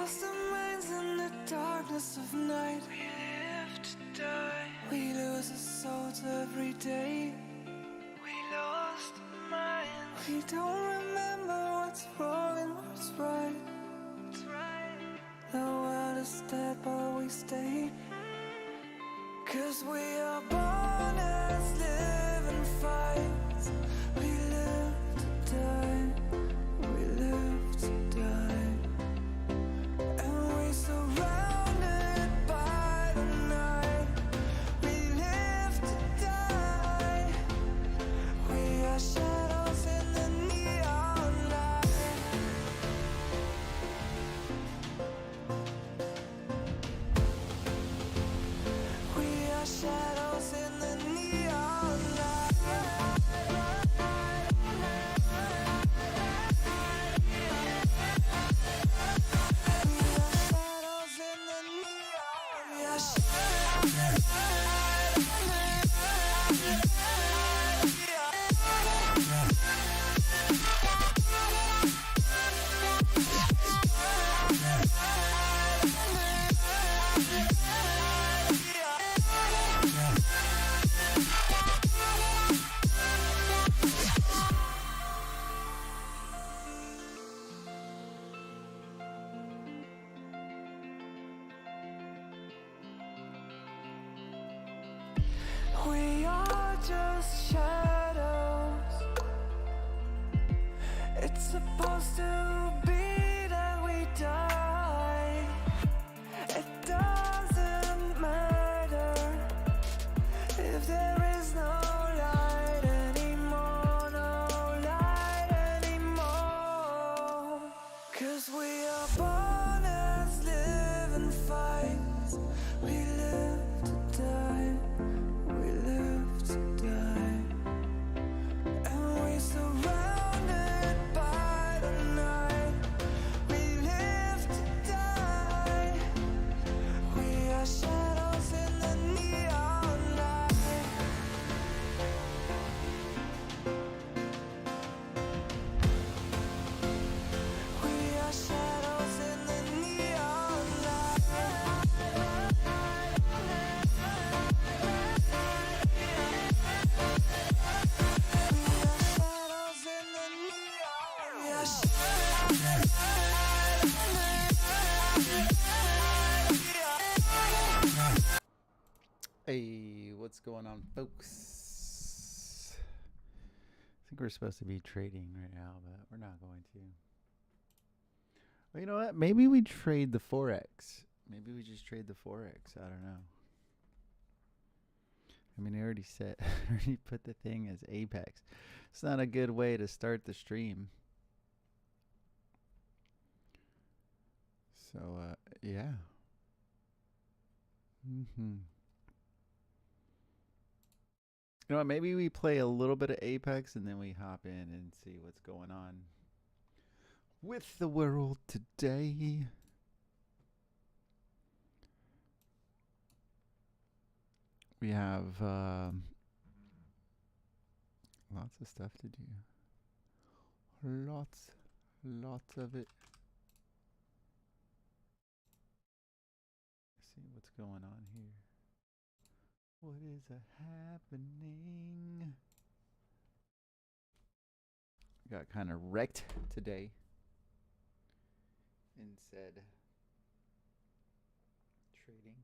lost our minds in the darkness of night. We live to die. We lose our souls every day. We lost our minds. We don't remember what's wrong and what's right. What's right. The world is dead but we stay. 'Cause we are born as living fights. We live to die. We live to die. And we surrounded by the night. We live to die. We are shadows in the neon light. We are shadows in the neon light. We are just shadows. It's supposed to be that we die. It doesn't matter if there is no light anymore, no light anymore. 'Cause we are born as living fights. We live to die. We live to die. And we surrounded by the night. We live to die. We are shadows in the neon light. We are shadows in the neon light. Hey, what's going on, folks? I think we're supposed to be trading right now, but we're not going to. Well, you know what? Maybe we trade the Forex. Maybe we just trade the Forex. I don't know. I mean, I already said, I already put the thing as Apex. It's not a good way to start the stream. So, yeah. You know what, maybe we play a little bit of Apex and then we hop in and see what's going on with the world today. We have lots of stuff to do. Lots of it. Let's see what's going on here. What is happening? Got kind of wrecked today and said trading.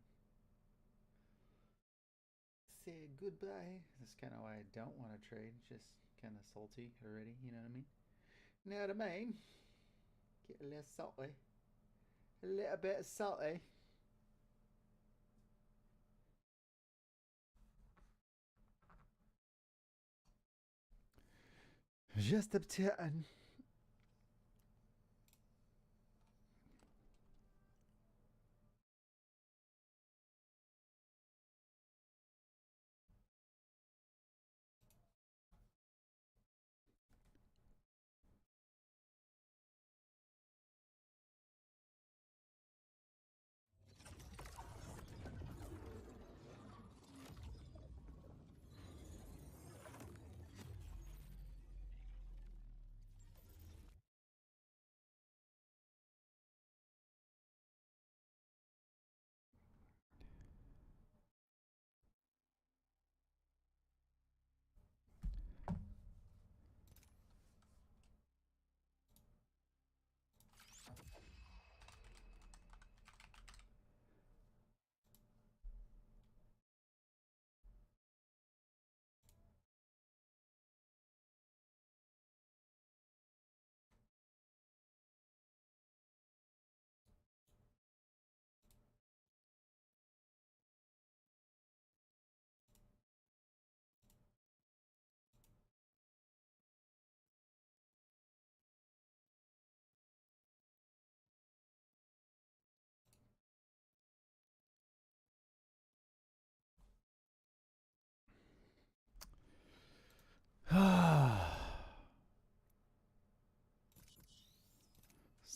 Say goodbye. That's kind of why I don't want to trade. Just kind of salty already. You know what I mean? You know what I mean? Get a little salty. A little bit salty. Just a bit.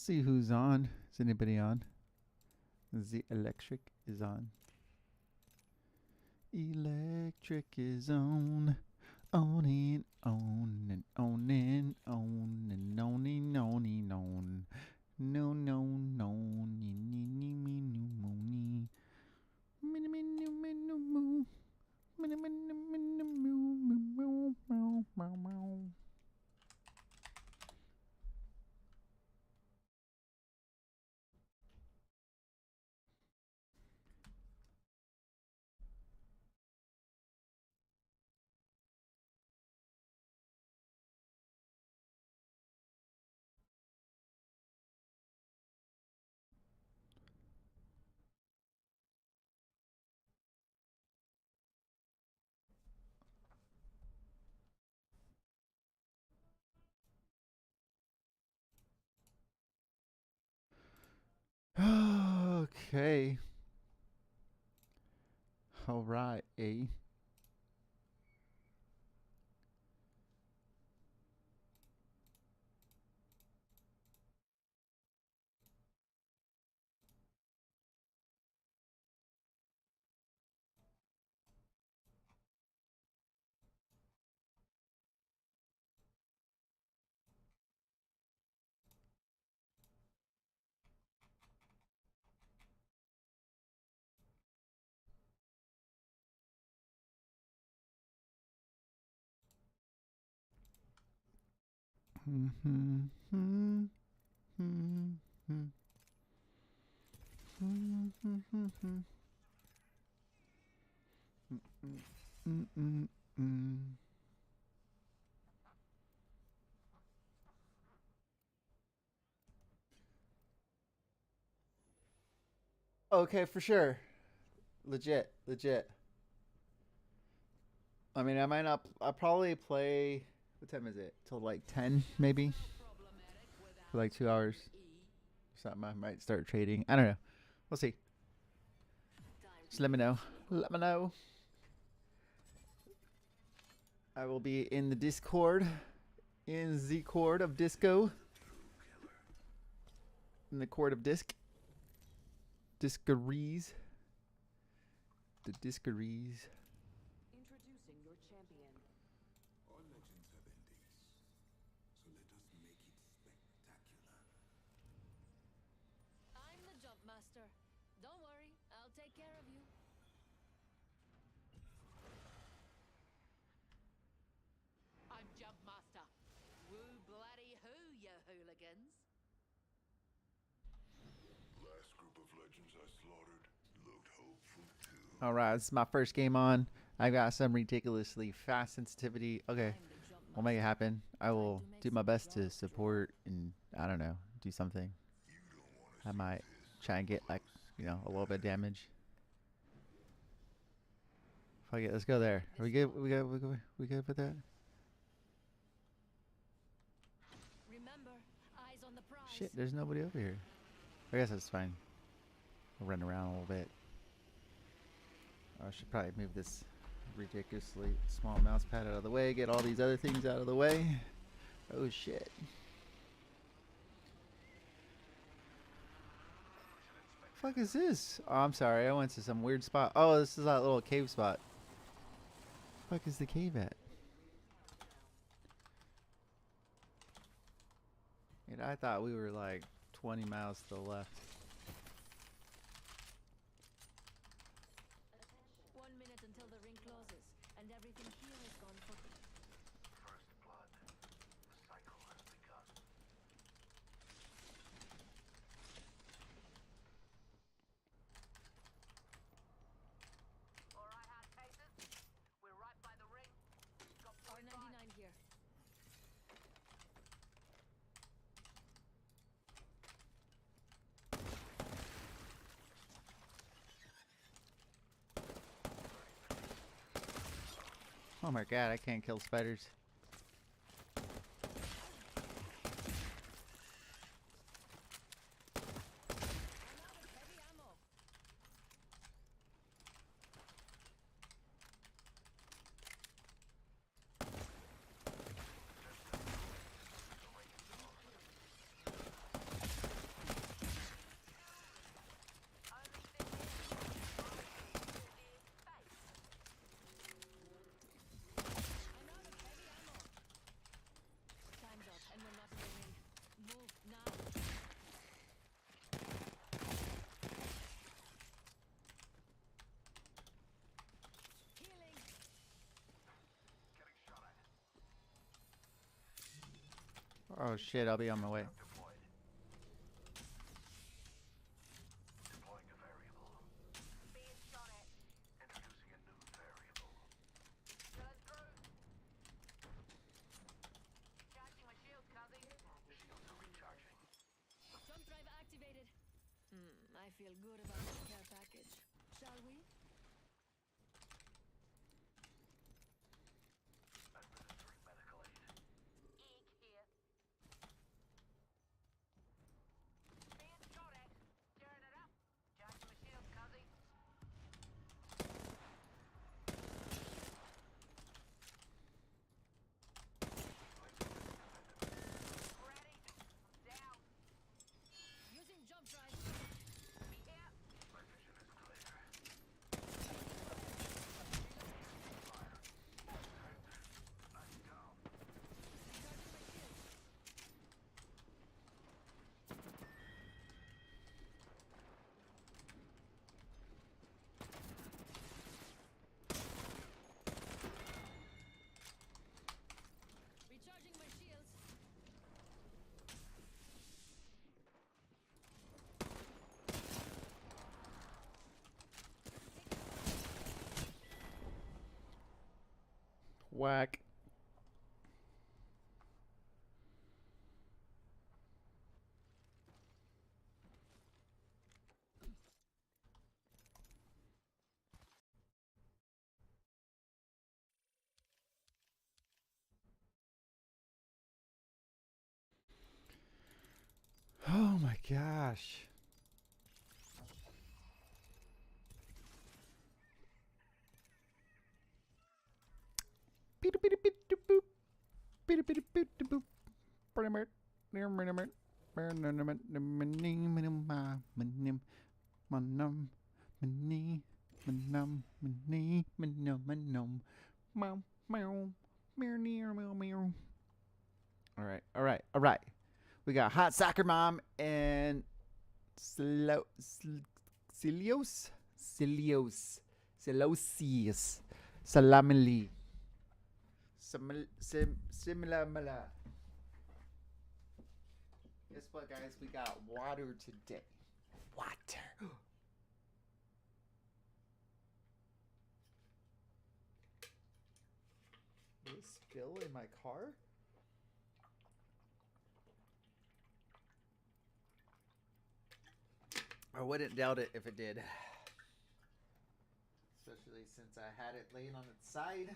see who's on. Is anybody on? The electric is on. Electric is on. On and on and on and on and on and on and on. No, no, no, me, me, me, me, no, mo, me. Me, me, no, me, no, mo. Me, me, no, me, no, mo, mo, mo, mo, mo. Okay. All right, eh? Okay, for sure. Legit, legit. I mean, I might not. I'll probably play. What time is it? Till like 10, maybe? For like 2 hours. Something. I might start trading. I don't know. We'll see. Just let me know. Let me know. I will be in the Discord. In the chord of disco. In the chord of disc. Discaries. The discaries. Introducing your champion. All legends have endings, so let us make it spectacular. I'm the jump master. Don't worry, I'll take care of you. I'm jump master. Woo bloody who, you hooligans. Last group of legends I slaughtered looked hopeful too. All right, this is my first game on. I got some ridiculously fast sensitivity. Okay, we'll make it happen. I will do my best to support and I don't know, do something. I might try and get like, a little bit of damage. Fuck it, let's go there. Are we good? We good with that? Remember, eyes on the prize. Shit, there's nobody over here. I guess that's fine. We'll run around a little bit. I should probably move this ridiculously small mouse pad out of the way, get all these other things out of the way. Oh shit. Fuck is this? Oh, I'm sorry. I went to some weird spot. Oh, this is that little cave spot. Fuck is the cave at? And I thought we were like 20 miles to the left. 1 minute until the ring closes, and everything here is gone for good. First blood. The cycle has begun. Alright, hot cases. We're right by the ring. Got R99 here. Oh my god, I can't kill spiders. Heavy ammo. Oh shit, I'll be on my way. Being shot at. Introducing a new variable. Going through. Charging my shield, Cuzzy. Shields are recharging. Jump drive activated. I feel good about the care package. Shall we? Administering medical aid. Eek here. Being shot at. Tearing it up. Charging my shield, Cuzzy. Ready. Down. Using jump drive. Be here. My vision is clear. I'm down. Recharging my shields. Recharging my shields. Whack. Oh my gosh. All right, all right, all right. We got Hot Soccer Mom and Cilios, Salamili, Similamala. Guess what, guys? We got water today. Water. Did it spill in my car? I wouldn't doubt it if it did. Especially since I had it laying on its side.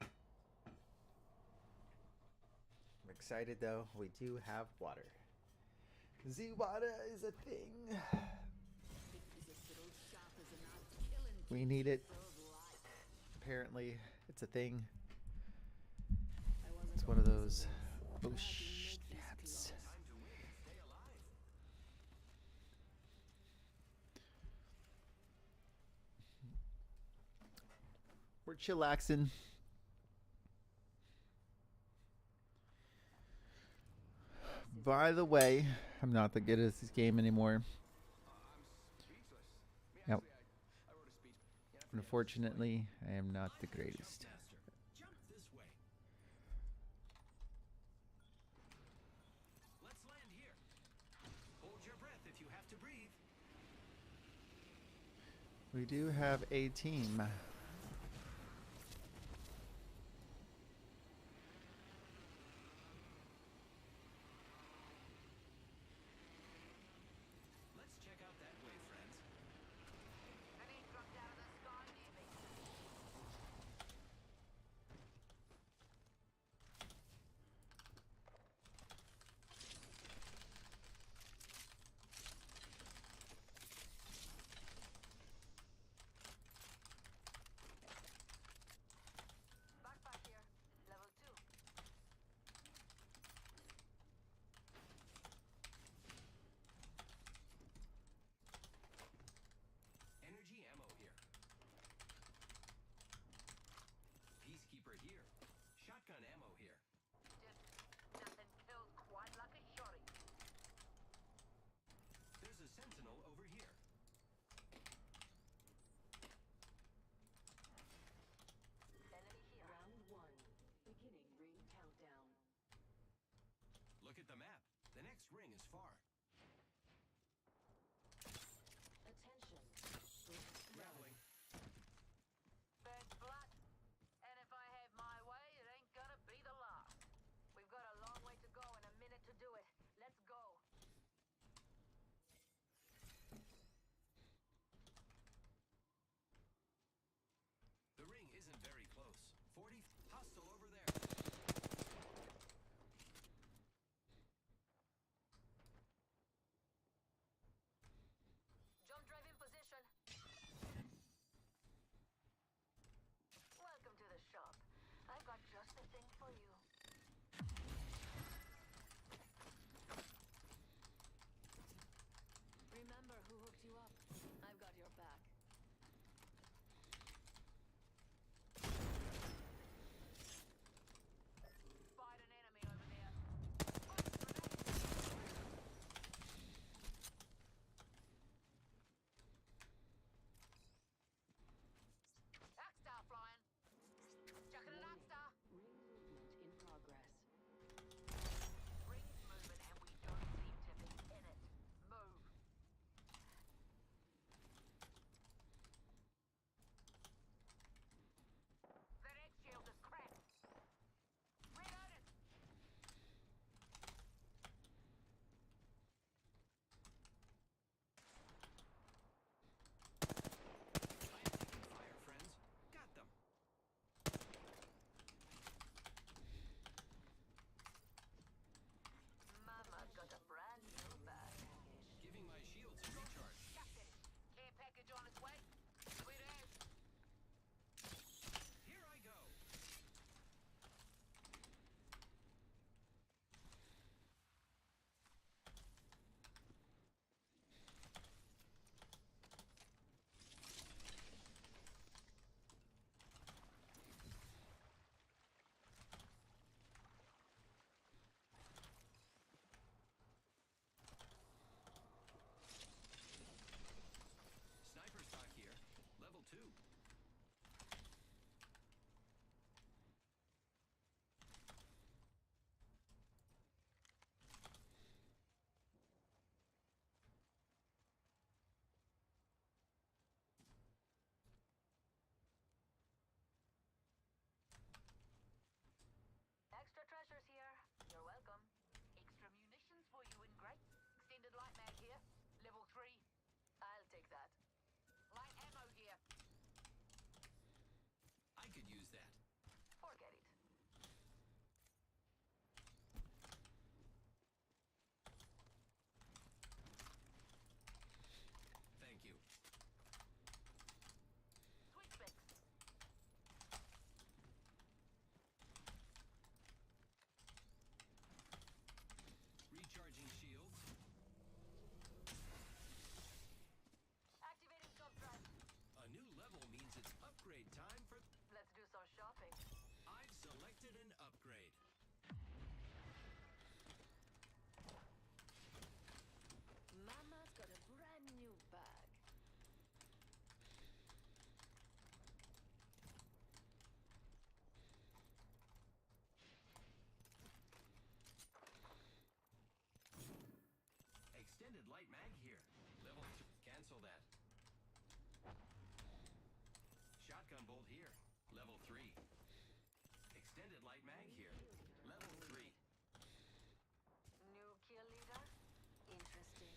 I'm excited though. We do have water. Z-water is a thing. We need it. Apparently, it's a thing. It's one of those. Oh, snaps. We're chillaxing. By the way, I'm not the good at this game anymore. Yep. Unfortunately, I am not the greatest. Jump this way. Let's land here. Hold your breath if you have to breathe. We do have a team. Let's check out that way, friends. Any dropped out of the sky near me. Level 3. Extended light mag here. Level 3. New kill leader? Interesting.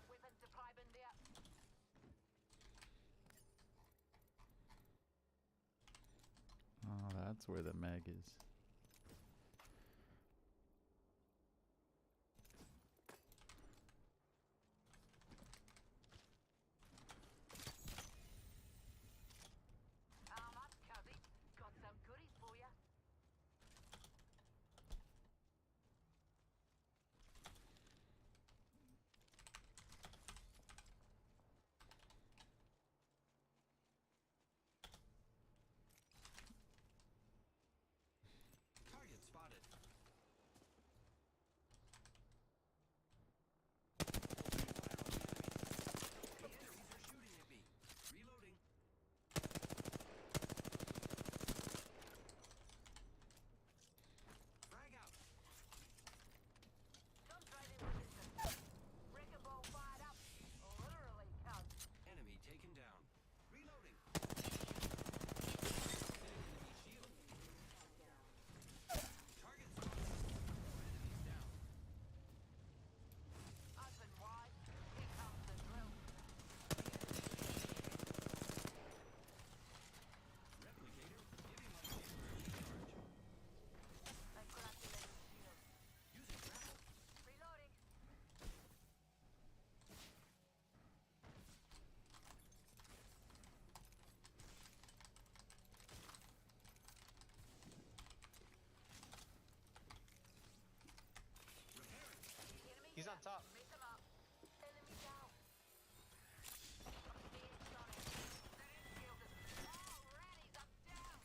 Weapons deployment there. Oh, that's where the meg is. Arm up, cubby. Got some goodies for ya. Target spotted. The enemies are shooting at me. Reloading. Frag out. Some trading resistance. Wrecking ball fired up. Literally count. Enemy taken down. Reloading. Enemy shield. Target spotted. More enemies down. Open wide. Here comes the drill. Replicator giving my temporary charge. I'm calculating shield. Using grapple. Reloading. Repairing. Enemy He's on top. Make them up. Enemy down. Phoenix on it. That is shield is already up down.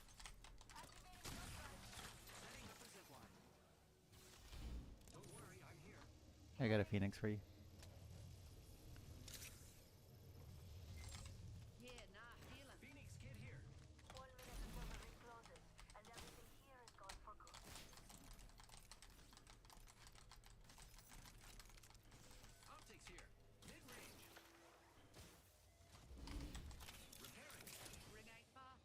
Activating gunsight. Setting up a zip line. Don't worry, I'm here. I got a Phoenix for you. Yeah, nah, healing. Phoenix kid here. 1 minute until the ring closes, and everything here is gone for good. Optics here. Mid-range. Repairing. Ring ain't far.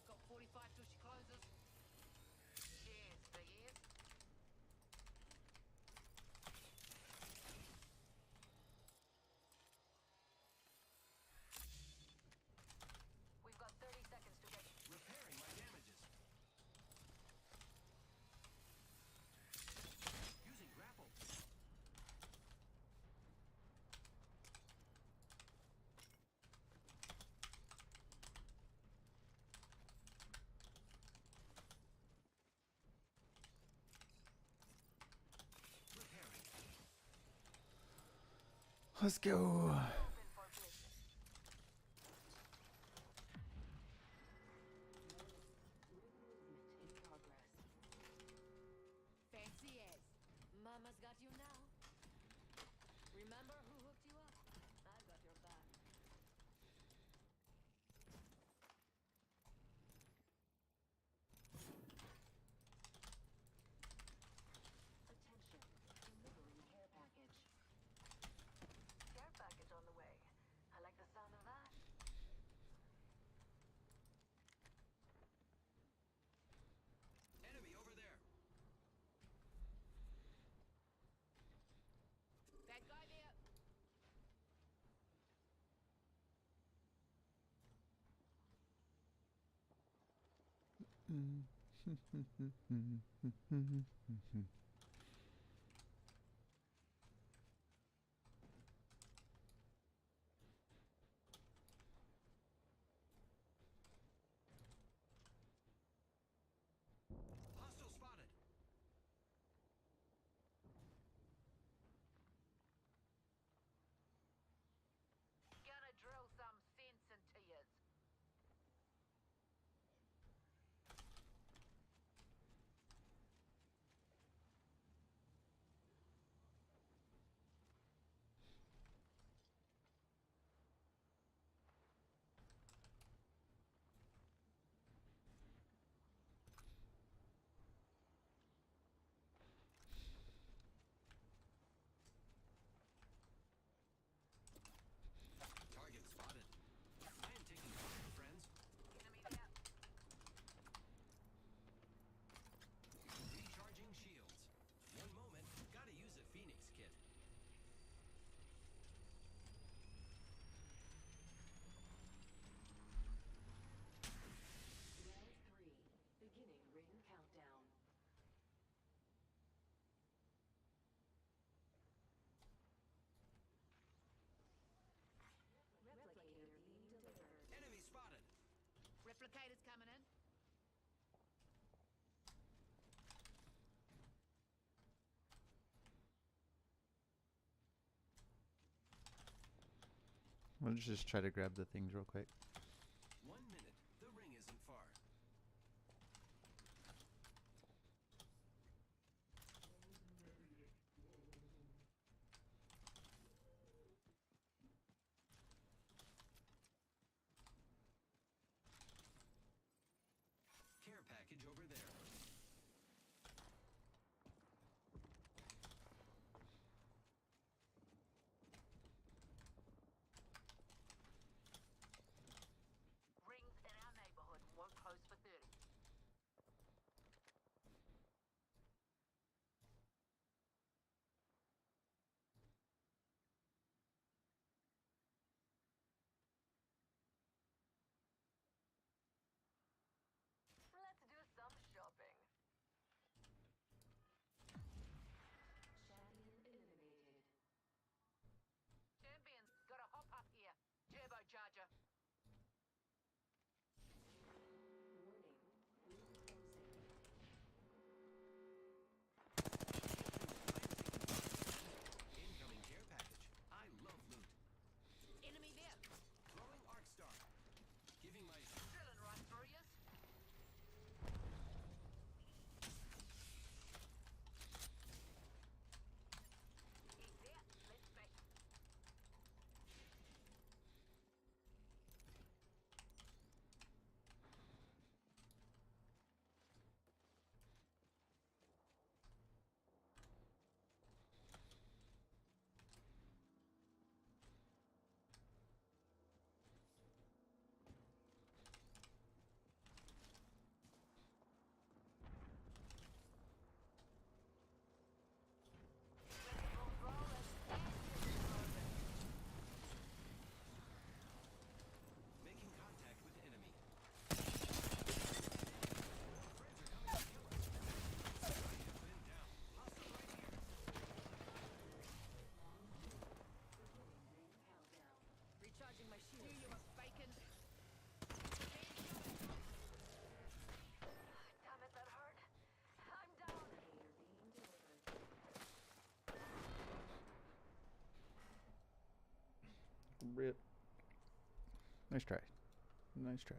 Got 45 till she closes. Cheers, big ears. We've got 30 seconds to get. Repairing my damages. Using grapple. Repairing. Let's go. Open for business. In progress. Fancy as. Mama's got you now. Remember who hooked you up? I've got your back. Attention. Delivering care package. Care package on the way. I like the sound of that. Enemy over there. Bad guy there. Hostile spotted. Gonna drill some sense into yous. Replicators coming in. Let's just try to grab the things real quick. 1 minute. The ring isn't far. Care package over there. Rings in our neighborhood won't close for 30. Let's do some shopping. Champion eliminated. Champions, got a hop up here. Turbocharger. Warning. Ring closing. Incoming care package. I love loot. Enemy there. Throwing arc star. Giving my Drilling right through you. He's there. Let's back. making contact with enemy. Friends are coming to kill us. I have been down. Hostile right here. Countdown. Recharging my shield. You were bacon. Damn it, that hurt. I'm down. Aid being delivered. Rip. Nice try. Nice try.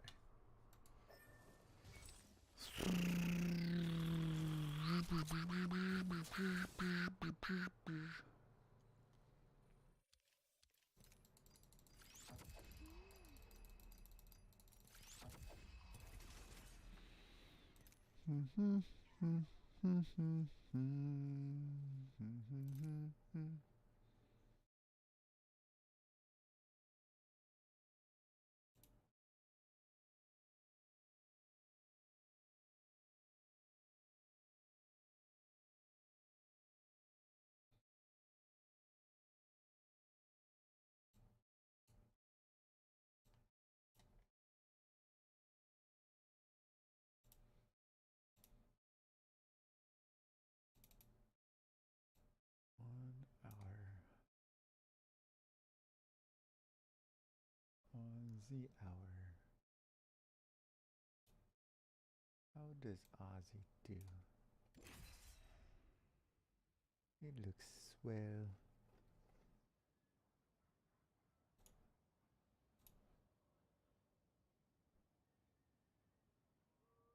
On the hour. How does Ozzy do? It looks swell.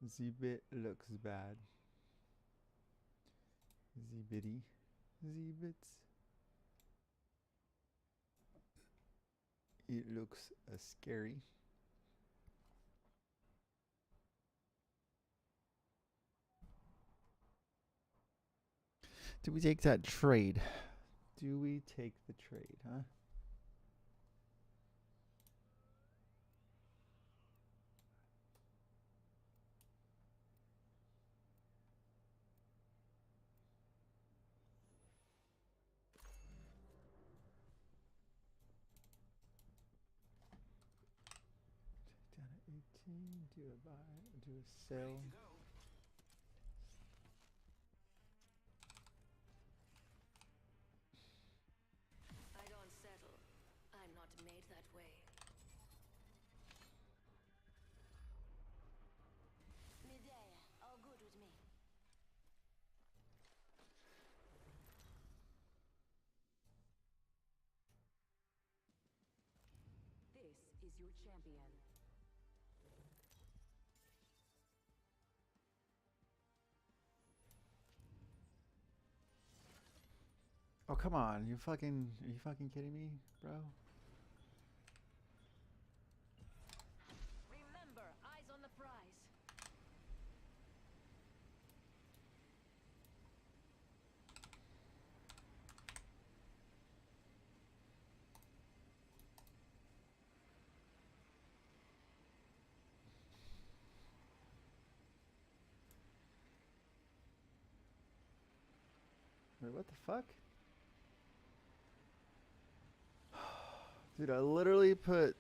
Z-bit looks bad. Z-bitty. Z-bits. It looks scary. Do we take that trade? Do we take the trade, huh? Down at 18, do a buy, do a Ready sell. to go. I don't settle. I'm not made that way. is your champion. Oh, come on. Are you fucking kidding me, bro? Remember, eyes on the prize. Wait, what the fuck? Dude, I literally put...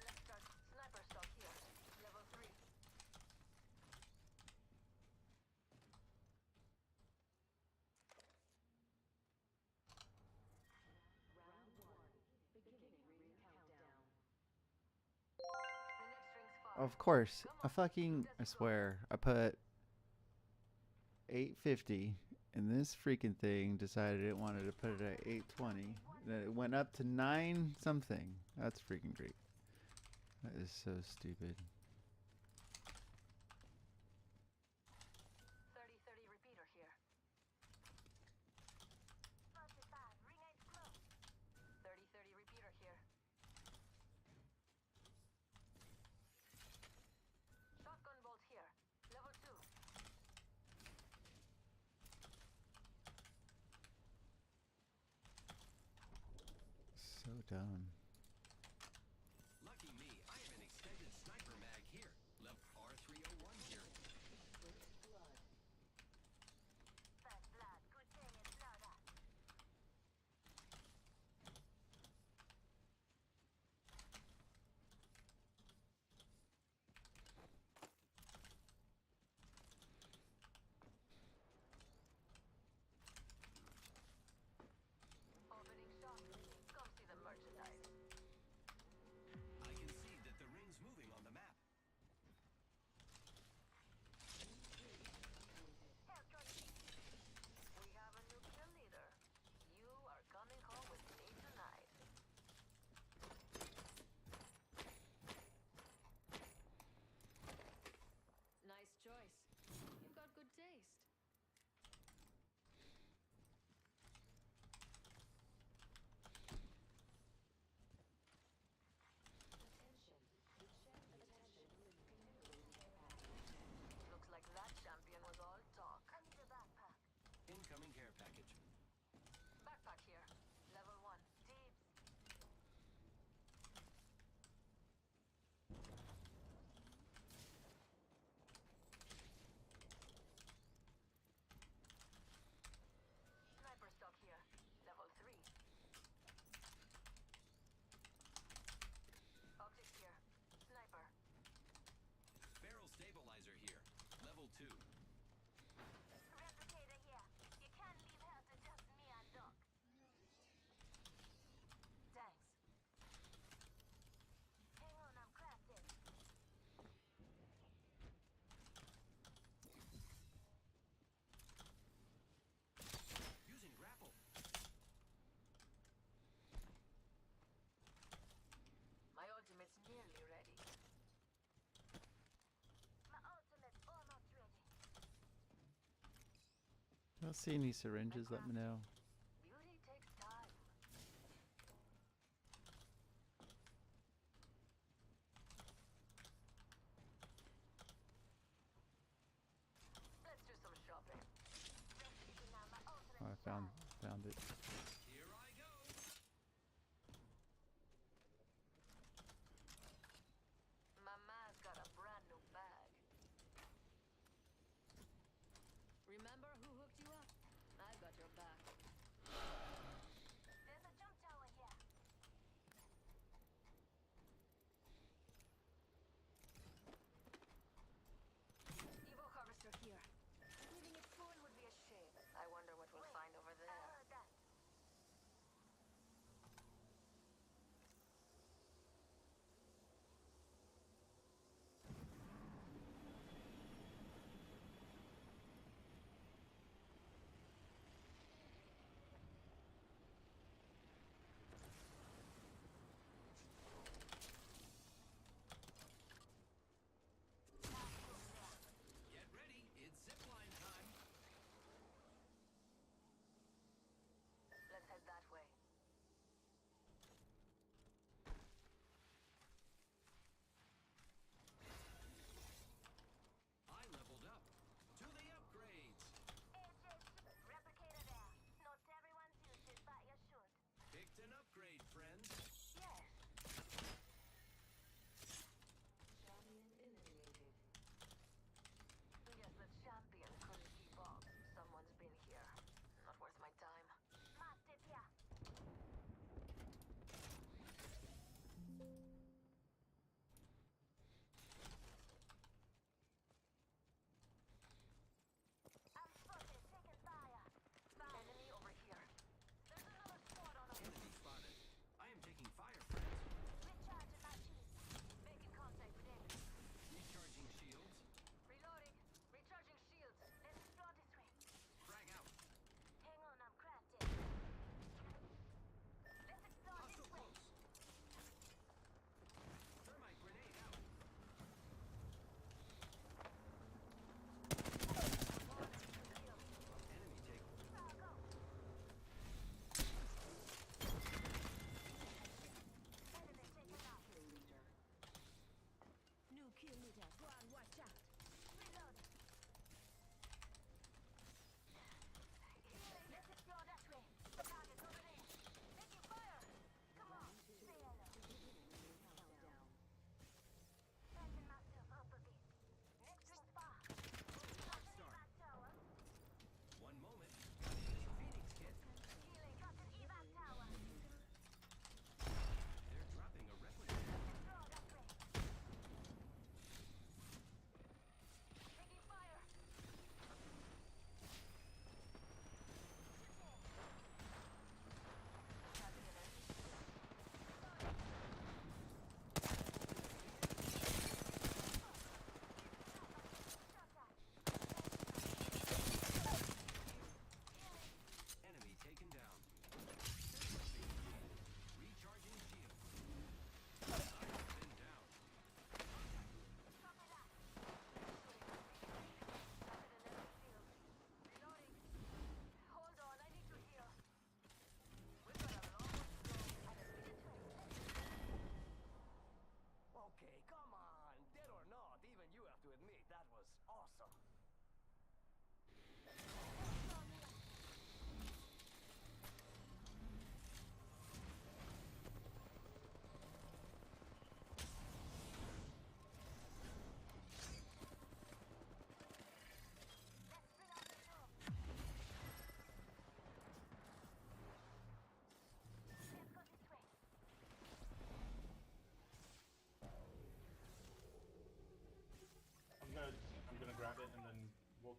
Let's start sniper stock here. Level 3. Round 1. Beginning ring countdown. The next ring's 5. Of course. Come I on, fucking... shoot I as you go. swear. I put 850, and this freaking thing decided it wanted to put it at 820. Then it went up to 9 something. That's freaking great. That is so stupid. 30-30 repeater here. 30-30 repeater here. Shotgun bolt here. Level 2. So dumb. Lucky me, I have an extended sniper mag here. Level R301 here. First blood. First blood. Good thing it's not us. Opening shop. Come see the merchandise. I can see that the ring's moving on the map. We have a new kill leader. You are coming home with me tonight. Nice choice. You've got good taste. Attention. The champ attention. Continuing care package. Looks like that champion was all talk. I need a backpack. Incoming care package. Backpack here. Level 1. Deeps. Sniper stock here. Level 3. Optics here. Sniper. Barrel stabilizer here. Level 2. Replicator here. You can't leave her to just me and Doc. Thanks. Hang on, I'm crafting. Using grapple. My ultimate's nearly ready. My ultimate's almost ready. If y'all see any syringes, let me know. Beauty takes time. Let's do some shopping. Just picking out my ultimate Oh, I found it. Here I go. Mama's got a brand new bag. Remember who hooked you up? I've got your back. There's a jump tower here. Evo harvester here. Leaving it full would be a shame. I wonder what we'll find over there. I heard that.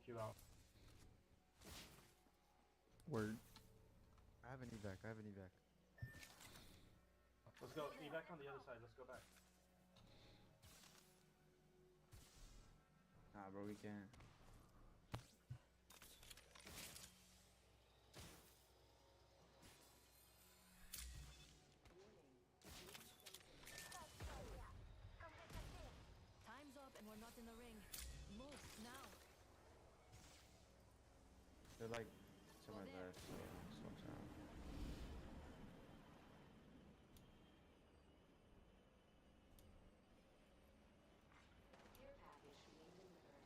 you out. Word. I have an evac. I have an evac. Let's go. Evac on the other side. Let's go back. Nah, bro, we can't. Time's up and we're not in the ring. Move now. They're like to my left, so just watch out. Care package being delivered.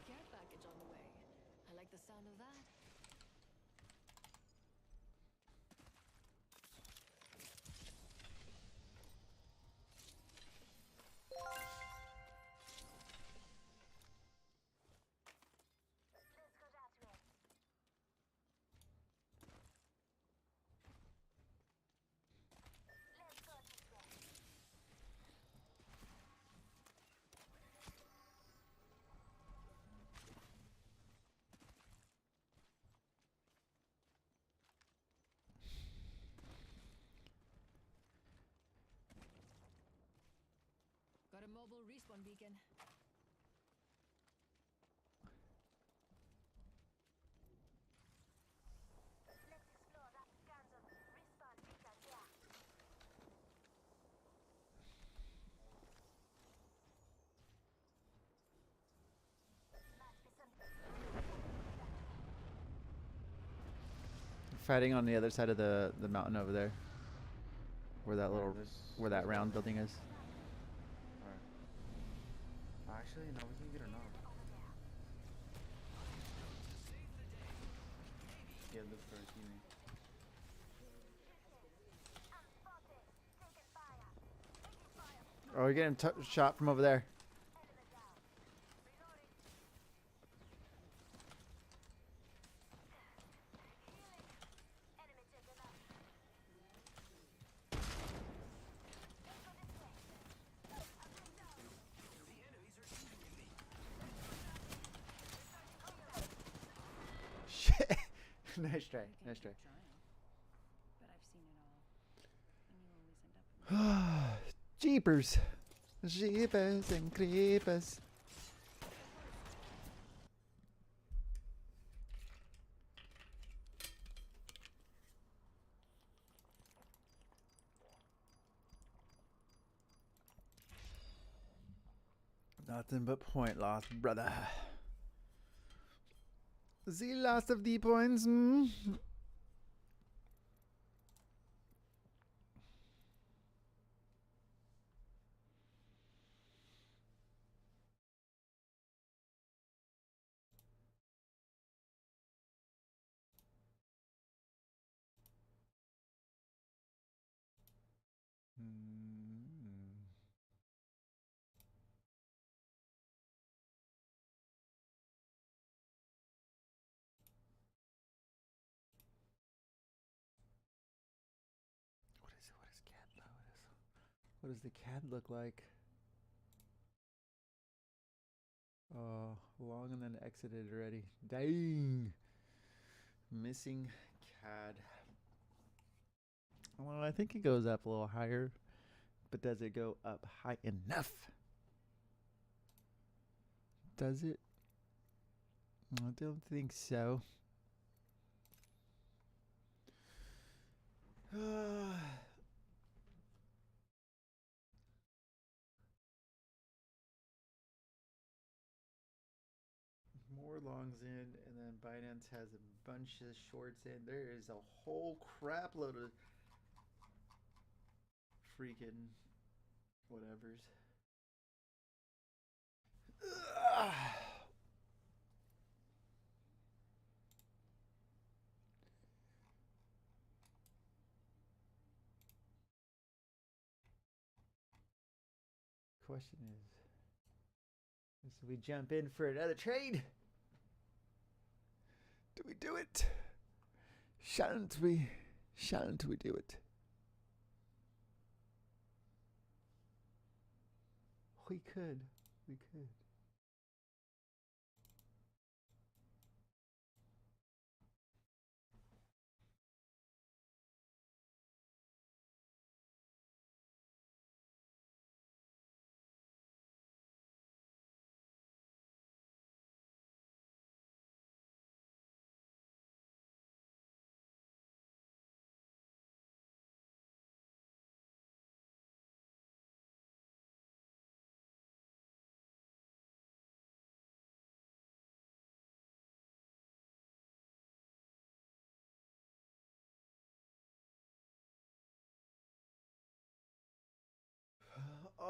Care package on the way. I like the sound of that. Let's go that way. Let's go this way. Got a mobile respawn beacon. Let's explore that guns on respawn beacon there. Must be some Fighting on the other side of the mountain over there. Where that little where that round building is. Alright. Actually, no, we can get her now. Yeah, look for a teammate. unspotted. Taking fire. Taking fire. Oh, you're getting shot from over there. Enemy down. Reloading. Healing. Enemy taken out. Let's go this way. I'm going down. The enemies are shooting at me. Shit. Nice try. Nice try. But I've seen it all. And you always end up Jeepers. Jeepers and creepers. Nothing but point loss, brother. The last of the points. What does the CAD look like? Oh, long and then exited already. Dang. Missing CAD. Well, I think it goes up a little higher, but does it go up high enough? Does it? I don't think so. More longs in, and then Binance has a bunch of shorts in. There is a whole crap load of freaking whatevers. Question is we jump in for another trade? Do we do it? Shan't we? Shan't we do it? We could. We could.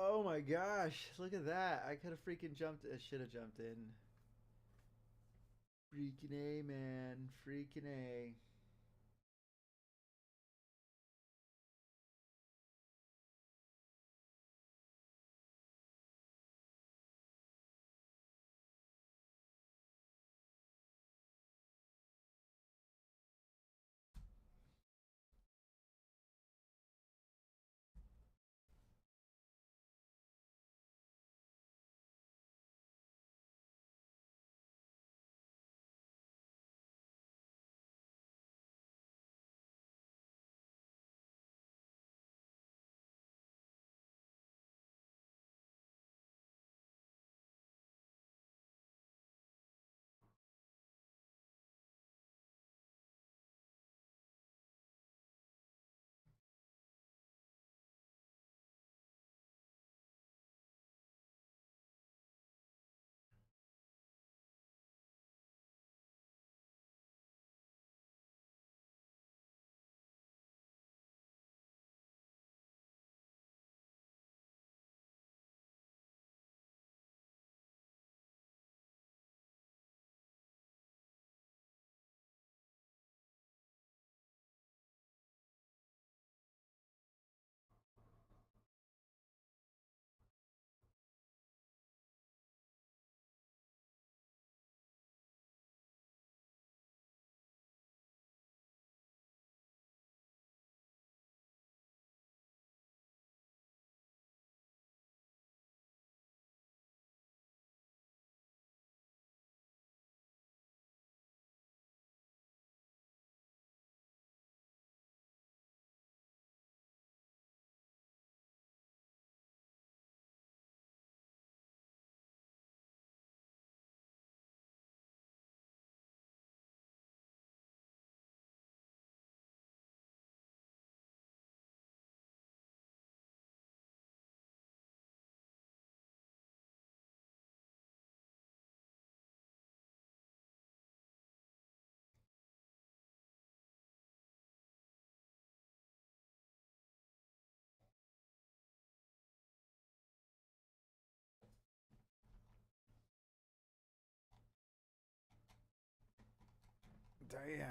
Oh my gosh, look at that. I could have freaking jumped. I should have jumped in. Freaking A, man. Freaking A. Damn.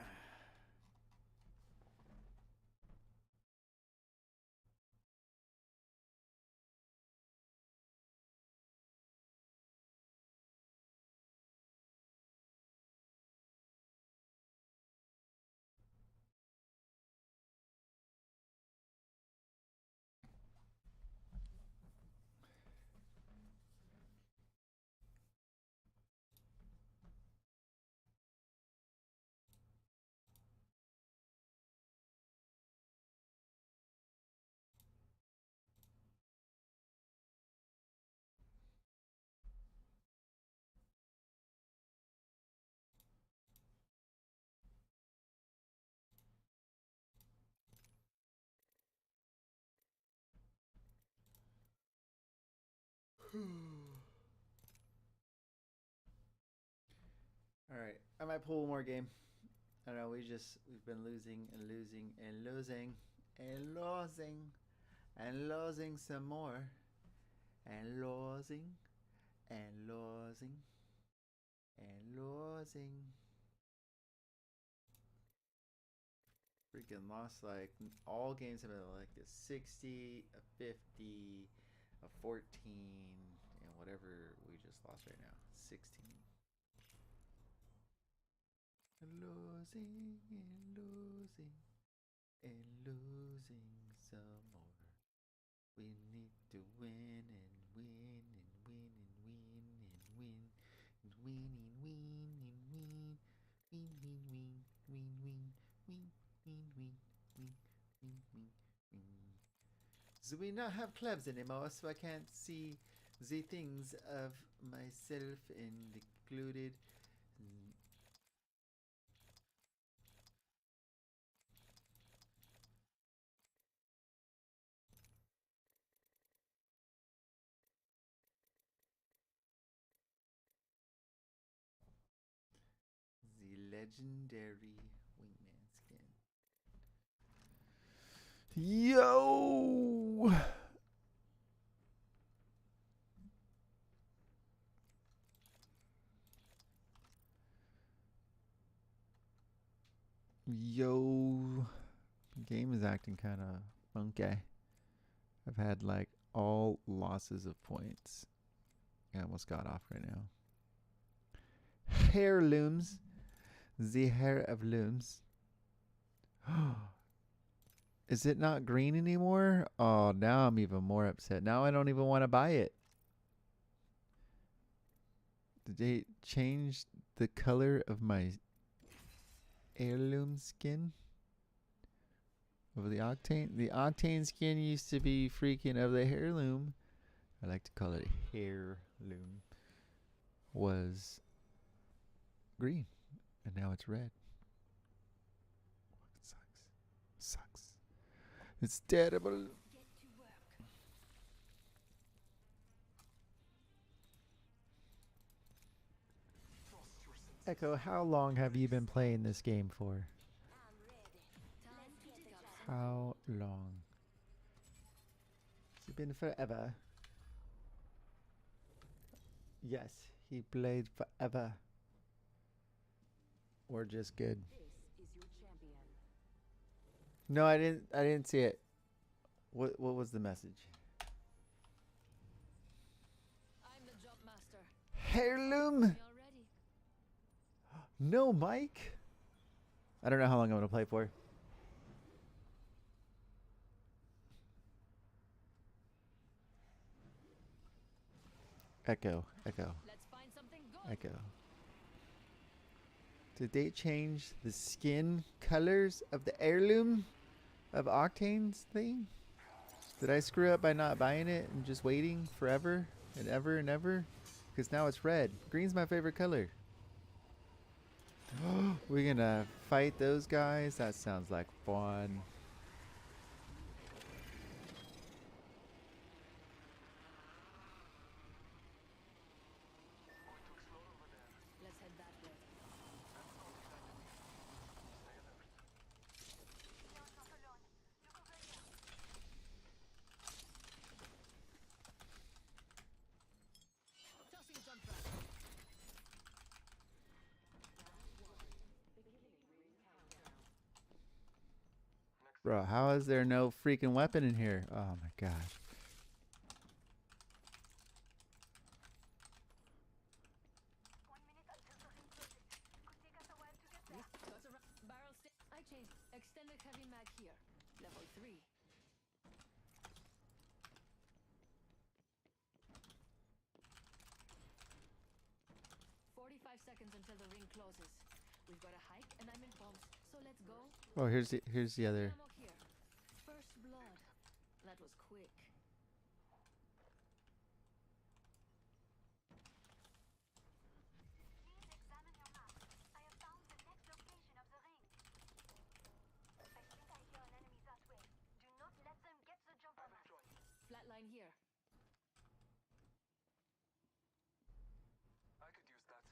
All right, I might pull one more game. I don't know. We've been losing and losing and losing and losing and losing some more and losing and losing and losing. Freaking lost like all games have been like a 60, a 50, a 14, and whatever we just lost right now, 16. Losing and losing and losing some more. We need to win and win and win and win and win and win and win and win. Win, win, win, win, win, win, win, win, win, win, win, win. So we not have clubs anymore, so I can't see the things of myself included. The legendary wingman skin. Yo! Yo, game is acting kind of funky. I've had like all losses of points. I almost got off right now. Heirlooms. The hair of looms. Is it not green anymore? Oh, now I'm even more upset. Now I don't even want to buy it. Did they change the color of my heirloom skin? Of the octane? The octane skin used to be freaking of the heirloom. I like to call it heirloom. Was green. And now it's red. It sucks. It's terrible. Get to work. Echo, how long have you been playing this game for? Time to dig up some. How long? Has it been forever? Yes, he played forever. Or just good. This is your champion. No, I didn't see it. What was the message? I'm the jump master. Heirloom? Me already. No, Mike. I don't know how long I'm gonna play for. Echo. Let's find something good. Echo. Did they change the skin colors of the heirloom of Octane's thing? Did I screw up by not buying it and just waiting forever and ever and ever? Because now it's red. Green's my favorite color. We're gonna fight those guys? That sounds like fun. Let's head that way. Tossing a jump trap. Bro, how is there no freaking weapon in here? Oh my gosh. Barrel stick. I changed. Extended heavy mag here. Level 3. Seconds until the ring closes. We've got a hike and I'm in pumps, so let's go. Oh, here's the other. Ammo here. First blood. That was quick. Please examine your map. I have found the next location of the ring. I think I hear an enemy that way. Do not let them get the jump on us. Flatline here. I could use that.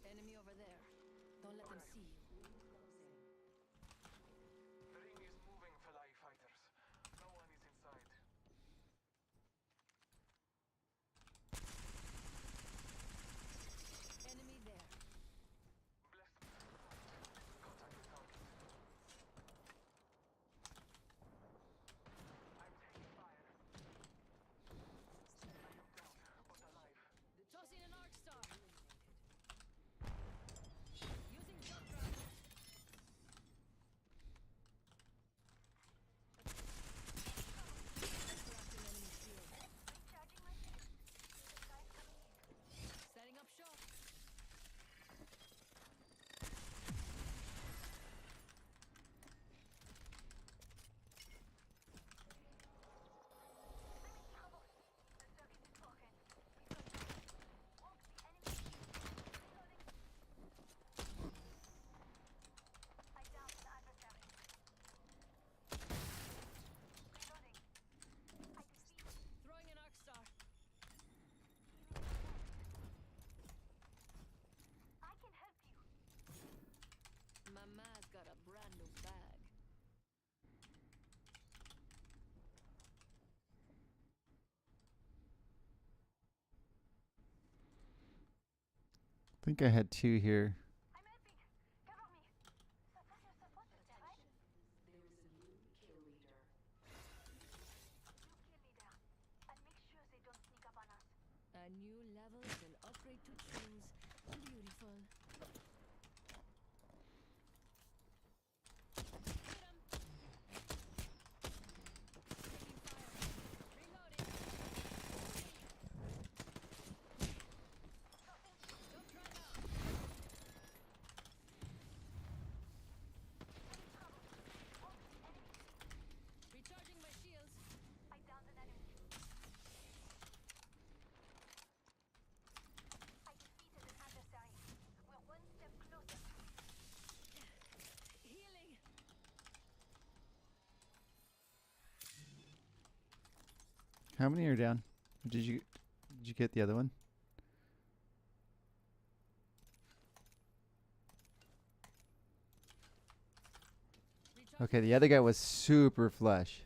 Enemy over there. Don't let them see you. The ring is moving, Fly fighters. No one is inside. Enemy there. Bless. Contact with target. I'm taking fire. I am down, but alive. Tossing an arc star. Using jump trap. think I had 2 here. I'm helping. Cover me. Support the terrain. There is a new kill leader. New kill leader. I'll make sure they don't sneak up on us. A new level will upgrade to choose. Beautiful. Hit 'em. Taking fire. Reloading. Don't try now. Recharging my shields. I downed an enemy. I defeated an adversary. We're one step closer. Healing. How many are down? Did you get the other one? Okay, the other guy was super flush.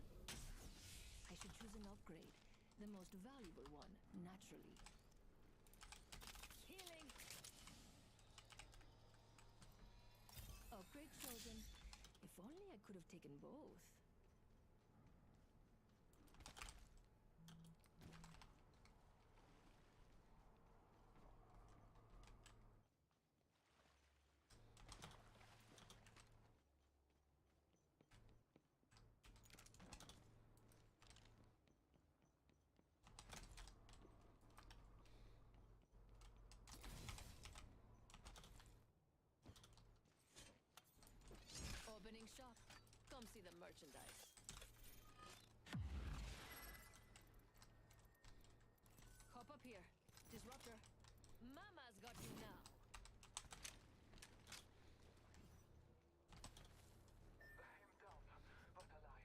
I should choose an upgrade. The most valuable one, naturally. Healing. Upgrade chosen. If only I could have taken both. Opening shop. Come see the merchandise. Hop up here. Disruptor. Mama's got you now. Him down, but alive.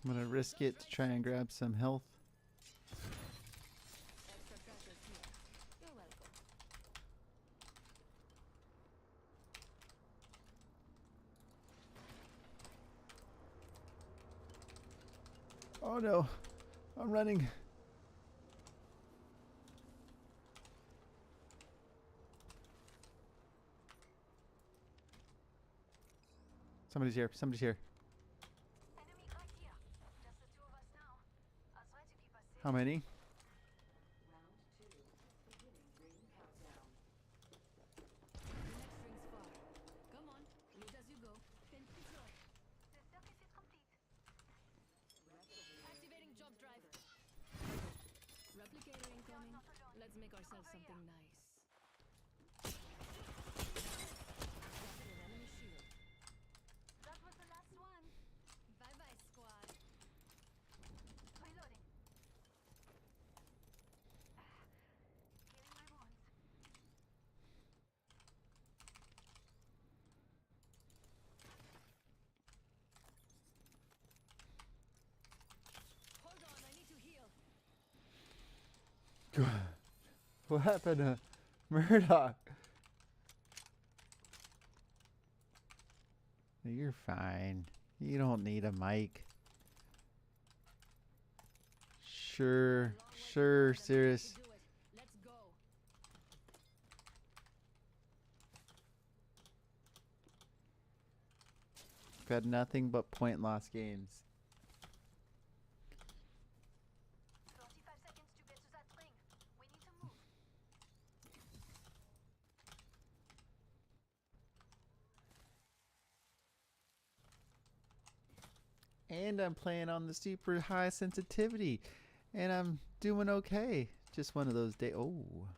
I'm gonna risk it to try and grab some health. Extra treasures here. You're welcome. Oh no, I'm running. Somebody's here. Somebody's here. Enemy right here. Just the two of us now. I'll try to keep us safe. How many? Round 2. Beginning ring countdown. The next ring's far. Come on. Loot as you go. Pin deploy. The circuit is complete. Activating jump drive. Replicator incoming. Let's make ourselves something nice. Dropping an enemy shield. That was the last one. Bye bye, squad. Reloading. Healing my wounds. Hold on, I need to heal. What happened to Murdoch? You're fine. You don't need a mic. Sure, sure, serious. Do it. Let's go. Got nothing but point loss games. 45 seconds to get to that ring. We need to move. And I'm playing on the super high sensitivity. And I'm doing okay. Just one of those days. Oh.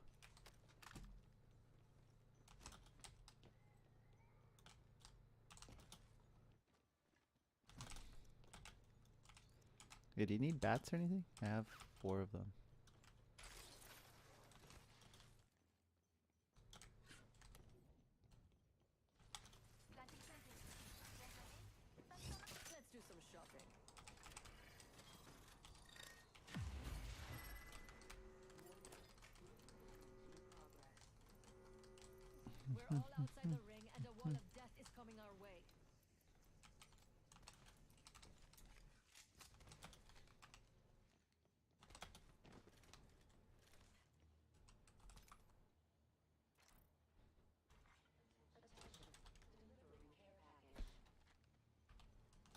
Hey, do you need bats or anything? I have 4 of them. Planting fences. Let's do some shopping. all outside the ring, and a wall of death is coming our way.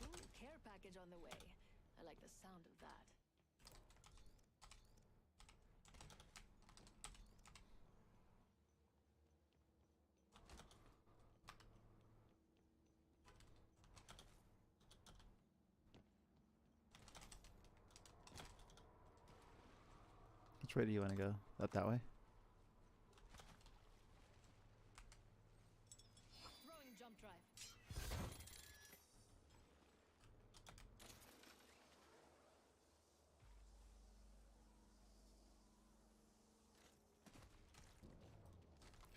Ooh, care package on the way. I like the sound of that. Which way do you want to go? Up that way? Throwing jump drive.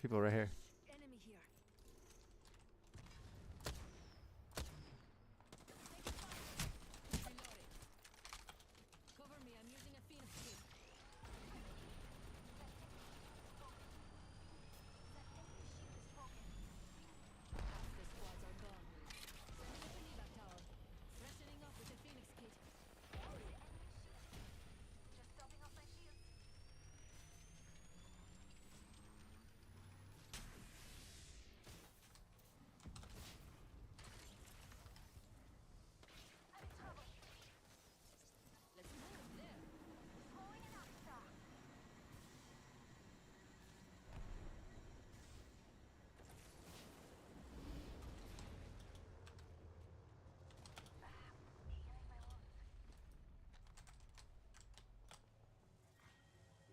People right here. Enemy here. Reloading. Cover me, I'm using a Phoenix kit. Half the squads are gone. Sending up an evac tower. Freshening up with a Phoenix kit. Just topping off my shields. I'm in trouble. Let's move there. Throwing an Asta. Healing my wounds.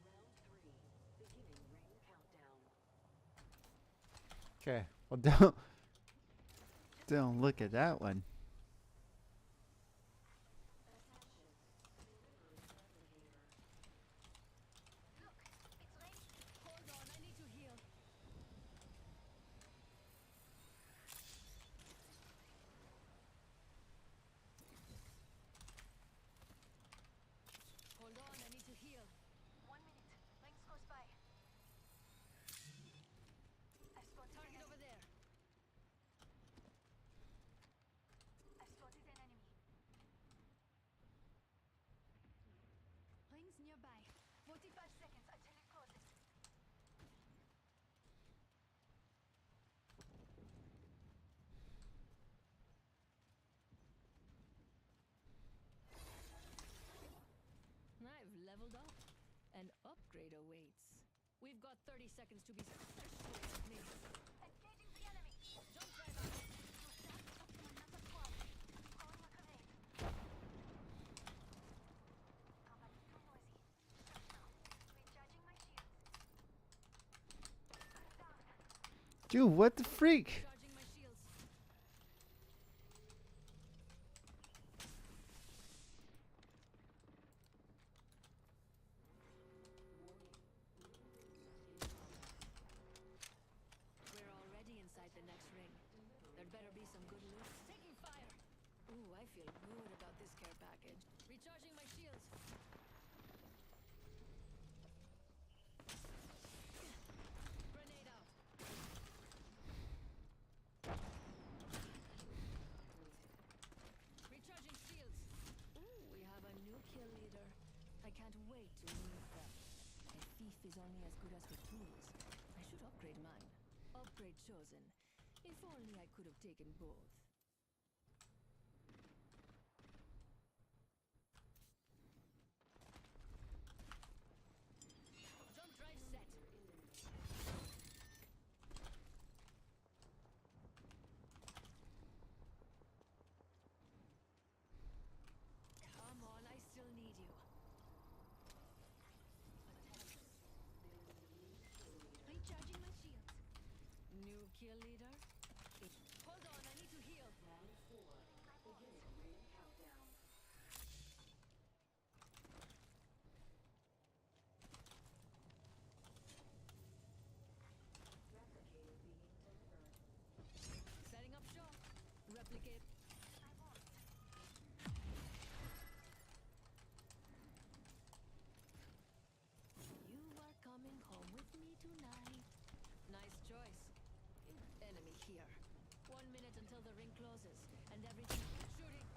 Round 3. Beginning ring countdown. Okay. Well, don't look at that one. Attention. Delivering replicator. Look, it's raining. Hold on, I need to heal. Hold on, I need to heal. 1 minute. Rings close by. I've spotted an Target enemy. over there. I've spotted an enemy. Rings nearby. 45 seconds until it closes. I've leveled up. An upgrade awaits. We've got 30 seconds to be successful with me. Engaging the enemy. Jump drive out. Use that up to another squad. Throwing a grenade. Combat is too noisy. Shut now. Recharging my shields. Down. Dude, what the freak? Charging my shields. We're already inside the next ring. There'd better be some good loot. Taking fire. Ooh, I feel good about this care package. Recharging my shields. Grenade out. Recharging shields. Ooh, we have a new kill leader. I can't wait to meet them. A thief is only as good as her tools. I should upgrade mine. Upgrade chosen. If only I could have taken both. Jump drive set. Come on, I still need you. Recharging my shields. New kill leader. Hold on, I need to heal. Round 4. Beginning ring countdown. Replicator being delivered. Setting up shop. Replicate. You are coming home with me tonight. Nice choice. until the ring closes and everything. Shooting.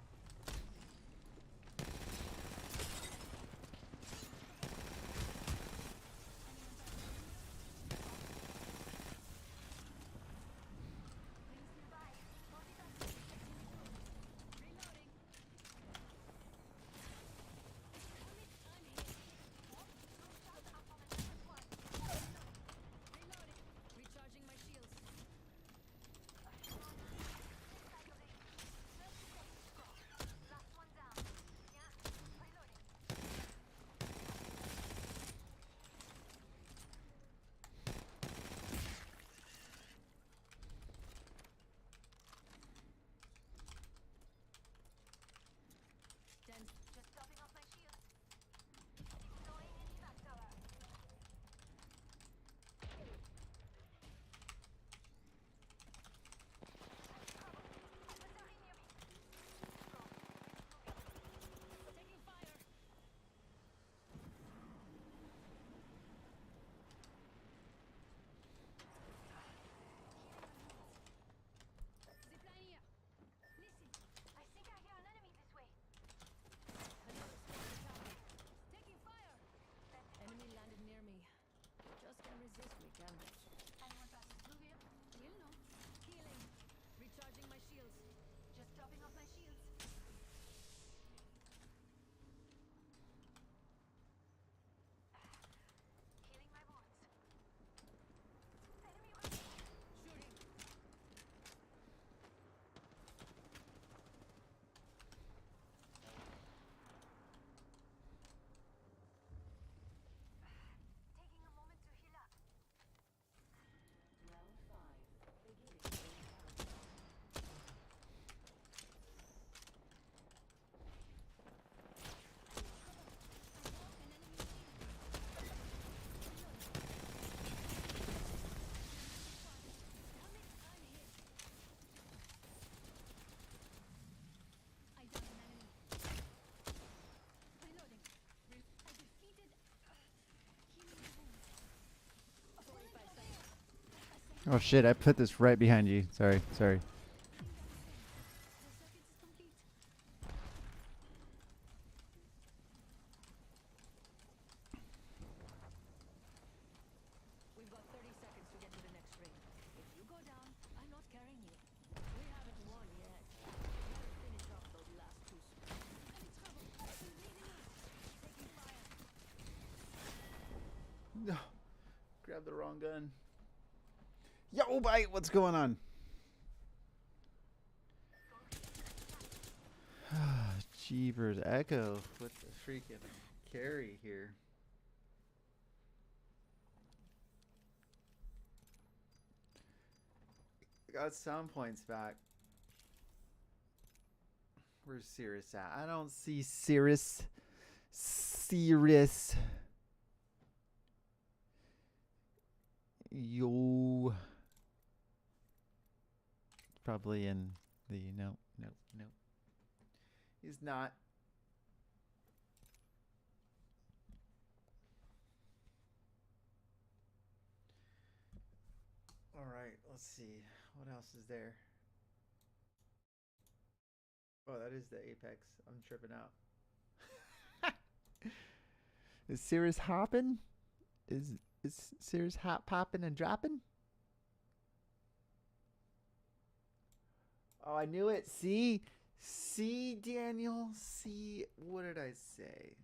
Reloading. Reloading. Recharging my shields. Last one down. Yeah, reloading. Just topping off my shields. Deploying an evac tower. Adversary near me. Taking fire. Zipline here. Listen. I think I hear an enemy this way. Another squad attack. Taking fire. Enemy landed near me. Just can't resist me, can we? Anyone passes through here? We'll know. Healing. Recharging my shields. Just topping off my shields. Healing my wounds. Enemy running. Shooting. Taking a moment to heal up. Round 5. Beginning ring I downed an enemy. Reloading. I defeated. Healing my wounds. 45 seconds. Oh shit, I put this right behind you. Sorry, sorry. The circuit is complete. We've got 30 seconds to get to the next ring. If you go down, I'm not carrying you. We haven't won yet. We gotta finish off those last two. Any trouble? I'm bleeding out. Taking fire. No. Grab the wrong gun. Yo, bite, what's going on? Jeepers, Echo with the freaking carry here. Got sound points back. Where's Cirrus at? I don't see Cirrus. Cirrus. Yo. Probably in the no. He's not. All right, let's see. What else is there? Oh, that is the Apex. I'm tripping out. Is Cirrus hopping? Is Cirrus hop popping and dropping? Oh, I knew it. See, Daniel. See, what did I say?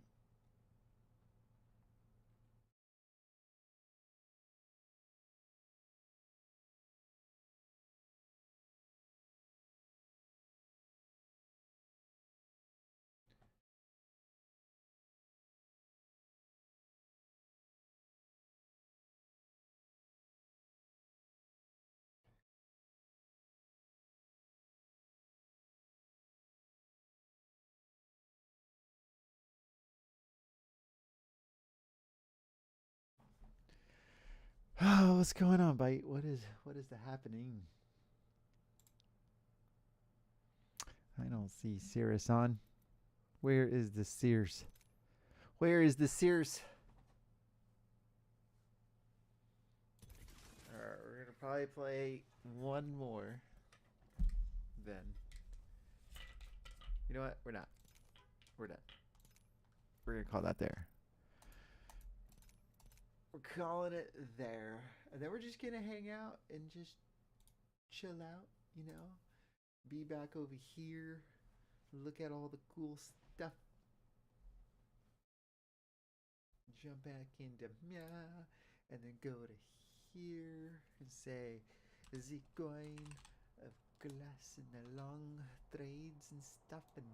Oh, what's going on, Bite? What is the happening? I don't see Cirrus on. Where is the Sears? Where is the Sears? Alright, we're gonna probably play one more. then you know what? We're not. We're done. We're gonna call that there. We're calling it there, and then we're just gonna hang out and just chill out. You know, be back over here. Look at all the cool stuff. Jump back into Mia, and then go to here and say, is it going of glass and the long threads and stuff, and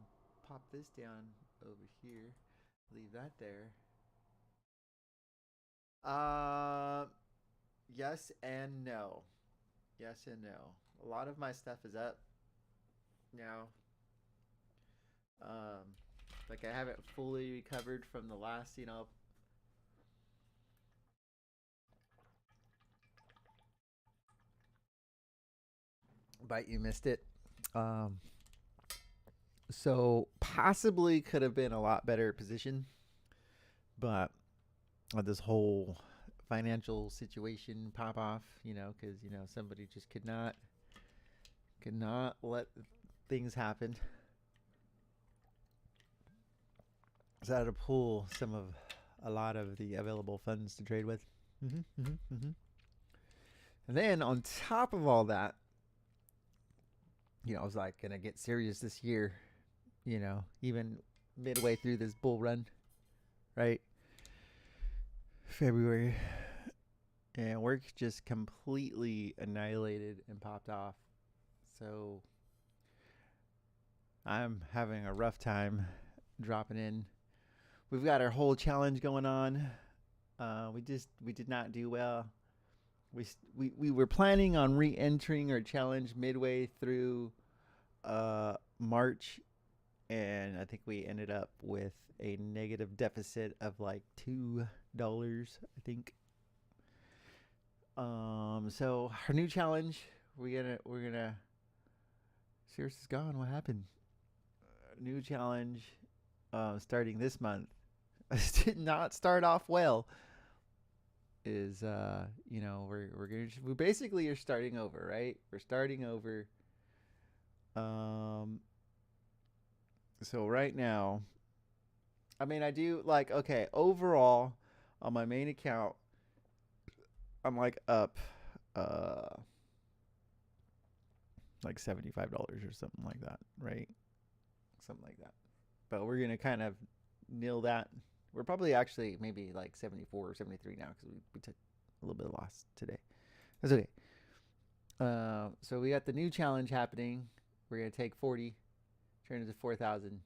pop this down over here. Leave that there. Yes and no. Yes and no. A lot of my stuff is up now. Like I haven't fully recovered from the last, bite you missed it. So possibly could have been a lot better position, but this whole financial situation pop off, because somebody just could not let things happen. So I had to pull a lot of the available funds to trade with. And then on top of all that, I was like gonna get serious this year, even midway through this bull run, right? February, and work just completely annihilated and popped off. So I'm having a rough time dropping in. We've got our whole challenge going on. We did not do well. We were planning on re-entering our challenge midway through March, and I think we ended up with a negative deficit of like $2, I think. So our new challenge, we're gonna. Sirius is gone. What happened? New challenge, starting this month. Did not start off well. Is we basically are starting over, right? We're starting over. So right now, I mean, I do like, okay, overall on my main account, I'm like up like $75 or something like that, right? Something like that. But we're gonna kind of nil that. We're probably actually maybe like 74 or 73 now because we took a little bit of loss today. That's okay. So we got the new challenge happening. We're gonna take 40, turn it to 4,000.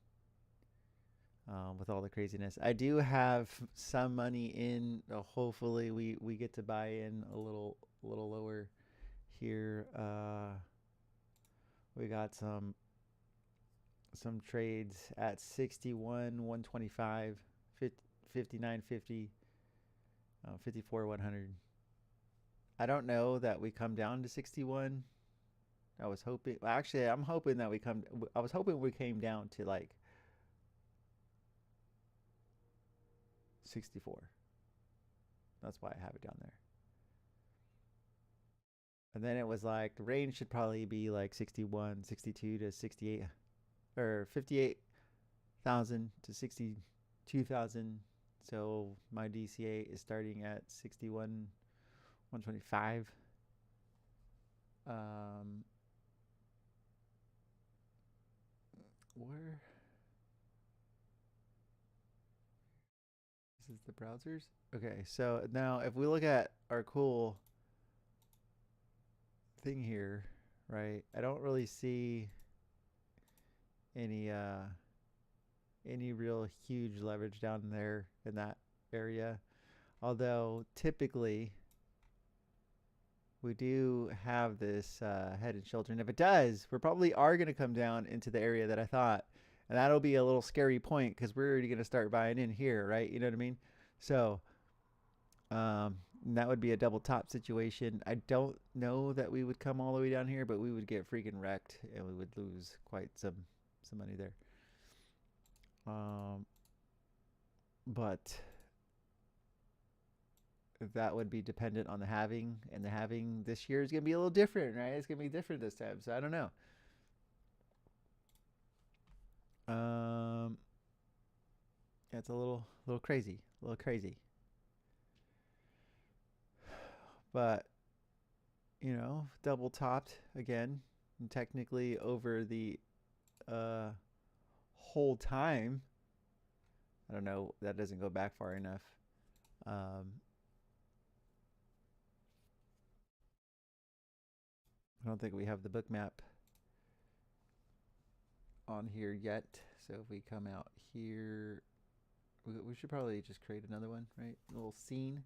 With all the craziness, I do have some money in. Hopefully, we get to buy in a little lower here. We got some trades at 61, 125, 59.50, 54, 100. I don't know that we come down to 61. I was hoping. Actually, I'm hoping that I was hoping we came down to like 64. That's why I have it down there. And then it was like the range should probably be like 61, 62 to 68, or 58,000 to 62,000. So my DCA is starting at 61, 125. Where? This is the browsers. Okay, so now if we look at our cool thing here, right? I don't really see any real huge leverage down there in that area. Although typically we do have this head and shoulder, and if it does, we probably are going to come down into the area that I thought, and that'll be a little scary point because we're already going to start buying in here, right? You know what I mean? So that would be a double top situation. I don't know that we would come all the way down here, but we would get freaking wrecked and we would lose quite some money there. But that would be dependent on the halving, and the halving this year is going to be a little different, right? It's going to be different this time, so I don't know. Yeah, it's a little crazy, but you know, double topped again, and technically over the uh whole time. I don't know. That doesn't go back far enough. Um, I don't think we have the book map on here yet. So if we come out here, we should probably just create another one, right? A little scene,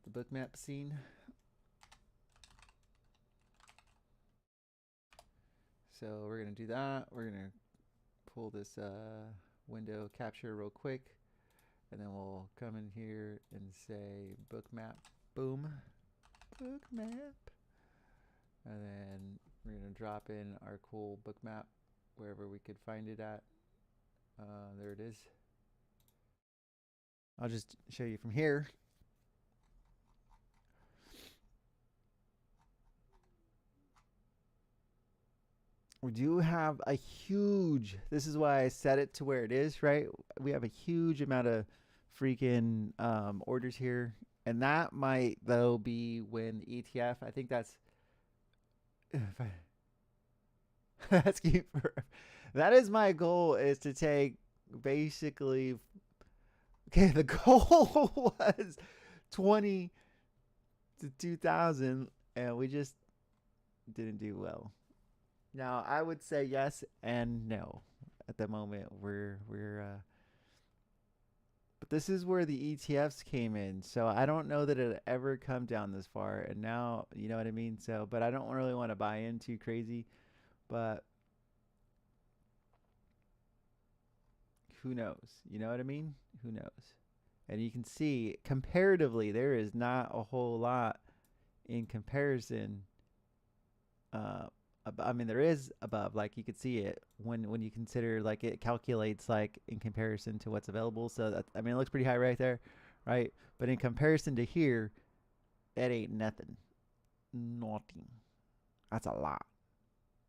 the book map scene. So we're going to do that. We're going to pull this window capture real quick. And then we'll come in here and say book map. Boom. Book map. And then we're going to drop in our cool book map wherever we could find it at. There it is. I'll just show you from here. We do have a huge, this is why I set it to where it is, right? We have a huge amount of freaking orders here. And that might, though, be when the ETF, I think that's, that's cute. That is my goal, is to take basically, okay, the goal was 20 to 2,000, and we just didn't do well. Now, I would say yes and no. At the moment, but this is where the ETFs came in. So I don't know that it ever come down this far. And now, you know what I mean? So, but I don't really want to buy in too crazy. But who knows? You know what I mean? Who knows? And you can see comparatively, there is not a whole lot in comparison. I mean, there is above, like you could see it when you consider, like, it calculates like in comparison to what's available. So that, I mean, it looks pretty high right there, right? But in comparison to here, that ain't nothing. Nothing. That's a lot.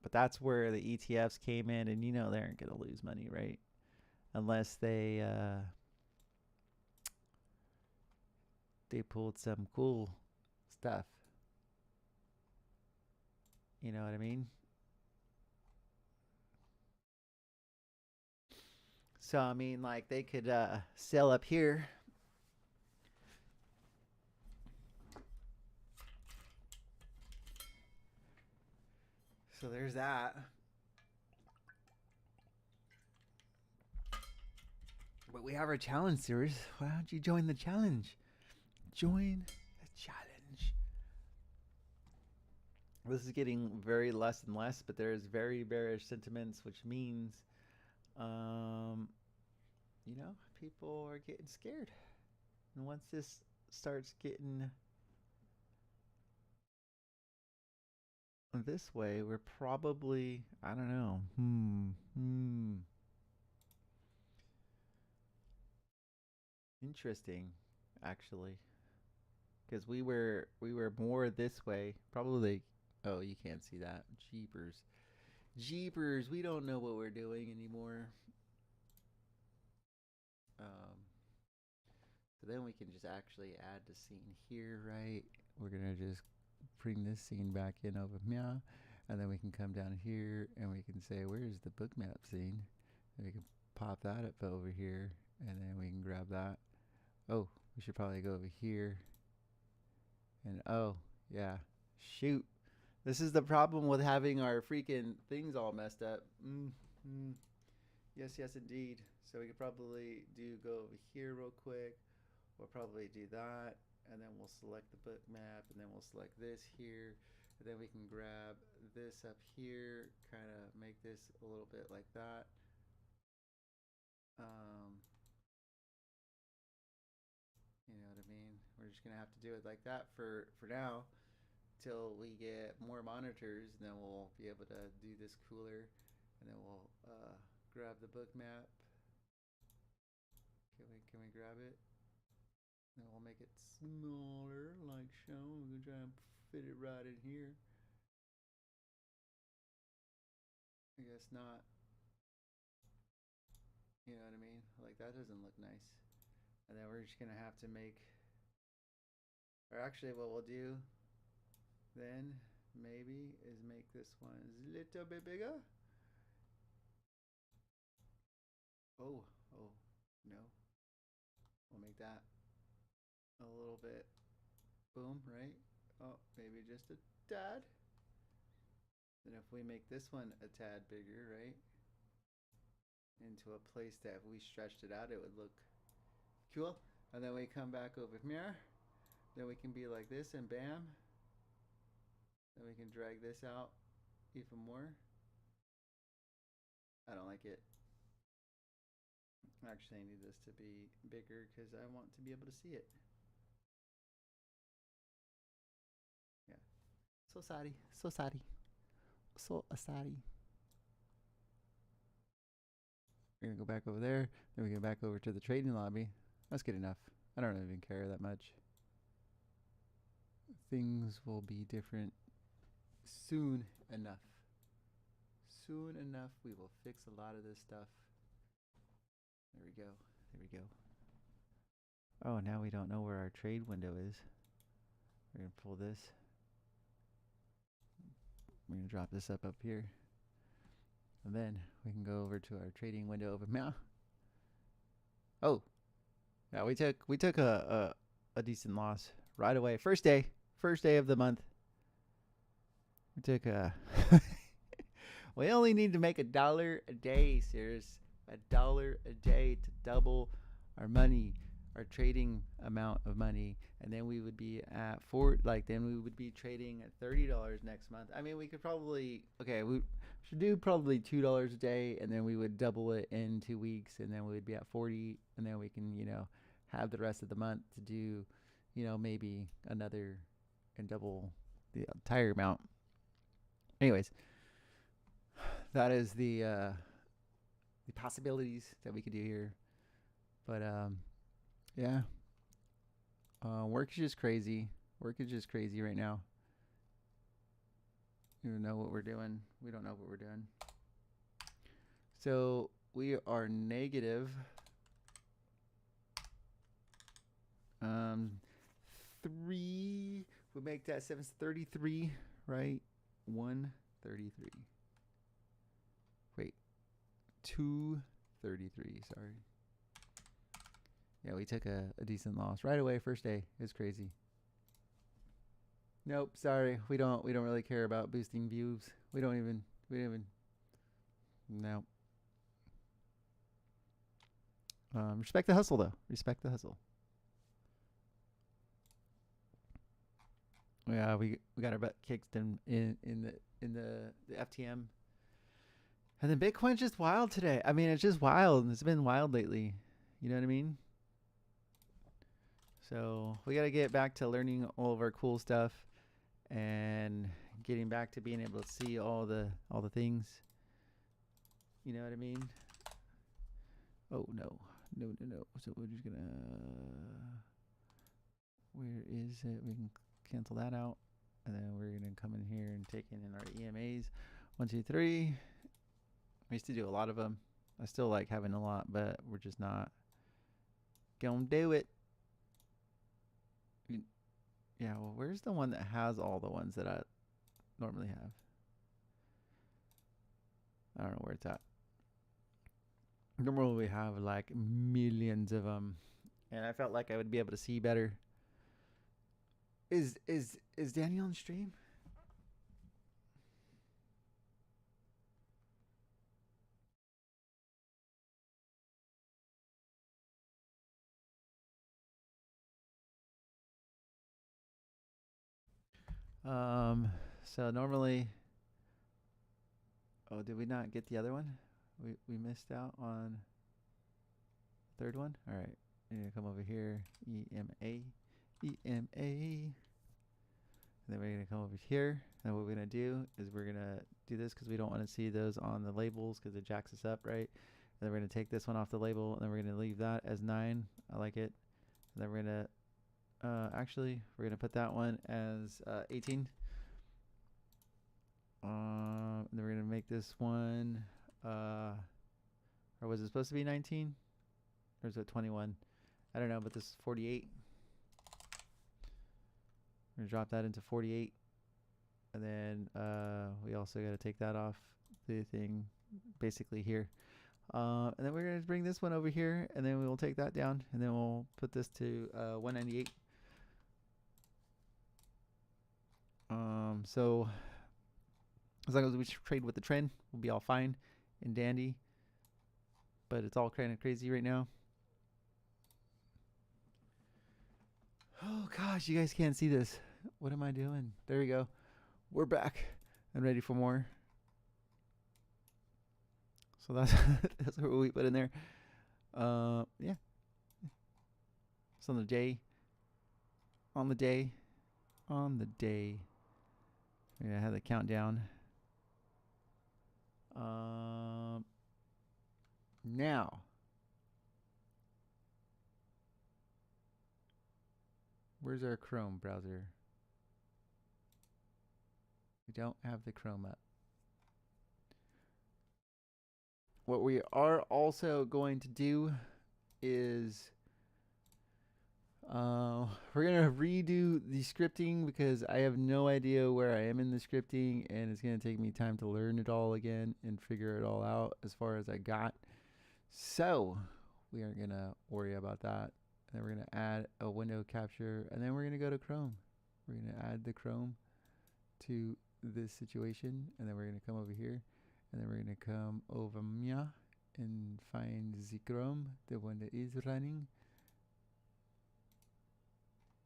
But that's where the ETFs came in, and you know they aren't gonna lose money, right? Unless they pulled some cool stuff. You know what I mean? So I mean, like, they could sell up here. So there's that. But we have our challenge series. Why don't you join the challenge? Join the challenge. This is getting very less and less, but there's very bearish sentiments, which means, you know, people are getting scared. And once this starts getting this way, we're probably, I don't know. Interesting, actually, because we were more this way. Probably. Oh, you can't see that. Jeepers, jeepers. We don't know what we're doing anymore. So then we can just actually add the scene here, right? We're gonna just bring this scene back in over here, and then we can come down here and we can say, where's the book map scene? And we can pop that up over here, and then we can grab that. Oh, we should probably go over here. And oh, yeah, shoot. This is the problem with having our freaking things all messed up. Yes, yes, indeed. So we could probably go over here real quick. We'll probably do that, and then we'll select the book map, and then we'll select this here, and then we can grab this up here, kind of make this a little bit like that. You know what I mean? We're just gonna have to do it like that for now, till we get more monitors, and then we'll be able to do this cooler, and then we'll grab the book map. Can we grab it? And we'll make it smaller, like so. We can try and fit it right in here. I guess not. You know what I mean? Like that doesn't look nice. And then we're just gonna have to make, or actually what we'll do then maybe is make this one a little bit bigger. Oh, oh, no. We'll make that a little bit, boom, right? Oh, maybe just a tad. Then if we make this one a tad bigger, right? Into a place that if we stretched it out, it would look cool. And then we come back over here. Then we can be like this and bam. Then we can drag this out even more. I don't like it. Actually, I need this to be bigger because I want to be able to see it. Yeah. So sorry. So sorry. So sorry. We're going to go back over there. Then we go back over to the trading lobby. That's good enough. I don't even care that much. Things will be different soon enough. Soon enough, we will fix a lot of this stuff. There we go. There we go. Oh, now we don't know where our trade window is. We're going to pull this. We're going to drop this up here. And then we can go over to our trading window over here. Oh. Yeah, we took a decent loss right away. First day of the month. We took a we only need to make $1 a day, serious. $1 a day to double our money, our trading amount of money, and then we would be at then we would be trading at $30 next month. I mean, we could probably we should do probably $2 a day, and then we would double it in 2 weeks, and then we would be at 40, and then we can have the rest of the month to do maybe another and double the entire amount. Anyways, that is the possibilities that we could do here. But yeah, work is just crazy. Work is just crazy right now. We don't know what we're doing. We don't know what we're doing. So we are negative 3. We make that 733, right? 133. Wait, 233. Sorry. Yeah, we took a decent loss right away. First day, it was crazy. Nope, sorry. We don't really care about boosting views. We don't even. No. Respect the hustle, though. Respect the hustle. Yeah, we got our butt kicked in the FTM, and then Bitcoin's just wild today. I mean, it's just wild. It's been wild lately. You know what I mean? So we got to get back to learning all of our cool stuff and getting back to being able to see all the things. You know what I mean? Oh no. So we're just gonna. Where is it? We can cancel that out, and then we're gonna come in here and take in our EMAs. 1, 2, 3. I used to do a lot of them. I still like having a lot, but we're just not gonna do it. Yeah, well, where's the one that has all the ones that I normally have? I don't know where it's at. Normally we have like millions of them, and I felt like I would be able to see better. Is Danny on stream? So normally, oh, did we not get the other one? We missed out on the third one. All right, you're gonna come over here, EMA. And then we're gonna come over here, and what we're gonna do is we're gonna do this because we don't want to see those on the labels because it jacks us up, right? And then we're gonna take this one off the label, and then we're gonna leave that as 9. I like it. And then we're gonna actually we're gonna put that one as 18. And then we're gonna make this one or Or was it supposed to be 19? Or is it 21? I don't know, but this is 48. We're going to drop that into 48. And then we also got to take that off the thing basically here. And then we're going to bring this one over here, and then we will take that down, and then we'll put this to 198. So as long as we trade with the trend, we'll be all fine and dandy. But it's all kind of crazy right now. Oh gosh, you guys can't see this. What am I doing? There we go. We're back and ready for more. So that's that's what we put in there. Yeah. So on the day. Yeah, I had the countdown. Now. Where's our Chrome browser? We don't have the Chrome up. What we are also going to do is we're going to redo the scripting because I have no idea where I am in the scripting, and it's going to take me time to learn it all again and figure it all out as far as I got. So we aren't going to worry about that. And then we're going to add a window capture, and then we're going to go to Chrome. We're going to add the Chrome to this situation, and then we're going to come over here, and then we're going to come over Mia and find the Chrome, the one that is running.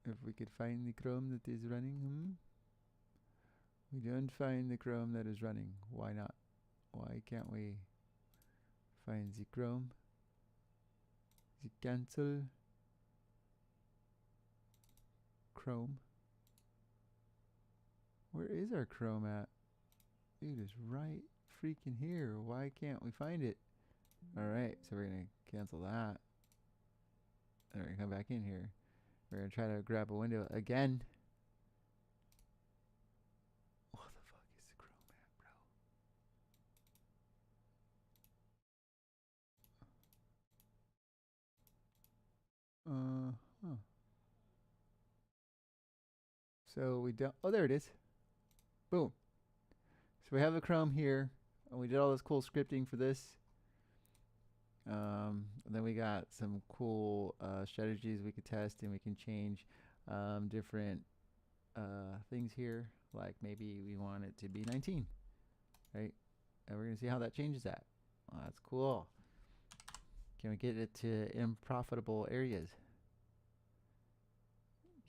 If we could find the Chrome that is running, we don't find the Chrome that is running. Why not? Why can't we find the Chrome? The cancel Chrome. Where is our Chrome at? Dude, it's right freaking here. Why can't we find it? Alright, so we're going to cancel that. And we're going to come back in here. We're going to try to grab a window again. What the fuck is the Chrome at, bro? So we don't. Oh, there it is. Boom. So we have the Chrome here, and we did all this cool scripting for this. And then we got some cool strategies we could test, and we can change different things here. Like maybe we want it to be 19, right? And we're gonna see how that changes that. Oh, that's cool. Can we get it to unprofitable areas?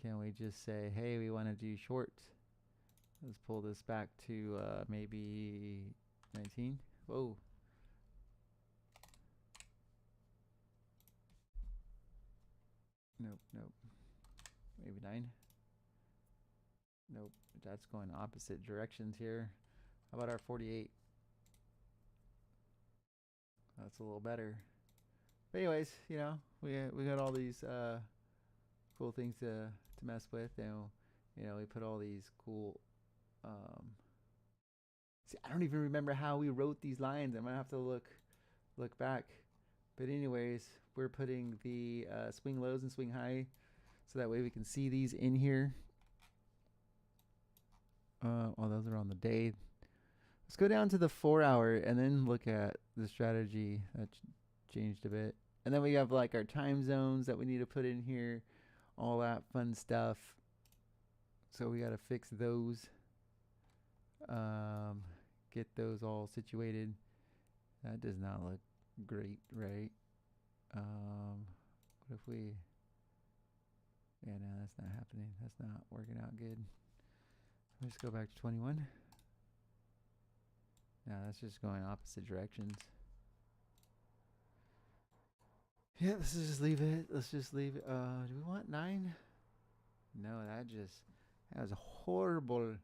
Can we just say, hey, we want to do shorts? Let's pull this back to maybe 19. Whoa. Nope, nope. Maybe 9. Nope, that's going opposite directions here. How about our 48? That's a little better. But anyways, you know, we got all these cool things to mess with, and you know, we put all these cool see, I don't even remember how we wrote these lines. I'm gonna have to look back. But anyways, we're putting the swing lows and swing high, so that way we can see these in here. Oh, those are on the day. Let's go down to the 4 hour and then look at the strategy. That changed a bit. And then we have like our time zones that we need to put in here, all that fun stuff. So we got to fix those. Get those all situated. That does not look great, right? What if we... Yeah, no, that's not happening. That's not working out good. Let's go back to 21. Yeah, that's just going opposite directions. Yeah, let's just leave it. Let's just leave it. Do we want 9? No, that was horrible.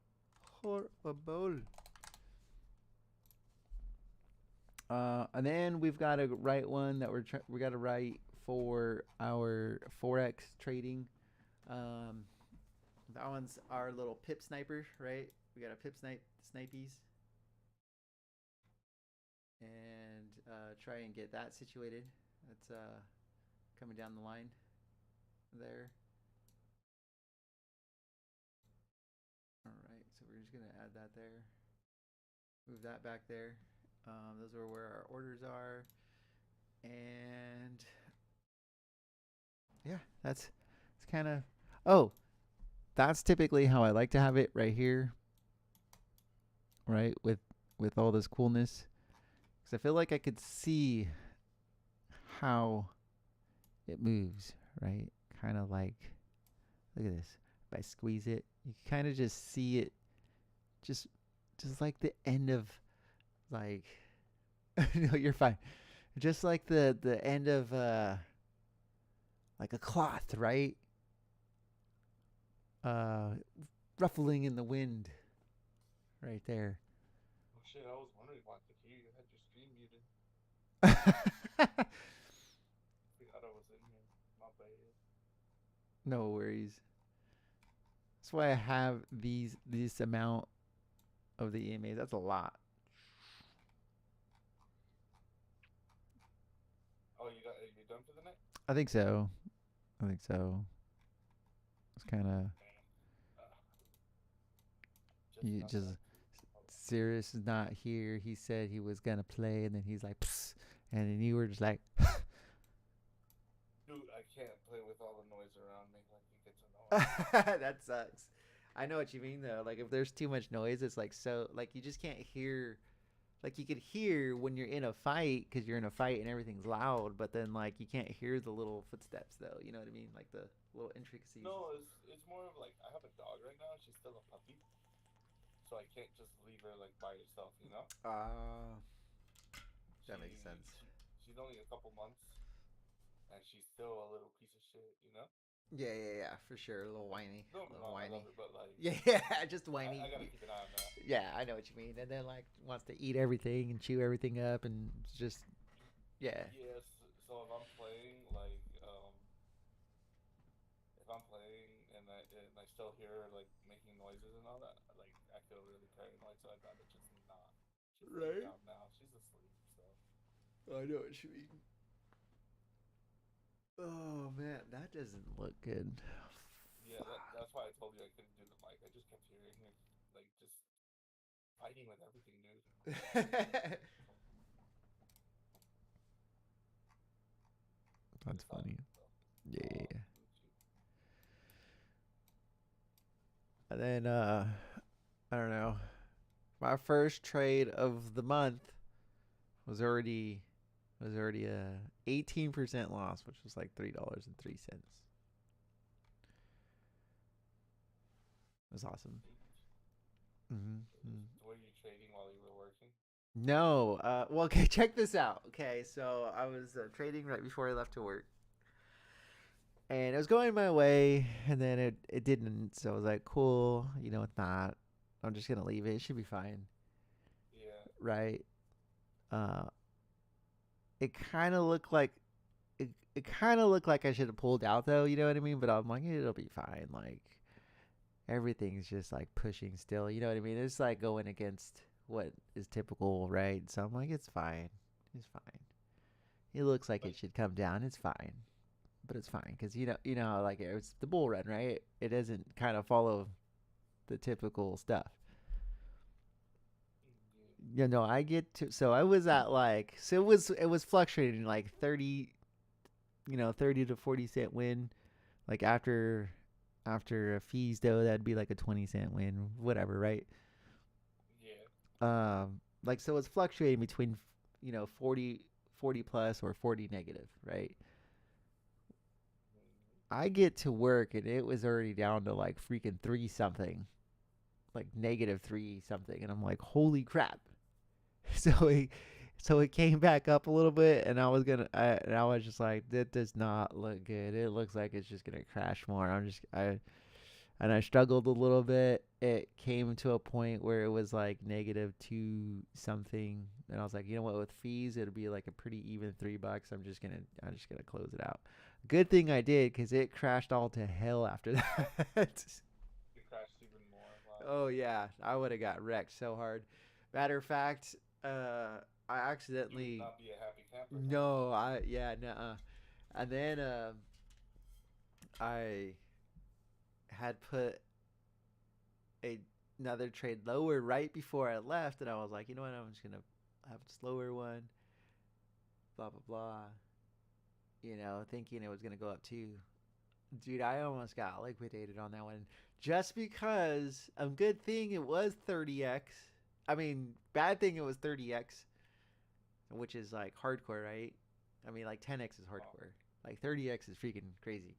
Horrible. And then we've got to write one that we got to write for our Forex trading. That one's our little pip sniper, right? We got a pip snipies. And try and get that situated. That's coming down the line there. All right, so we're just gonna add that there. Move that back there. Those are where our orders are, and yeah, that's it's kind of. Oh, that's typically how I like to have it right here, right with all this coolness, because I feel like I could see how it moves, right? Kind of like, look at this. If I squeeze it, you kind of just see it, just like the end of, like, no, you're fine. Just like the end of like a cloth, right? Uh, ruffling in the wind, right there. Oh shit, I was wondering why I could hear you. I had your stream muted. Forgot I was in here. My bad. No worries. That's why I have this amount of the EMAs. That's a lot. Oh, you done for the night? I think so. It's kind of you not just done. Sirius is not here. He said he was gonna play, and then he's like, psst, and then you were just like, Dude, I can't play with all the noise around me. Like, it gets annoying. that sucks. I know what you mean though. Like if there's too much noise, it's like so like you just can't hear. Like you could hear when you're in a fight because you're in a fight and everything's loud, but then like you can't hear the little footsteps though. You know what I mean? Like the little intricacies. No, it's more of like I have a dog right now. She's still a puppy, so I can't just leave her like by herself. You know? That makes sense. She's only a couple months, and she's still a little piece of shit. You know? Yeah, for sure. A little whiny. No, I love her, but like, Yeah, just whiny. I gotta keep an eye on that. Yeah, I know what you mean. And then like wants to eat everything and chew everything up and just yeah. Yes. So if I'm playing, like, if I'm playing and I still hear her like making noises and all that, like I feel really paranoid. So I'd rather just not. She's laying down now. She's asleep. So. I know what you mean. Oh man, that doesn't look good. Yeah, that's why I told you I couldn't do the mic. I just kept hearing her, like, just fighting with everything, dude. That's funny. Yeah. And then I don't know. My first trade of the month was already a 18% loss, which was like $3.03. It was awesome. Were you trading while you were working? No. Well, okay, check this out. Okay, so I was trading right before I left to work. And it was going my way, and then it didn't. So I was like, cool, it's not. I'm just going to leave it. It should be fine. Yeah. Right? It kind of looked like I should have pulled out though, you know what I mean? But I'm like, it'll be fine. Like everything's just like pushing still, you know what I mean? It's like going against what is typical, right? So I'm like, it's fine. It's fine. It looks like it should come down. It's fine. But it's fine because like it's the bull run, right? It doesn't kind of follow the typical stuff. I get to, so I was at like, so it was fluctuating like 30 to 40 cent win, like after fees though, that'd be like a 20 cent win, whatever, right? Yeah. Like, so it's fluctuating between 40 plus or 40 negative, right? I get to work and it was already down to like freaking 3 something, like negative 3 something, and I'm like, holy crap. So it came back up a little bit, and I was just like, that does not look good. It looks like it's just gonna crash more. I struggled a little bit. It came to a point where it was like negative 2 something, and I was like, you know what, with fees it'll be like a pretty even $3. I'm just gonna close it out. Good thing I did, because it crashed all to hell after that. It crashed even more. Wow. Oh yeah, I would have got wrecked so hard. Matter of fact, I You would accidentally. not be a happy camper. No, nuh-uh. And then I had put a, another trade lower right before I left, and I was like, you know what? I'm just gonna have a slower one. Blah blah blah. You know, thinking it was gonna go up too. Dude, I almost got liquidated on that one just because. Good thing it was 30x. I mean, bad thing it was 30x, which is like hardcore, right? I mean, like 10x is hardcore. Like 30x is freaking crazy.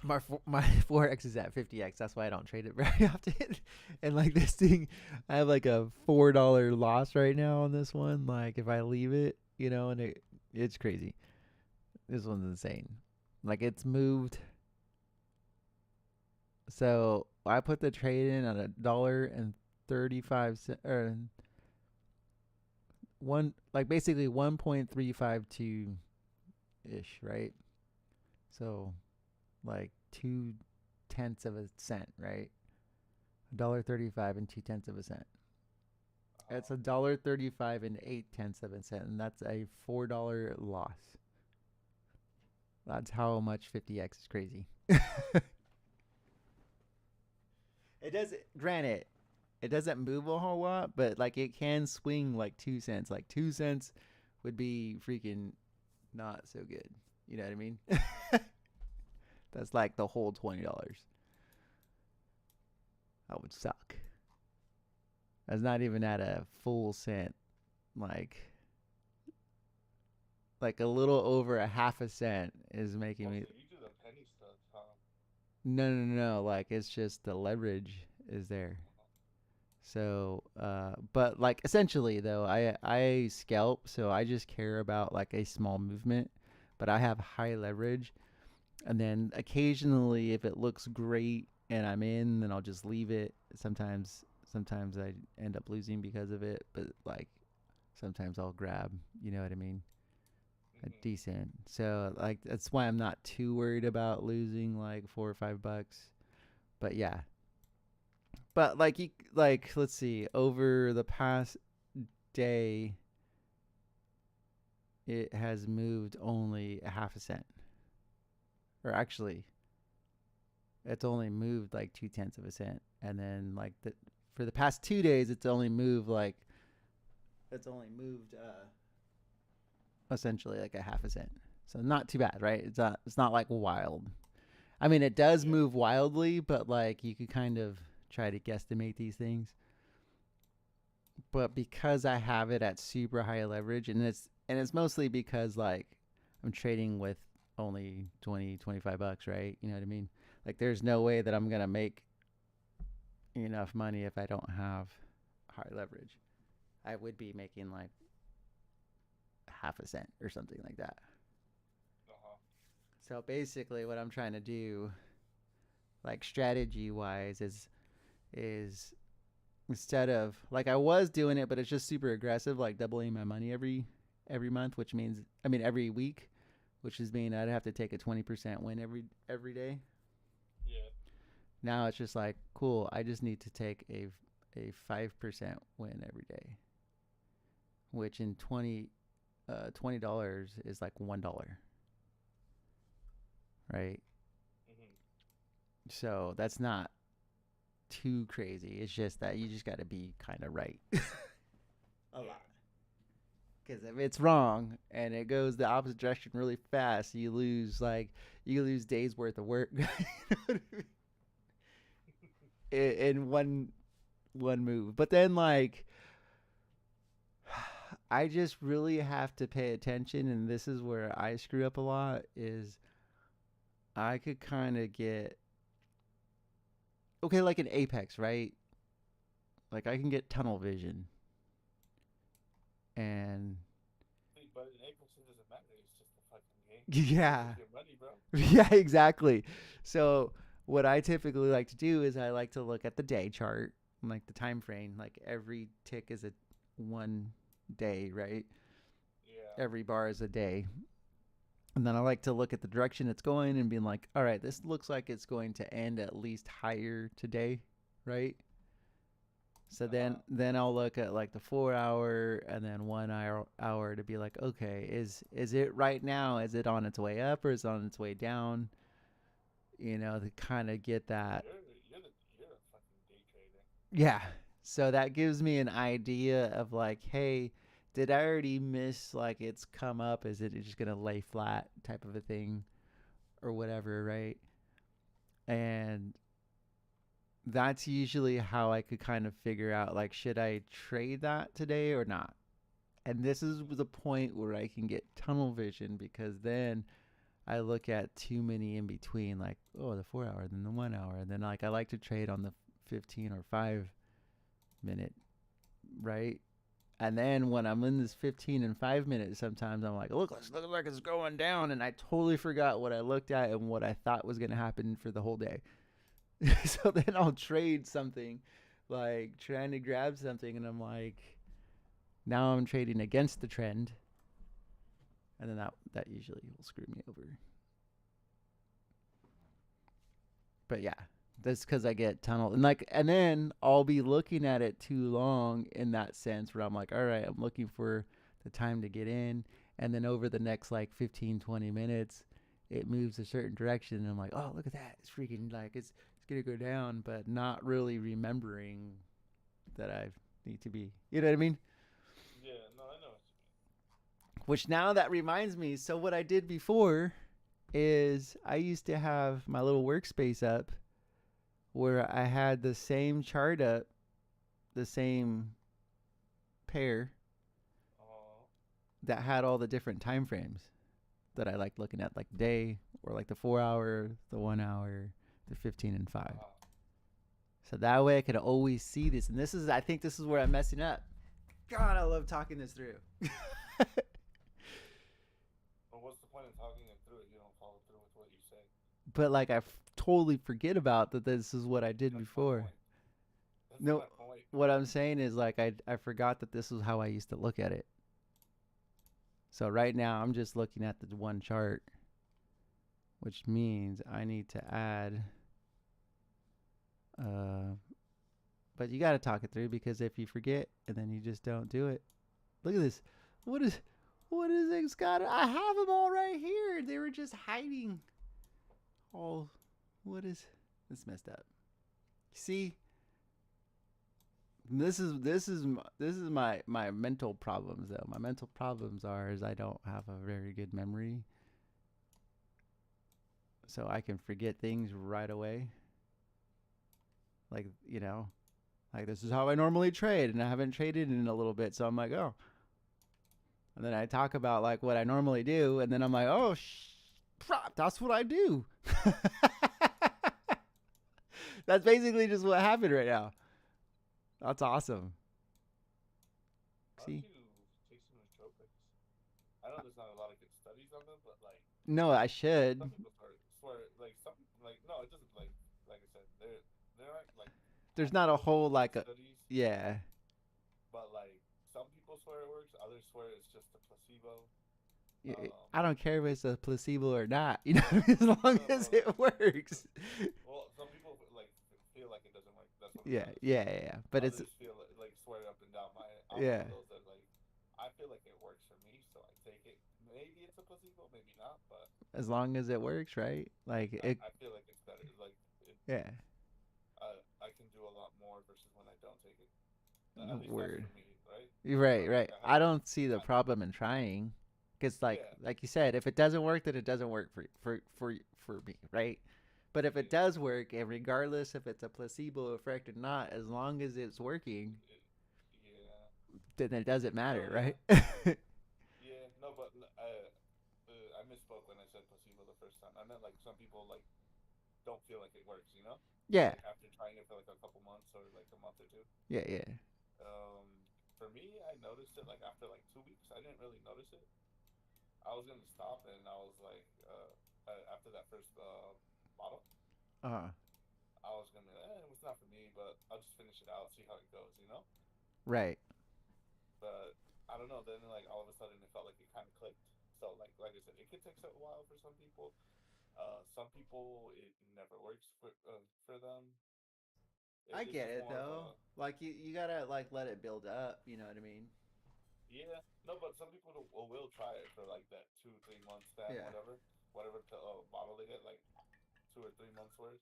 My 4x is at 50x. That's why I don't trade it very often. And like this thing, I have like a $4 loss right now on this one. Like if I leave it, you know, and it's crazy. This one's insane. Like it's moved. So I put the trade in at $1.35 or one, like basically 1.352 ish, right? So like 2/10 of a cent, right? $1.35 and 2/10 of a cent. It's $1.35 and 8/10 of a cent, and that's a $4 loss. That's how much 50x is crazy. It does. Granted, it doesn't move a whole lot, but like it can swing like 2 cents. Like 2 cents would be freaking not so good. You know what I mean? That's like the whole $20. That would suck. That's not even at a full cent. Like a little over a half a cent is making me. So you do the penny stuff, huh? No. Like it's just the leverage is there. So, but like essentially though, I scalp, so I just care about like a small movement, but I have high leverage, and then occasionally if it looks great and I'm in, then I'll just leave it. Sometimes I end up losing because of it, but like sometimes I'll grab, you know what I mean, a decent. So like that's why I'm not too worried about losing like $4 or $5. But yeah. But like let's see, over the past day it has moved only a half a cent. Or actually it's only moved like 2/10 of a cent. And then like for the past 2 days it's only moved essentially like a half a cent. So not too bad, right? It's not like wild. I mean, it does move wildly, but like you could kind of try to guesstimate these things. But because I have it at super high leverage, and it's mostly because like I'm trading with only 20-25 bucks, right? You know what I mean? Like there's no way that I'm going to make enough money if I don't have high leverage. I would be making like half a cent or something like that. So basically what I'm trying to do like strategy wise is instead of like I was doing it, but it's just super aggressive, like doubling my money every month, which means every week, which is mean I'd have to take a 20% win every day. Yeah. Now it's just like cool. I just need to take a 5% win every day, which in $20 is like $1, right? So that's not too crazy. It's just that you just got to be kind of right a lot. Because if it's wrong and it goes the opposite direction really fast, you lose days worth of work in one move. But then like I just really have to pay attention, and this is where I screw up a lot. Is I could kind of get okay, like an Apex, right? Like I can get tunnel vision, and but in Apex it doesn't matter. It's just a fucking game. yeah, Your money, bro. yeah, exactly. So what I typically like to do is I like to look at the day chart, like the time frame. Like every tick is a 1 day, right? Yeah. Every bar is a day. And then I like to look at the direction it's going and being like, all right, this looks like it's going to end at least higher today, right? So then I'll look at like the 4 hour and then 1 hour to be like, okay, is it right now? Is it on its way up or is it on its way down? To kind of get that. You're a fucking day trader. Yeah. So that gives me an idea of like, hey, did I already miss like it's come up? Is it just gonna lay flat type of a thing or whatever, right? And that's usually how I could kind of figure out like, should I trade that today or not? And this is the point where I can get tunnel vision because then I look at too many in between, like, oh, the 4 hour, then the 1 hour, and then like I like to trade on the 15 or 5 minute, right? And then when I'm in this 15 and 5 minutes, sometimes I'm like, look, it looks like it's going down, and I totally forgot what I looked at and what I thought was gonna happen for the whole day. So then I'll trade something, like trying to grab something, and I'm like, now I'm trading against the trend, and then that usually will screw me over. But yeah, that's because I get tunnel and then I'll be looking at it too long in that sense where I'm like, all right, I'm looking for the time to get in, and then over the next like 15, 20 minutes, it moves a certain direction, and I'm like, oh, look at that, it's freaking like it's gonna go down, but not really remembering that I need to be, you know what I mean? Yeah, no, I know what you mean. Which now that reminds me, so what I did before is I used to have my little workspace up where I had the same chart up, the same pair that had all the different time frames that I like looking at, like day or like the 4 hour, the 1 hour, the 15 and 5. So that way I could always see this. And I think this is where I'm messing up. God, I love talking this through. But what's the point of talking it through if you don't follow through with what you say? But like I totally forget about that this is what I did That's before. No, what I'm saying is like I forgot that this is how I used to look at it. So right now I'm just looking at the one chart, which means I need to add. But you got to talk it through because if you forget and then you just don't do it, look at this. What is it, Scott? I have them all right here. They were just hiding. Oh, what is this messed up? See, this is my mental problems though. My mental problems is I don't have a very good memory, so I can forget things right away. Like like this is how I normally trade, and I haven't traded in a little bit, so I'm like, oh. And then I talk about like what I normally do, and then I'm like, oh, that's what I do. That's basically just what happened right now. That's awesome. See? Take some nootropics? I know there's not a lot of good studies on them, but like. No, I should. Some people swear like some like no, it doesn't like I said there aren't like. There's not a whole like studies, yeah. But like some people swear it works, others swear it's just a placebo. I don't care if it's a placebo or not, as long as it works. Well, some people like feel like it doesn't work. That's what. Yeah. But others it's feel like swear up and down. I'm yeah. one of those that like I feel like it works for me, so I take it. Maybe it's a placebo, maybe not, but as long as it works, right? Like I feel like it's better. Like yeah. I can do a lot more versus when I don't take it. At least Word. That's for me, right? Right. I don't see the problem in trying, because like you said, if it doesn't work, then it doesn't work for me, right? But if it does work, and regardless if it's a placebo effect or not, as long as it's working, then it doesn't matter, right? Yeah, no, but I misspoke when I said placebo the first time. I meant like some people like don't feel like it works, Yeah. Like after trying it for like a couple months or like a month or two. Yeah. For me, I noticed it like after like 2 weeks. I didn't really notice it. I was gonna stop, and I was like, after that first bottle, I was gonna, it's not for me, but I'll just finish it out, see how it goes. Right. But I don't know. Then like all of a sudden, it felt like it kind of clicked. So like I said, it could take a while for some people. Some people it never works for them. I It's get just it more of though. a Like you gotta like let it build up. You know what I mean? yeah. No, but some people will try it for like that 2 3 month span, Yeah. whatever bottle they get, like 2 or 3 months worth,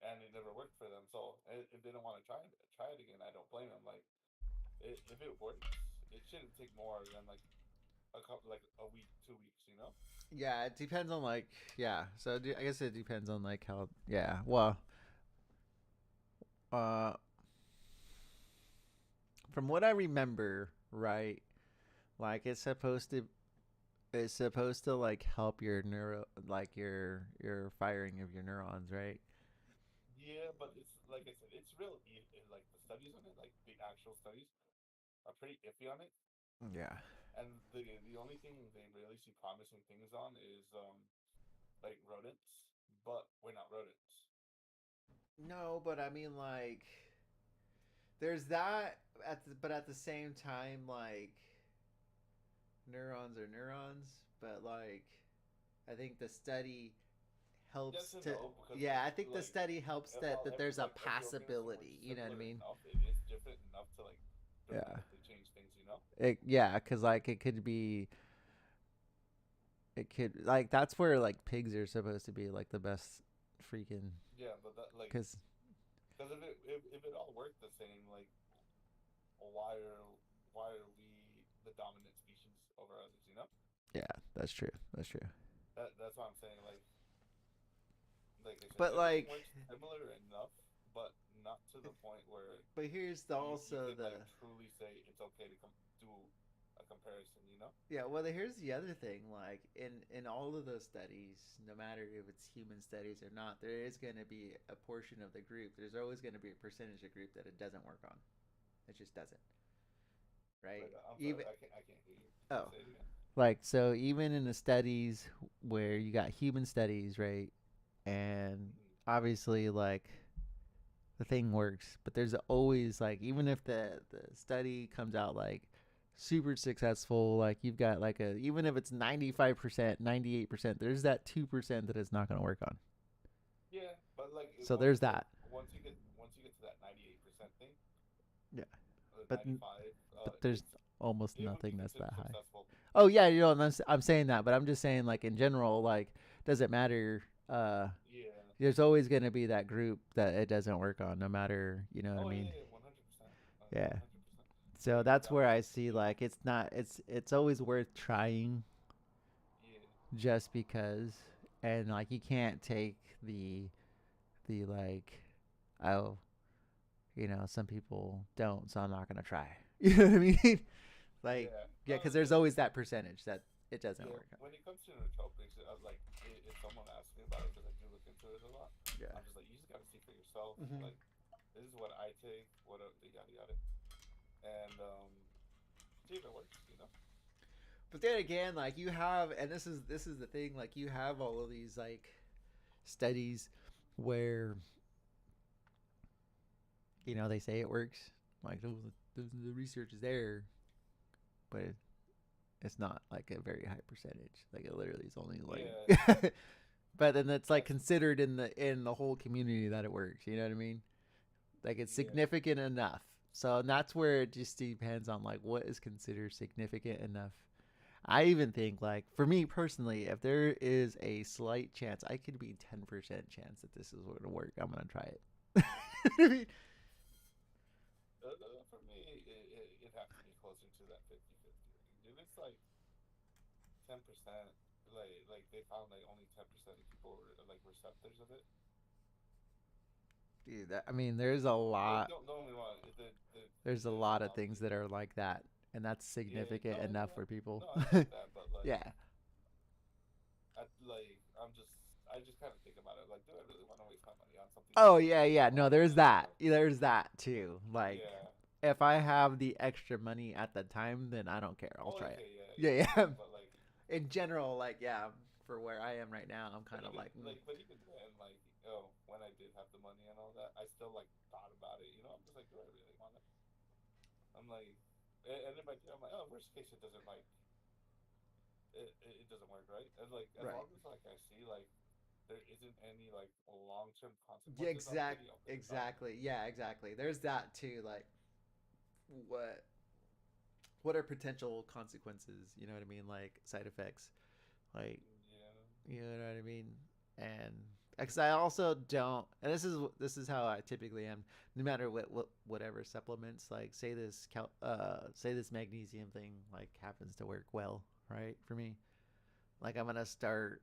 and it never worked for them. So if they don't want to try it again, I don't blame them. Like if it works, it shouldn't take more than like a couple, like a week, 2 weeks. Yeah, it depends on like yeah. So I guess it depends on like how yeah. Well, uh, from what I remember, right? Like it's supposed to like help your like your firing of your neurons, right? Yeah, but it's like I said, it's real. Like the studies on it, like the actual studies, are pretty iffy on it. Yeah. And the only thing they really see promising things on is like rodents, but we're not rodents. No, but I mean like there's that but at the same time like neurons are neurons, but like I think the study Yes helps and to no, because yeah, I think the like study helps that every there's a like every organism, which possibility, is you know what I similar mean? enough, it is different enough to like Yeah. dramatically change things. Yeah, cuz like it could be it could like that's where like pigs are supposed to be like the best freaking Yeah, but that like cuz because if it all worked the same, like why are why are we the dominant species over others? yeah, that's true. That's true. That's what I'm saying. Like I said, But everything like works similar enough, but not to the point where but here's you also can like the truly say it's okay to do a comparison. yeah, well, here's the other thing. Like in all of those studies, no matter if it's human studies or not, there is going to be a portion of the group. There's always going to be a percentage of group that it doesn't work on. It just doesn't, right? Like I'm sorry, Even I can't hear you. Can you oh, say it again? like so even in the studies where you got human studies, right? And Mm-hmm. obviously, like the thing works, but there's always like even if the study comes out like super successful, like you've got like a even if it's 95%, 98%, there's that 2% that it's not going to work on. Yeah, but like So there's like that. once you get to that 98% thing, Yeah, or but 95, there's almost it would be nothing that's considered that high. successful. Oh yeah, I'm saying that, but I'm just saying like in general, like doesn't matter. Yeah. There's always going to be that group that it doesn't work on, no matter you know what I Oh mean. yeah, 100%, Yeah. 100%. So Like that's that where was I like see like it's not it's always worth trying yeah. just because and like you can't take the like oh some people don't so I'm not gonna try you know what I mean like Yeah, yeah no, because there's always that percentage that it doesn't yeah. work on. When it comes to nootropics, like if someone asks me about it, because I do look into it a lot, Yeah. I'm just like, you just gotta see for yourself. Hmm. Like, this is what I take, what the yada yada, and see if it works. But then again like you have and this is the thing like you have all of these like studies where they say it works like the research is there but it's not like a very high percentage. Like it literally is only like, Yeah, but then it's like that's considered in the whole community that it works. You know what I mean? Like it's yeah. significant enough. So and that's where it just depends on like what is considered significant enough. I even think like for me personally, if there is a slight chance, I could be 10% chance that this is going to work. I'm gonna try it. For me, it has to be closer to that 50-50 range. If it's like 10%, like they found like only 10% of people were like receptors of it. Dude, I mean, there's a Like, lot. don't get me wrong. There's a There's lot of things obviously that are like that, and that's yeah. significant No, enough yeah. for people. No, I get that, but like, Yeah. I just kind of think about it. Like, do I really want to waste my money on something Oh that's yeah, like yeah. No, there's that. 100%? There's that too. Like, Yeah. if I have the extra money at the time, then I don't care. I'll Oh, try it. okay, yeah, yeah, Yeah, yeah. yeah. But like, In general, like, yeah, for where I am right now, I'm kind of like, but even then, like, oh, when I did have the money and all that, I still like thought about it. I'm just like, do I really want it? I'm like, and in my I'm like, oh, worst case, it doesn't like it doesn't work, right? And like, as right. long as like I see like there isn't any like long-term Yeah, consequences on getting up there and dying. exactly. Yeah, exactly. There's that too. Like, what what are potential consequences? You know what I mean? Like side effects. Like, Yeah. you know what I mean? And because I also don't, and this is how I typically am. No matter whatever supplements, like say this magnesium thing like happens to work well, right? For me, like I'm gonna start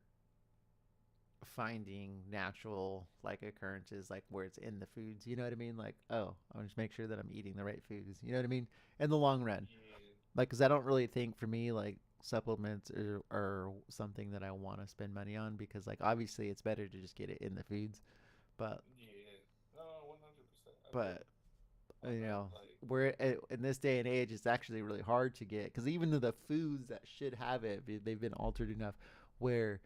finding natural like occurrences like where it's in the foods. You know what I mean? Like, oh, I'll just make sure that I'm eating the right foods. You know what I mean? In the long run, Yeah. like, because I don't really think for me like supplements are something that I want to spend money on because like obviously it's better to just get it in the foods, but Yeah. No, 100%. I feel but on you that. know Like, we're in this day and age it's actually really hard to get because even though the foods that should have it they've been altered enough where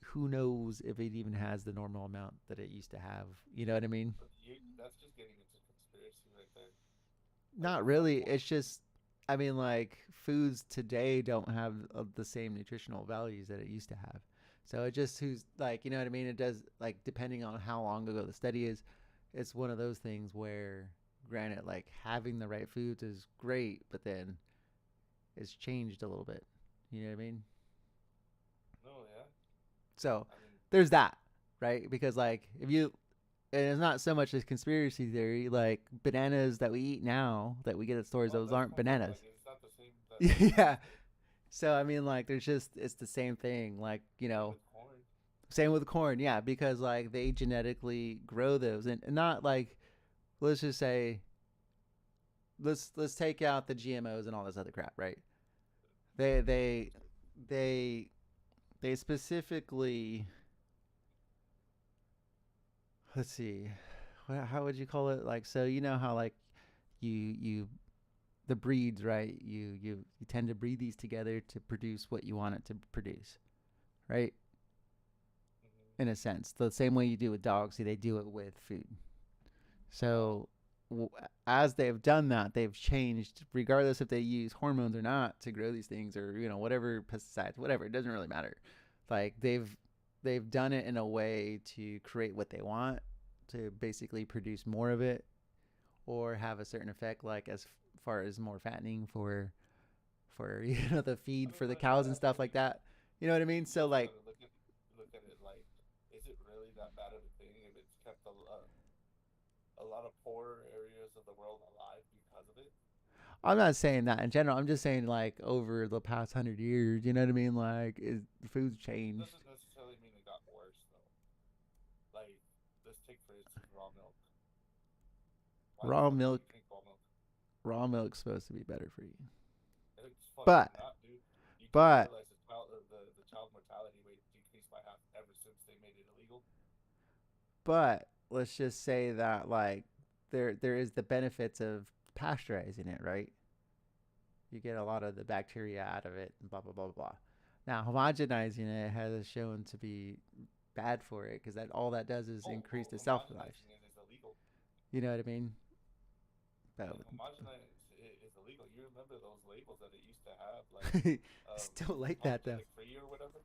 who knows if it even has the normal amount that it used to have. You know what I mean? that's just getting into conspiracy right there. Like, Not it's not really. more. It's just, I mean, like foods today don't have the same nutritional values that it used to have. So it just who's like, you know what I mean? It does like depending on how long ago the study is, it's one of those things where, granted, like having the right foods is great, but then it's changed a little bit. You know what I mean? No, yeah. So I mean, there's that, right? Because like if you and it's not so much as conspiracy theory. Like bananas that we eat now that we get at stores, oh, those that's aren't confirmed. bananas. Like, it's not the same that it used to be. Yeah. So I mean, like, there's just it's the same thing. Like Same with corn. same with corn. Yeah, because like they genetically grow those, and not like let's just say let's take out the GMOs and all this other crap, right? They they they they specifically let's see, how would you call it? Like, so you know how like you the breeds, right? You tend to breed these together to produce what you want it to produce, right? Mm-hmm. In a sense, the same way you do with dogs, see, they do it with food. So as they've done that, they've changed, regardless if they use hormones or not, to grow these things or whatever pesticides, whatever. It doesn't really matter. Like they've done it in a way to create what they want, to basically produce more of it or have a certain effect, like as far as more fattening for the feed for the cows and Yeah, stuff like that. You know what I mean? you So just like, gotta look at it like, is it really that bad of a thing if it's kept a lot of poorer areas of the world alive because of it? I'm not saying that in general. I'm just saying like over the past 100 years. You know what I mean? Like, the food's It changed. doesn't necessarily mean it got worse though. Like, let's take for instance raw milk. Why the Raw fuck would milk, you drink raw milk? raw milk's supposed to be better for you, It's fucking but not, dude. You do but realize the child mortality rate decreased by half ever since they made it illegal. but let's just say that like there is the benefits of pasteurizing it, right? You get a lot of the bacteria out of it, and blah blah blah blah. Now homogenizing it has shown to be bad for it because that all that does is Oh, increase well, the shelf life. homogenizing it is illegal. You know what I mean? But Homogenizing is illegal. You remember those labels that it used to have, like still like that though. apologetic free or whatever?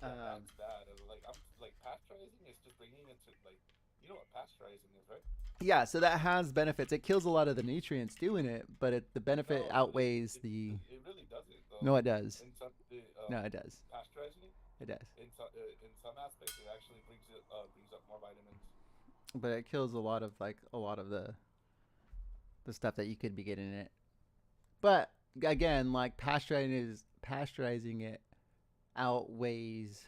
Yeah, Um, that's bad. Like, I'm like, pasteurizing is just bringing it to like, you know what pasteurizing is, right? yeah, so that has benefits. It kills a lot of the nutrients doing it, but the benefit No, outweighs the. it really doesn't though. No, it does. In some No, it does. pasteurizing it It does. in some aspects it actually brings up more vitamins. But it kills a lot of the stuff that you could be getting in it. But again, like pasteurizing it outweighs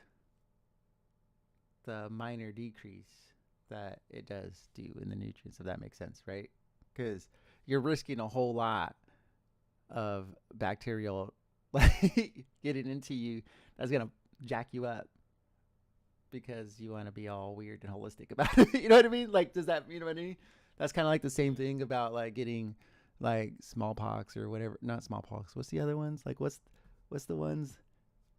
the minor decrease that it does do in the nutrients, if that makes sense, right? Because you're risking a whole lot of bacterial like getting into you that's gonna jack you up because you want to be all weird and holistic about it. You know what I mean? Like, does that, you know what I mean? That's kind of like the same thing about like getting like smallpox or whatever. Not smallpox. What's the other ones? Like, what's the ones?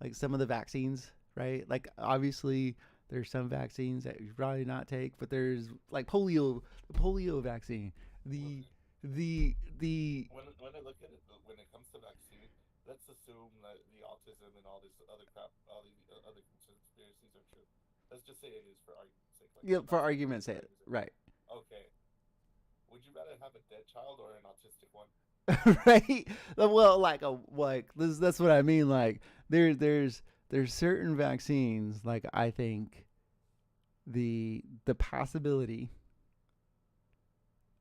Like some of the vaccines, right? Like, obviously, there's some vaccines that you probably not take, but there's like the polio vaccine, the When I look at it, when it comes to vaccine, let's assume that the autism and all this other crap, all these other conspiracies are true. Let's just say it is for argument's sake. Like, Yeah, I'm for not saying it is argument's for sake, argument's sake. right? Okay. Would you rather have a dead child or an autistic one? Right? Well, like that's what I mean. Like there's certain vaccines. Like I think the possibility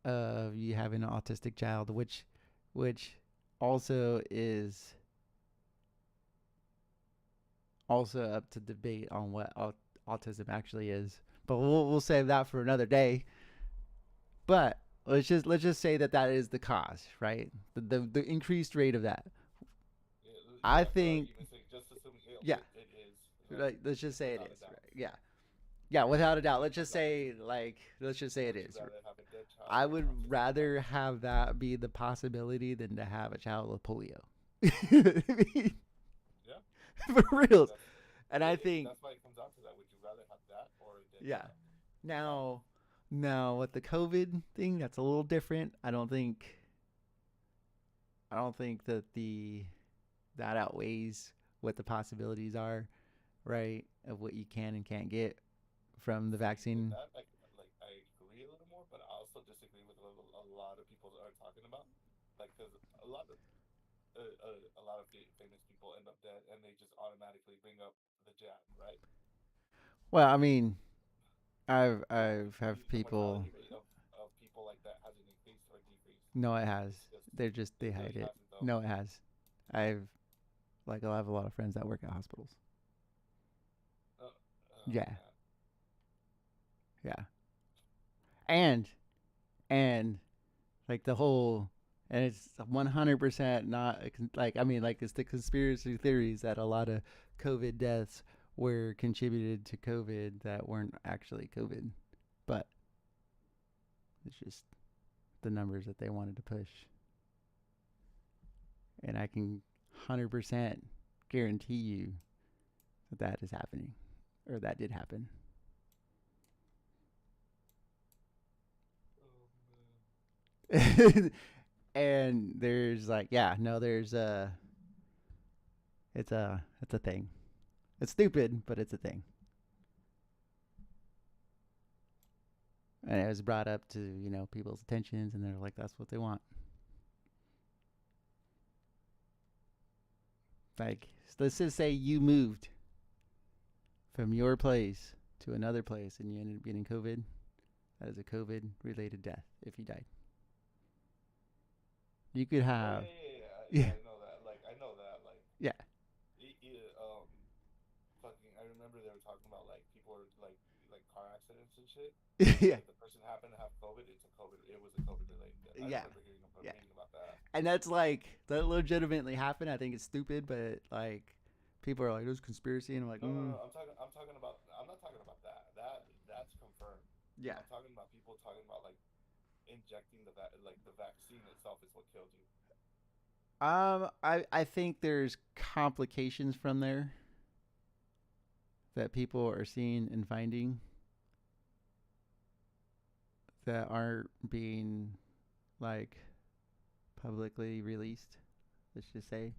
of you having an autistic child, which also is also up to debate on what autism actually is. But we'll save that for another day. But let's just say that is the cause, right? The increased rate of that. Yeah, I for think, argument's sake, just assuming yeah, it is, like, right. Let's just say it without a is, doubt. right? Yeah, yeah, without a doubt. What comes down to, Let's just say it would you is. rather have a dead child I or an would autistic rather child? have that be the possibility than to have a child with polio. You know what I mean? Yeah. For reals. That's, And I it, think, that's why it comes down to that. Would you rather have that or a dead yeah. child? Now with the COVID thing, that's a little different. I don't think that outweighs what the possibilities are, right? Of what you can and can't get from the See, with vaccine. that, like I agree a little more, but I also disagree with what a lot of people are talking about. Like, because a lot of famous people end up dead, and they just automatically bring up the jab, right? Well, I mean, I've Do you have think the people. mortality rate of people like that hasn't increased or decreased? No, it has. It's just They it hide really it. hasn't though. No, it has. I've I have a lot of friends that work at hospitals. Oh Yeah, man. yeah, and and like the whole, and it's 100% not like it's the conspiracy theories that a lot of COVID deaths were contributed to COVID that weren't actually COVID, but it's just the numbers that they wanted to push, and I can 100% guarantee you that is happening, or that did happen. Oh man. And there's like, yeah, no, there's it's a thing. It's stupid, but it's a thing. And it was brought up to people's attentions, and they're like, that's what they want. Like, let's just say you moved from your place to another place, and you ended up getting COVID. That is a COVID related death if you died. You could Oh yeah, have, yeah, yeah, yeah. yeah, I know that. Like, I know that. Like, yeah, it, it, fucking. I remember they were talking about like people were like car accidents and shit. yeah, If the person happened to have COVID, it's a COVID. It was a COVID related death. I yeah, remember hearing about yeah. reading about that. And that's like that legitimately happened. I think it's stupid, but like people are like, "There's conspiracy," and I'm like, No, no, mm, no. I'm talking about. I'm not talking about that. That's confirmed. yeah. I'm talking about people talking about like injecting like the vaccine itself is what killed you. I think there's complications from there that people are seeing and finding that aren't being like publicly released. Let's just say.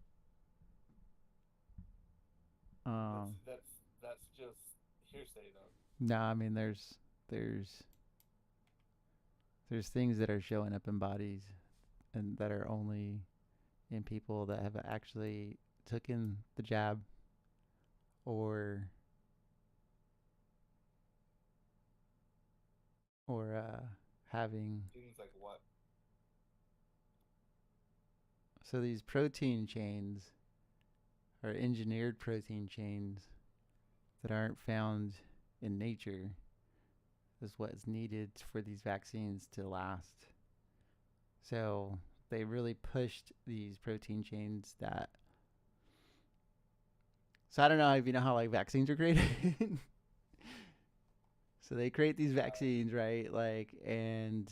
That's Um, that's that's just hearsay though. no, I mean there's there's things that are showing up in bodies and that are only in people that have actually taken the jab or having. Things like what? So these protein chains are engineered protein chains that aren't found in nature is what is needed for these vaccines to last. So they really pushed these protein chains that. So I don't know if you know how like vaccines are created. So they create these vaccines, right? Like, and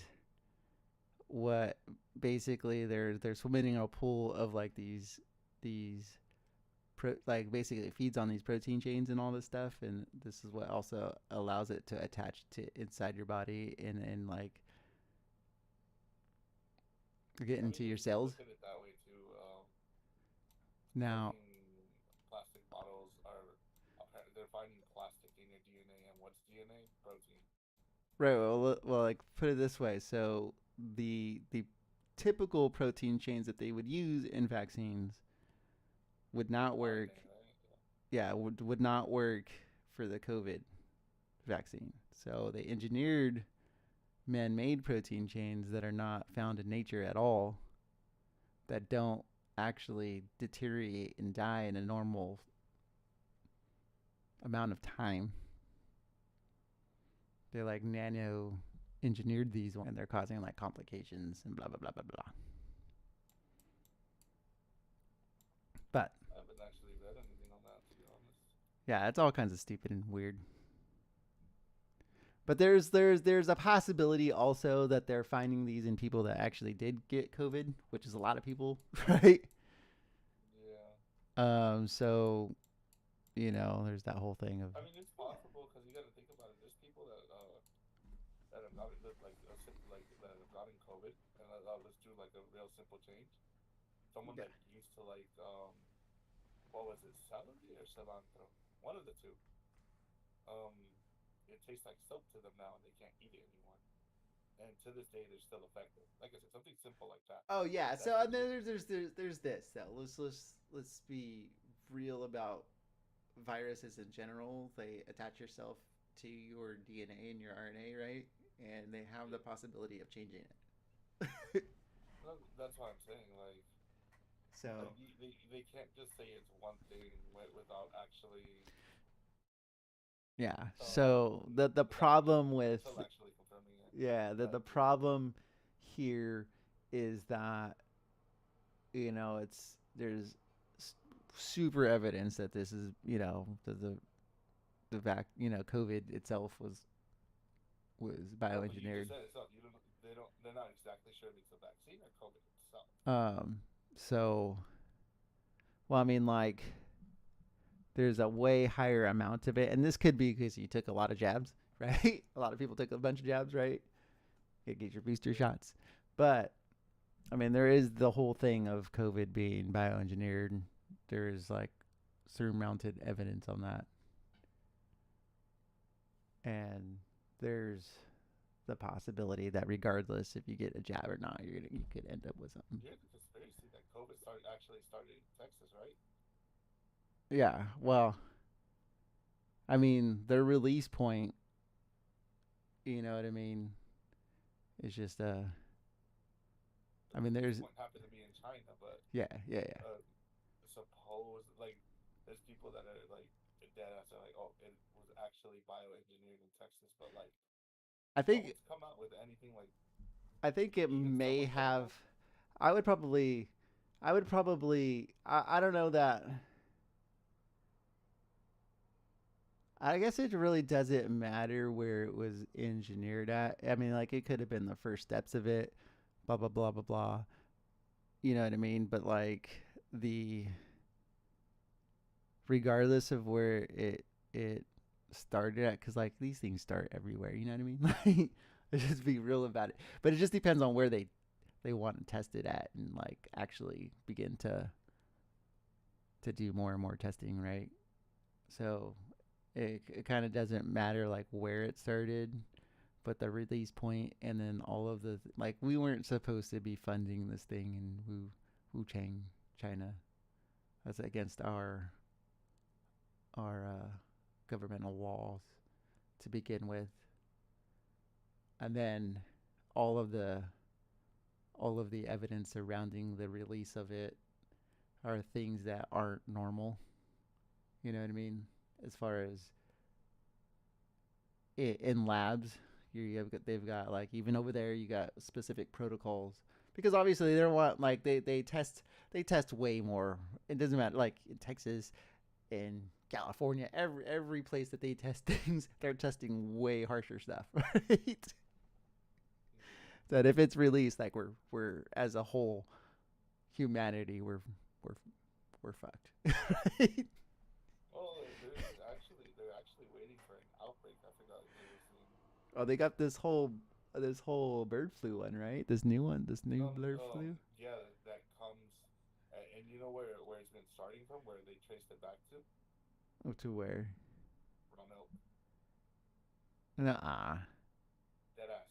what basically they're swimming in a pool of like these like basically it feeds on these protein chains and all this stuff, and this is what also allows it to attach to inside your body and like get I mean, into your you could cells. look at it that way too. Now, plastic bottles are they're finding plastic in your DNA, and what's DNA? Protein. right. Well, like put it this way. So the typical protein chains that they would use in vaccines would not work. RNA, right? Yeah, would not work for the COVID vaccine. So they engineered man-made protein chains that are not found in nature at all, that don't actually deteriorate and die in a normal amount of time. They like nano engineered these and they're causing like complications and blah blah blah blah blah. But I haven't actually read anything on that, to be honest. yeah, it's all kinds of stupid and weird. But there's a possibility also that they're finding these in people that actually did get COVID, which is a lot of people, right? Yeah. So you know, there's that whole thing of. I mean, it's possible because you got to think about it. There's people that have gotten that have gotten COVID, and let's do like a real simple change. Someone Yeah. that used to like what was it, celery or cilantro? One of the two. Um, it tastes like soap to them now, and they can't eat it anymore. And to this day, they're still effective. Like I said, something simple like that. Oh yeah. That So could be. there's this though. Let's be real about viruses in general. They attach yourself to your DNA and your RNA, right? And they have the possibility of changing it. No, that's what I'm saying. Like So they can't just say it's one thing without actually yeah. So the problem with until actually confirming it. yeah, the problem here is that you know it's there's super evidence that this is you know the COVID itself was bioengineered. But you just said itself. They're not exactly sure if it's a vaccine or COVID itself. So well, I mean like there's a way higher amount of it, and this could be because you took a lot of jabs, right? A lot of people took a bunch of jabs, right? You get your booster shots, but I mean there is the whole thing of COVID being bioengineered. There is like surmounted evidence on that, and there's the possibility that regardless if you get a jab or not, you could end up with something. Yeah, the conspiracy that COVID actually started in Texas, right? Yeah, well, I mean, their release point, you know what I mean, is just I mean, there's one happened to be in China, but yeah. Suppose like there's people that are like dead after like oh it was actually bioengineered in Texas, but like I think no one's come out with anything like. I think it may have. I would probably. I don't know that. I guess it really doesn't matter where it was engineered at. I mean, like it could have been the first steps of it, blah blah blah blah blah. You know what I mean? But like the regardless of where it started at, because like these things start everywhere. You know what I mean? Like let's just be real about it. But it just depends on where they want to test it at and like actually begin to do more and more testing, right? So it kind of doesn't matter like where it started, but the release point and then all of the like we weren't supposed to be funding this thing in Wuchang, China. That's against our governmental laws to begin with, and then all of the evidence surrounding the release of it are things that aren't normal. You know what I mean? As far as in labs, they've got like even over there you got specific protocols because obviously they don't want like they test way more. It doesn't matter like in Texas, in California, every place that they test things, they're testing way harsher stuff, right? That if it's released, like we're as a whole humanity, we're fucked, right? Oh, they're actually waiting for an outbreak. I forgot what they were saying. Oh, they got this whole bird flu one, right? This new bird flu. Yeah, that comes. And you know where it's been starting from, where they traced it back to? To where? Raw milk. Nuh-uh. Dead ass.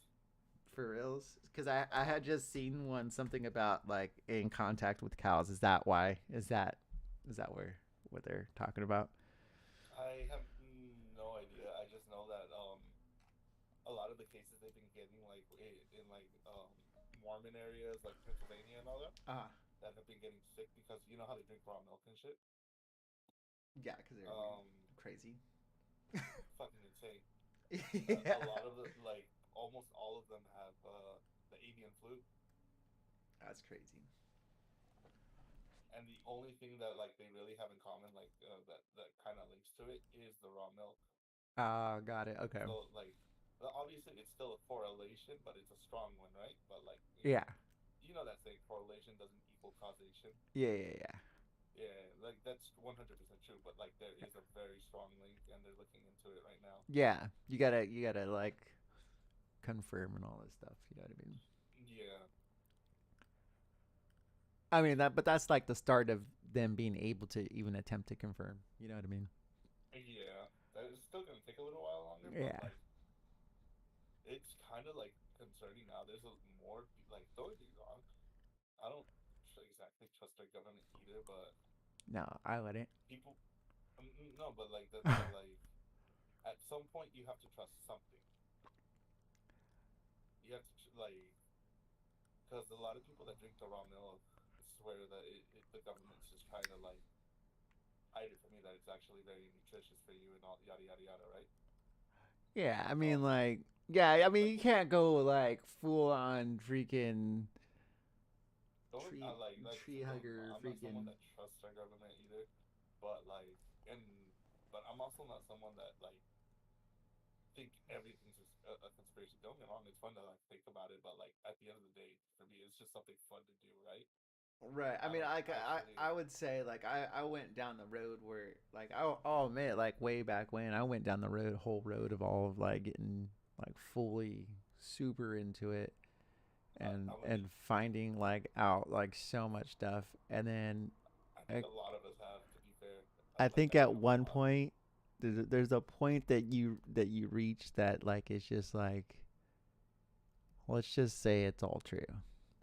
For reals? Because I had just seen one something about like in contact with cows. Is that why? Is that where what they're talking about? I have no idea. I just know that a lot of the cases they've been getting like in like Mormon areas like Pennsylvania and all that Uh that have been getting sick because you know how they drink raw milk and shit. yeah, because they're Um, crazy. fucking insane. Yeah, A lot of the like almost all of them have the avian flu, that's crazy. and the only thing that like they really have in common like that kind of links to it is the raw milk. Got it. Okay. So like obviously it's still a correlation, but it's a strong one, right? But like Yeah. you know that saying correlation doesn't equal causation. Yeah, yeah, yeah. Yeah, like that's 100% true, but like there is a very strong link, and they're looking into it right now. Yeah, you gotta like confirm and all this stuff. You know what I mean? Yeah, I mean that, but that's like the start of them being able to even attempt to confirm. You know what I mean? yeah, that is still gonna take a little while longer, but Yeah. like it's kind of like concerning now. There's more like don't get me wrong, I don't exactly trust our government either, but No, I wouldn't. people, no, but like the like at some point you have to trust something. You have to like because a lot of people that drink the raw milk swear that the government's just trying to like hide it from you that it's actually very nutritious for you and all yada yada yada, right? Yeah, I mean Um, like yeah, I mean like you can't go like full on freaking don't tree like I tree said, don't hugger I'm not someone freaking. that trusts our government either, but like and but I'm also not someone that like think everything's a conspiracy. Don't get me wrong, it's fun to like think about it, but like at the end of the day, for me, it's just something fun to do, right? Right. I I mean, don't like actually. I would say like I went down the road where like I'll admit like way back when I went down the road whole road of all of like getting like fully super into it I'm with and you. finding like out like so much stuff and then I think a lot of us have, to be fair. I Like think I at think a one lot. point there's a point that you reach that like it's just like let's just say it's all true.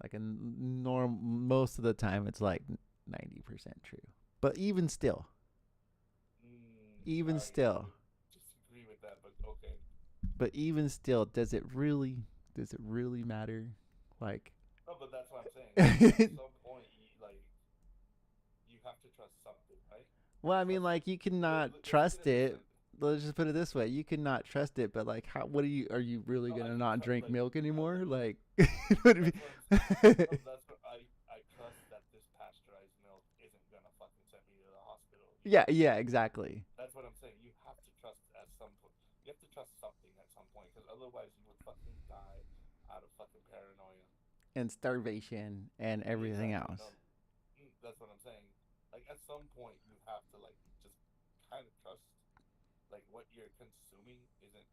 Like in most of the time it's like 90% true. But even I still, would disagree with that, but okay. does it really matter? Like No, but that's what I'm saying. Like at some point, like you have to trust something, right? well, I mean Trust. like you cannot Let's look at trust it this it. way. Let's just put it this way. You cannot trust it, but like how what are you really No, going I to can not trust. drink Like milk anymore? look, Like you know what I that's mean? what no, that's what I trust that this pasteurized milk isn't gonna fucking send me to the hospital. You Yeah, know? yeah, exactly. That's what I'm saying. You have to trust at some point. You have to trust something at some point, because otherwise you would fucking die out of fucking paranoia. And starvation and everything Exactly. else. No, that's what I'm saying. Like at some point you have to like just kind of trust like what you're consuming isn't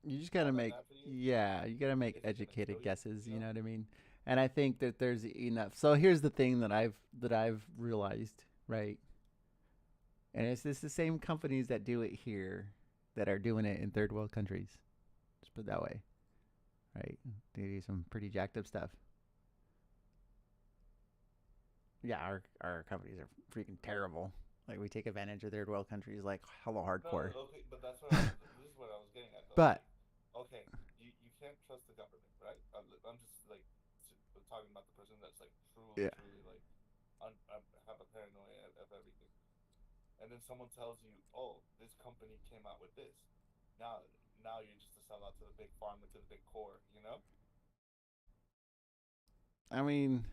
You just all gotta that make bad for you. yeah, you gotta make Isn't gonna educated kill you. guesses. You You know. know what I mean? And I think that there's enough. So here's the thing that I've realized, right? And it's the same companies that do it here that are doing it in third world countries. Just put it that way, right? They do some pretty jacked up stuff. Yeah, our companies are freaking terrible. Like we take advantage of third world countries like hella No, no, hardcore. okay, but that's what this is what I was getting at though. But Like, okay, you can't trust the government, right? I'm just like talking about the person that's like truly, yeah, truly like have a paranoia of everything, and then someone tells you, oh, this company came out with this. Now, now you're just a sellout to the big pharma, to the big core, you know? I mean,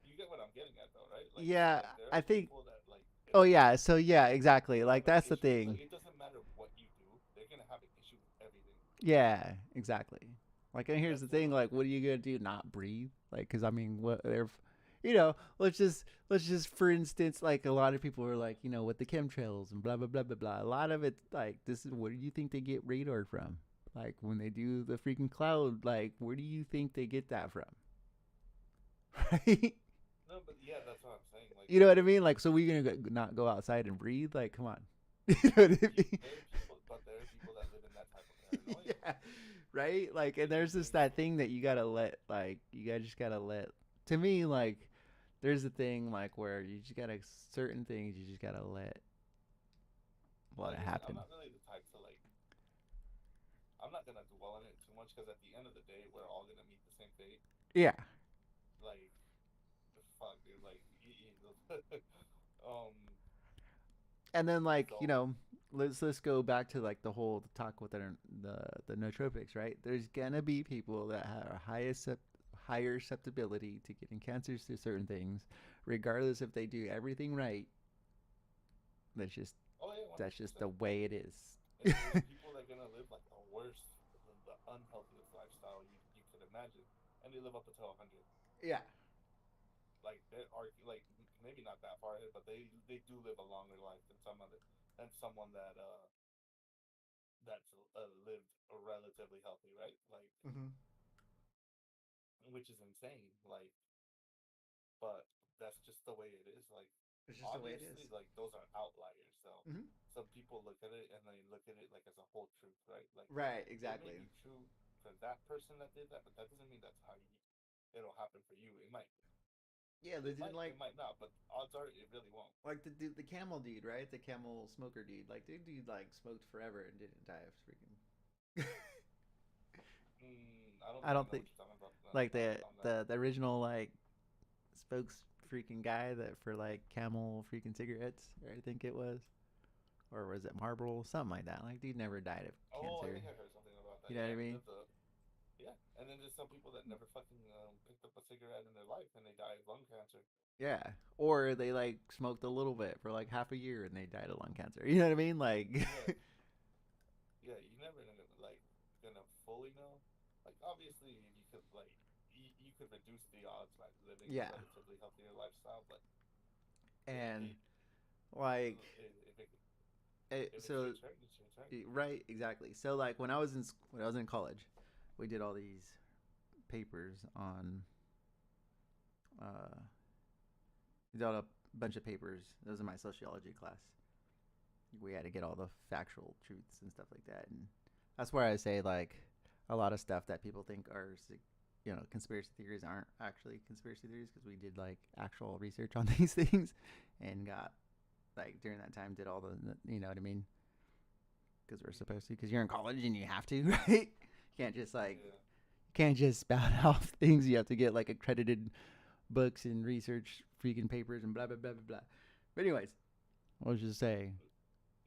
You get what I'm getting at though, right? yeah, Like there I are think. people that like Oh if yeah, so yeah, exactly. have Like an that's the issue with thing. like it doesn't matter what you do, they're gonna have an issue with everything. Yeah, exactly. Like, and here's That's the just thing: what like, what are you gonna do? Not breathe? Like, because I mean, what they're, let's just for instance, like a lot of people are like, with the chemtrails and blah blah blah blah blah. A lot of it, like, this is where do you think they get radar from? Like when they do the freaking cloud, like where do you think they get that from? Right? no, No, but yeah, that's what I'm saying. Like, You know what I mean? Like, so we're gonna not go outside and breathe? Like, come on. You know what I mean? there are people that live in that type of paranoia. Yeah, right. Like, and there's just that thing that you gotta let, like, you gotta just gotta let. To me, like, there's a thing like where you just gotta certain things you just gotta let Like it I said, I'm happen. not really the type to like. I'm not gonna dwell on it too much because at the end of the day, we're all gonna meet the same fate. Yeah. Like, fuck, dude. Like, um. And then like So let's go back to like the whole talk with the nootropics, right? There's gonna be people that have higher susceptibility to getting cancers to certain things, regardless if they do everything right. That's just oh yeah, that's just 100%. the way it is. And there's people that are gonna live like the worst, the unhealthiest lifestyle you could imagine, and they live up until 100. Yeah. Like they are like maybe not that far ahead, but they do live a longer life than someone that that's lived a relatively healthy, right? Like, Mm-hmm. which is insane. Like, but that's just the way it is. Like, It's just the way it obviously, is. like those are outliers. So Mm-hmm. some people look at it and they look at it like as a whole truth, right? Like, Right. it may Exactly. be true for that person that did that, but that doesn't mean that's how it'll happen for you. It might. Yeah, they It didn't might. like It might not. But odds are it really won't. the camel dude, right? The camel smoker dude. Like, dude like smoked forever and didn't die of freaking. I don't I think I don't know think what you're talking about like on that. the original like spokes freaking guy that for like Camel freaking cigarettes, I think it was, or was it Marlboro, something like that. Like, dude never died of Oh, I cancer. think I heard something about that. You know what Yeah, I he mean? lived a yeah. And then there's some people that never fucking picked up a cigarette in their life and they die of lung cancer. Yeah. Or they like smoked a little bit for like half a year and they died of lung cancer. You know what I mean? Like, Yeah, yeah. You never gonna fully know. Like obviously you could like you could reduce the odds by living a yeah. relatively healthier lifestyle, but yeah, And like, if it if it's so your turn, it's your turn. right, exactly. So like when I was in college, we did all these papers on uh we did a bunch of papers. It was in my sociology class. We had to get all the factual truths and stuff like that, and that's where I say like a lot of stuff that people think are conspiracy theories aren't actually conspiracy theories because we did like actual research on these things and got like during that time did all the you know what I mean, because we're supposed to, because you're in college and you have to, right? You can't just like Yeah. can't just spout off things. You have to get like accredited books and research freaking papers and blah blah blah blah blah. But anyways, I was just saying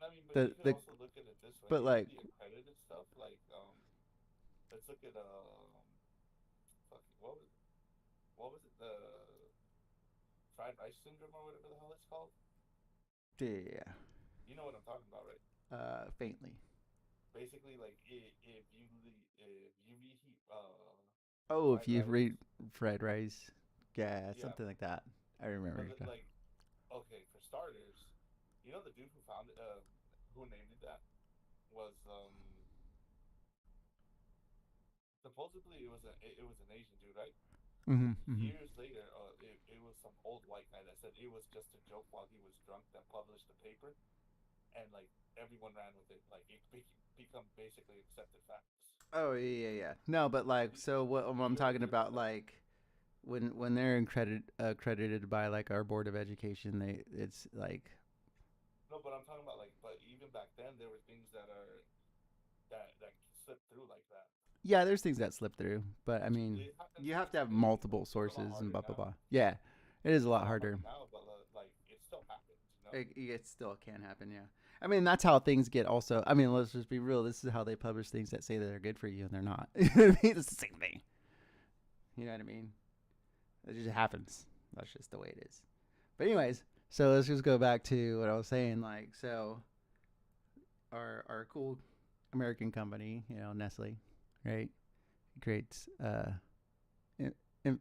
I mean, but you could the also look at it this way. but Even like the accredited stuff, like let's look at fucking what was it the fried rice syndrome or whatever the hell it's called. yeah, You know what I'm talking about, right? faintly. Basically, like if you reheat Oh, if fried you rice, read fried rice, yeah, yeah. something like that. I remember. But like, okay, for starters, you know the dude who found it, who named it that was supposedly it was an Asian dude, right? Mm-hmm, mm-hmm. Years later, it was some old white guy that said it was just a joke while he was drunk that published the paper, and like everyone ran with it, like it become basically accepted facts. Oh yeah, yeah, yeah. No, but like, so what I'm You ever talking hear about about, that? like, when they're accredited by like our board of education, it's like, No, but I'm talking about like, but even back then there were things that slipped through like that. yeah, there's things that slip through, but I mean, It happens you have to it's have amazing. multiple It's a lot sources and harder blah blah now. blah. Yeah, it is a It's a lot lot harder. harder now, but like it still happens, you know. It still can happen, yeah. I mean, that's how things get. Also, I mean, let's just be real. This is how they publish things that say that they're good for you and they're not. You know what I mean? It's the same thing. You know what I mean? It just happens. That's just the way it is. But anyways, so let's just go back to what I was saying. Like, so our cool American company, Nestle, right? Creates in,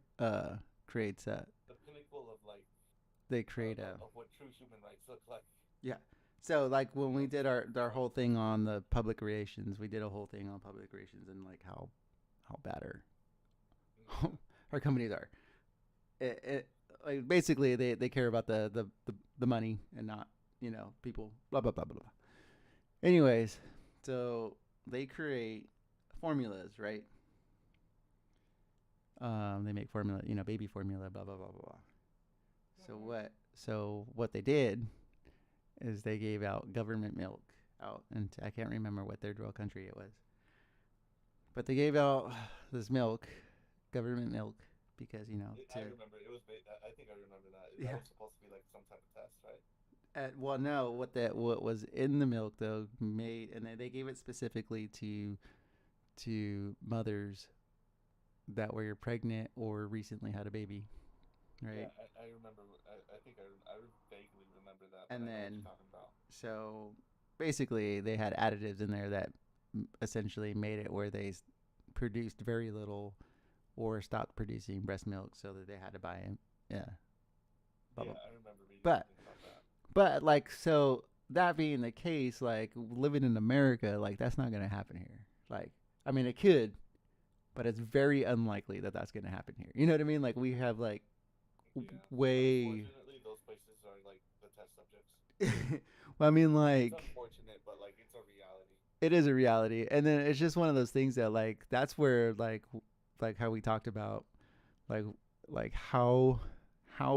creates The pinnacle of like they create a of what true human rights look like. yeah. So like when You we know, did our whole thing on the public relations, we did a whole thing on public relations and like how bad yeah. our companies are. like basically they care about the money and not people. Blah blah blah blah blah. Anyways, so they create formulas, right? They make formula, baby formula, blah blah blah blah blah. So what they did is they gave out government milk out, and I can't remember what third world country it was, but they gave out this milk, government milk, because I remember it was. I think I remember that. Yeah. That was supposed to be like some type of test, right? Well, no, what was in the milk though made, and they gave it specifically to mothers that were pregnant or recently had a baby, right? Yeah, I remember. I think I vaguely remember that. And I know what then you're talking about. so basically they had additives in there that essentially made it where they produced very little or stopped producing breast milk, so that they had to buy it. Yeah. Yeah, I remember reading But something about that. But like, so that being the case, like living in America, like that's not gonna happen here. Like, I mean, it could, but it's very unlikely that that's gonna happen here. You know what I mean? Like we have like way. Unfortunately, those places are like the test subjects. Well, I mean, like It's unfortunate, but like it's a reality. it is a reality, and then it's just one of those things that like that's where like how we talked about like how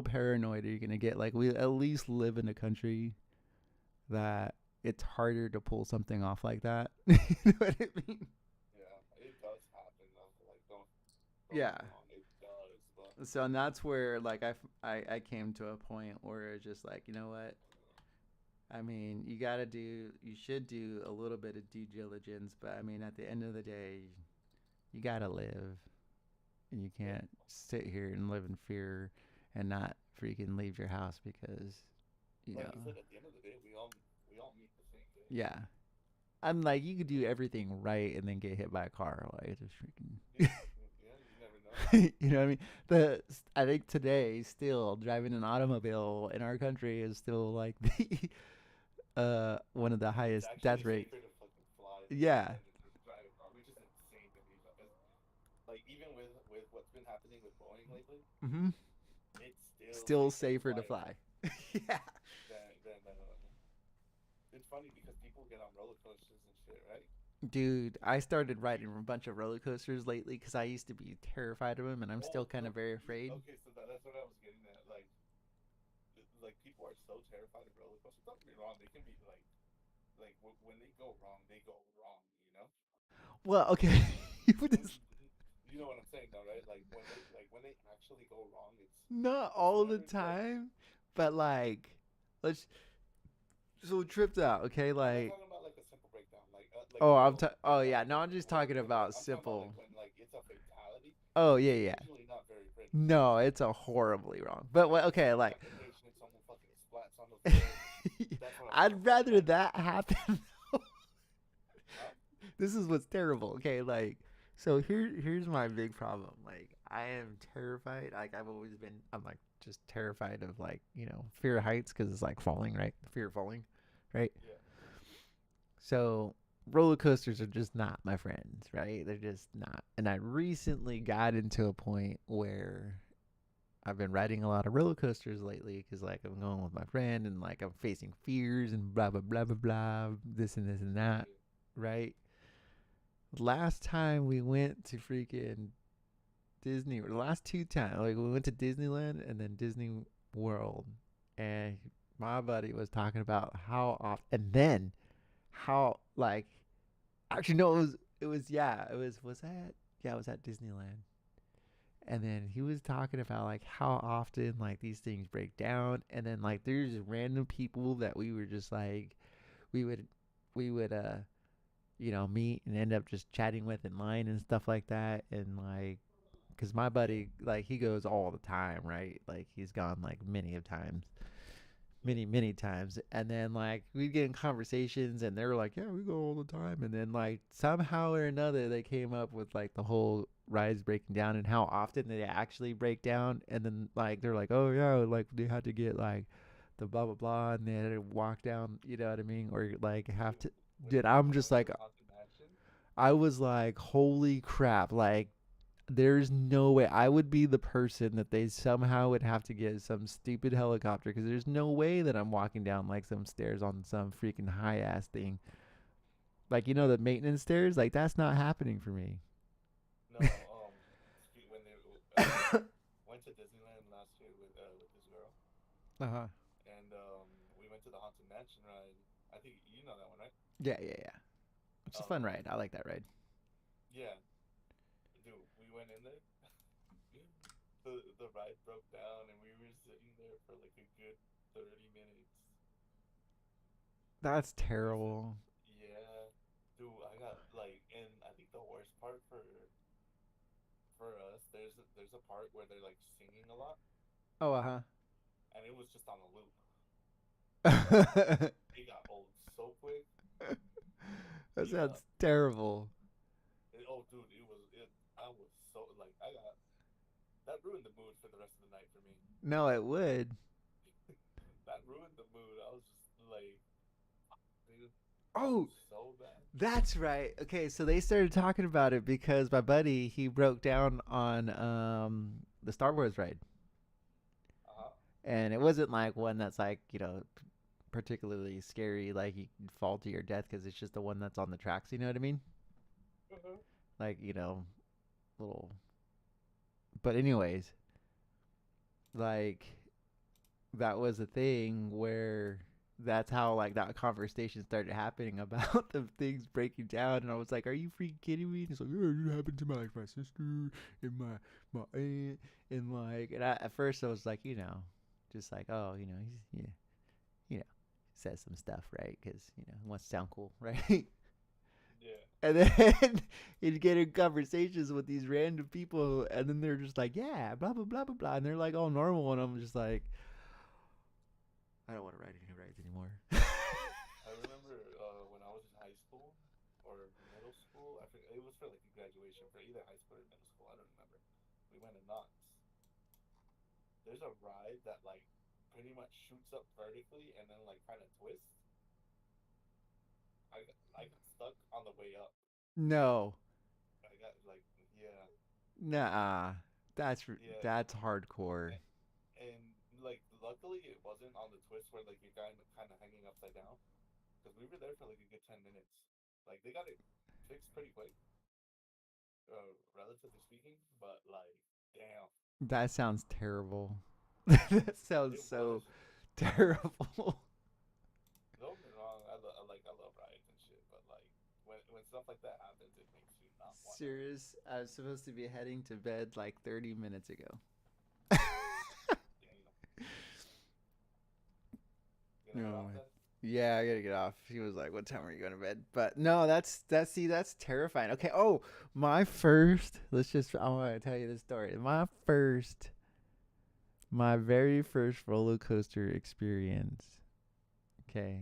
paranoid are you gonna get? Like we at least live in a country that it's harder to pull something off like that. You know what I mean? Yeah, it does happen though. Like don't Yeah. get me wrong, it does, but So and that's where like I came to a point where it's just like, you know what? I mean, you should do a little bit of due diligence, but I mean, at the end of the day, you gotta live, and you can't sit here and live in fear and not freaking leave your house because, like you said, at the end of the day, we all meet the same thing. yeah. I'm like, you could do everything right and then get hit by a car. Like, it's just freaking. Yeah, you never know. You know what I mean? I think today, still driving an automobile in our country is still like the one of the highest death rates. Yeah. Which is insane to me, because like even with what's been happening with Boeing lately, Mm-hmm. it's Still safer to fly. Yeah. It's funny because people get on roller coasters and shit, right? Dude, I started riding a bunch of roller coasters lately because I used to be terrified of them, and I'm still kind of very afraid. Okay, so that's what I was getting at. Like people are so terrified of roller coasters. Don't get me wrong; they can be like when they go wrong, they go wrong. You know? Well, okay. You know what I'm saying, though, right? Like when they actually go wrong, it's not all the time, but like, so tripped out, okay? Like, I'm talking about like a simple breakdown, oh yeah, no, I'm just talking about simple. Talking about, like, when like it's a fatality. Oh yeah. It's usually not very pretty. No, it's a horribly wrong. But okay, like, Someone fucking splats on the floor. I'd rather that happen. This is what's terrible. Okay, like, so here's my big problem. Like, I am terrified. Like, I'm like just terrified of like, fear of heights because it's like falling, right? The fear of falling, right? Yeah. So roller coasters are just not my friends, right? They're just not. And I recently got into a point where I've been riding a lot of roller coasters lately because like I'm going with my friend and like I'm facing fears and blah blah blah blah blah, this and this and that, right? Last time we went to freaking Disney, or the last two times, like we went to Disneyland and then Disney World, and my buddy was talking about how often, and then how like, actually no, it was at Disneyland, and then he was talking about like how often like these things break down, and then like there's random people that we were just like, we would meet and end up just chatting with in line and stuff like that. And like, because my buddy, like, he goes all the time, right? Like, he's gone like many times. And then like we'd get in conversations and they were like, yeah, we go all the time. And then like somehow or another they came up with like the whole rides breaking down and how often they actually break down. And then like they're like, oh yeah, like they had to get like the blah blah blah and they had to walk down, you know what I mean? Or like have to. Dude, I'm just like, I was like, holy crap. Like, there's no way I would be the person that they somehow would have to get some stupid helicopter because there's no way that I'm walking down like some stairs on some freaking high ass thing. Like the maintenance stairs, like that's not happening for me. No, when they went to Disneyland last year with this girl, Uh-huh. and we went to the Haunted Mansion ride. I think you know that one, right? Yeah, yeah, yeah. It's a fun ride. I like that ride. Yeah, dude, we went in there. The ride broke down, and we were sitting there for like a good 30 minutes. That's terrible. Yeah, dude, I got like, and I think the worst part for us, there's a part where they're like singing a lot, Oh, uh-huh. and it was just on a loop. That It got old so quick. sounds terrible. Oh, dude, I was so like I got that ruined the mood for the rest of the night for me. No, it would. That ruined the mood. I was just like, dude, Oh, so bad. that's right. Okay, so they started talking about it because my buddy, he broke down on the Star Wars ride. Uh-huh. And it wasn't like one that's like, particularly scary, like you fall to your death because it's just the one that's on the tracks, you know what I mean? Mm-hmm. Like, little. But anyways, like that was a thing where that's how like that conversation started happening about the things breaking down, and I was like, "Are you freaking kidding me?" And it's like, "Yeah, it happened to my sister and my aunt," and like, and at first I was like, just like, oh, he's says some stuff, right? Because he wants to sound cool, right? Yeah. And then you'd get in conversations with these random people, and then they're just like, yeah, blah, blah, blah, blah, blah. And they're like all normal, and I'm just like, I don't want to ride any rides anymore. I remember when I was in high school or middle school, I think it was for like a graduation for either high school or middle school. I don't remember. We went to Knott's. There's a ride that like pretty much shoots up vertically and then like kind of twists. I got stuck on the way up. No. I got like yeah. Nah. That's Yeah. that's hardcore. And like luckily it wasn't on the twist where like you're kind of hanging upside down because we were there for like a good 10 minutes. Like they got it fixed pretty quick, relatively speaking. But like, damn, That sounds terrible. That sounds it so was. terrible. Don't get me wrong, I love rides and shit, but like when stuff like that happens, it makes you not want. Serious? I was supposed to be heading to bed like 30 minutes ago. No. Yeah, I gotta get off. He was like, "What time are you going to bed?" But no, that's terrifying. Okay. Oh, my first. I want to tell you this story. My very first roller coaster experience. Okay.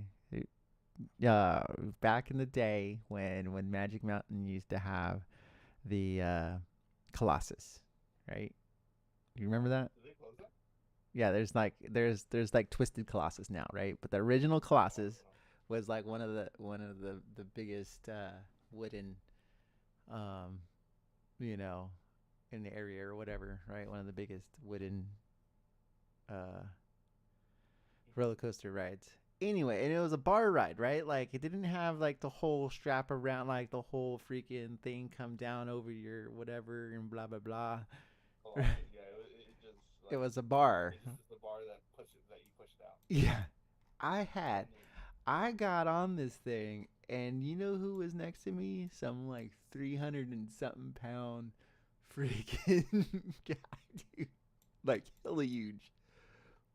Yeah, back in the day when Magic Mountain used to have the Colossus, right? You remember that? Did they close that? Yeah, there's like Twisted Colossus now, right? But the original Colossus was like one of the biggest wooden in the area or whatever, right? One of the biggest wooden roller coaster rides. Anyway, and it was a bar ride, right? Like it didn't have like the whole strap around, like the whole freaking thing come down over your whatever and blah blah blah. Yeah, it just like, It was a bar. It's just the bar that you push down. Yeah. I got on this thing, and you know who was next to me? Some like 300 and something pound freaking guy, dude. Like hella huge.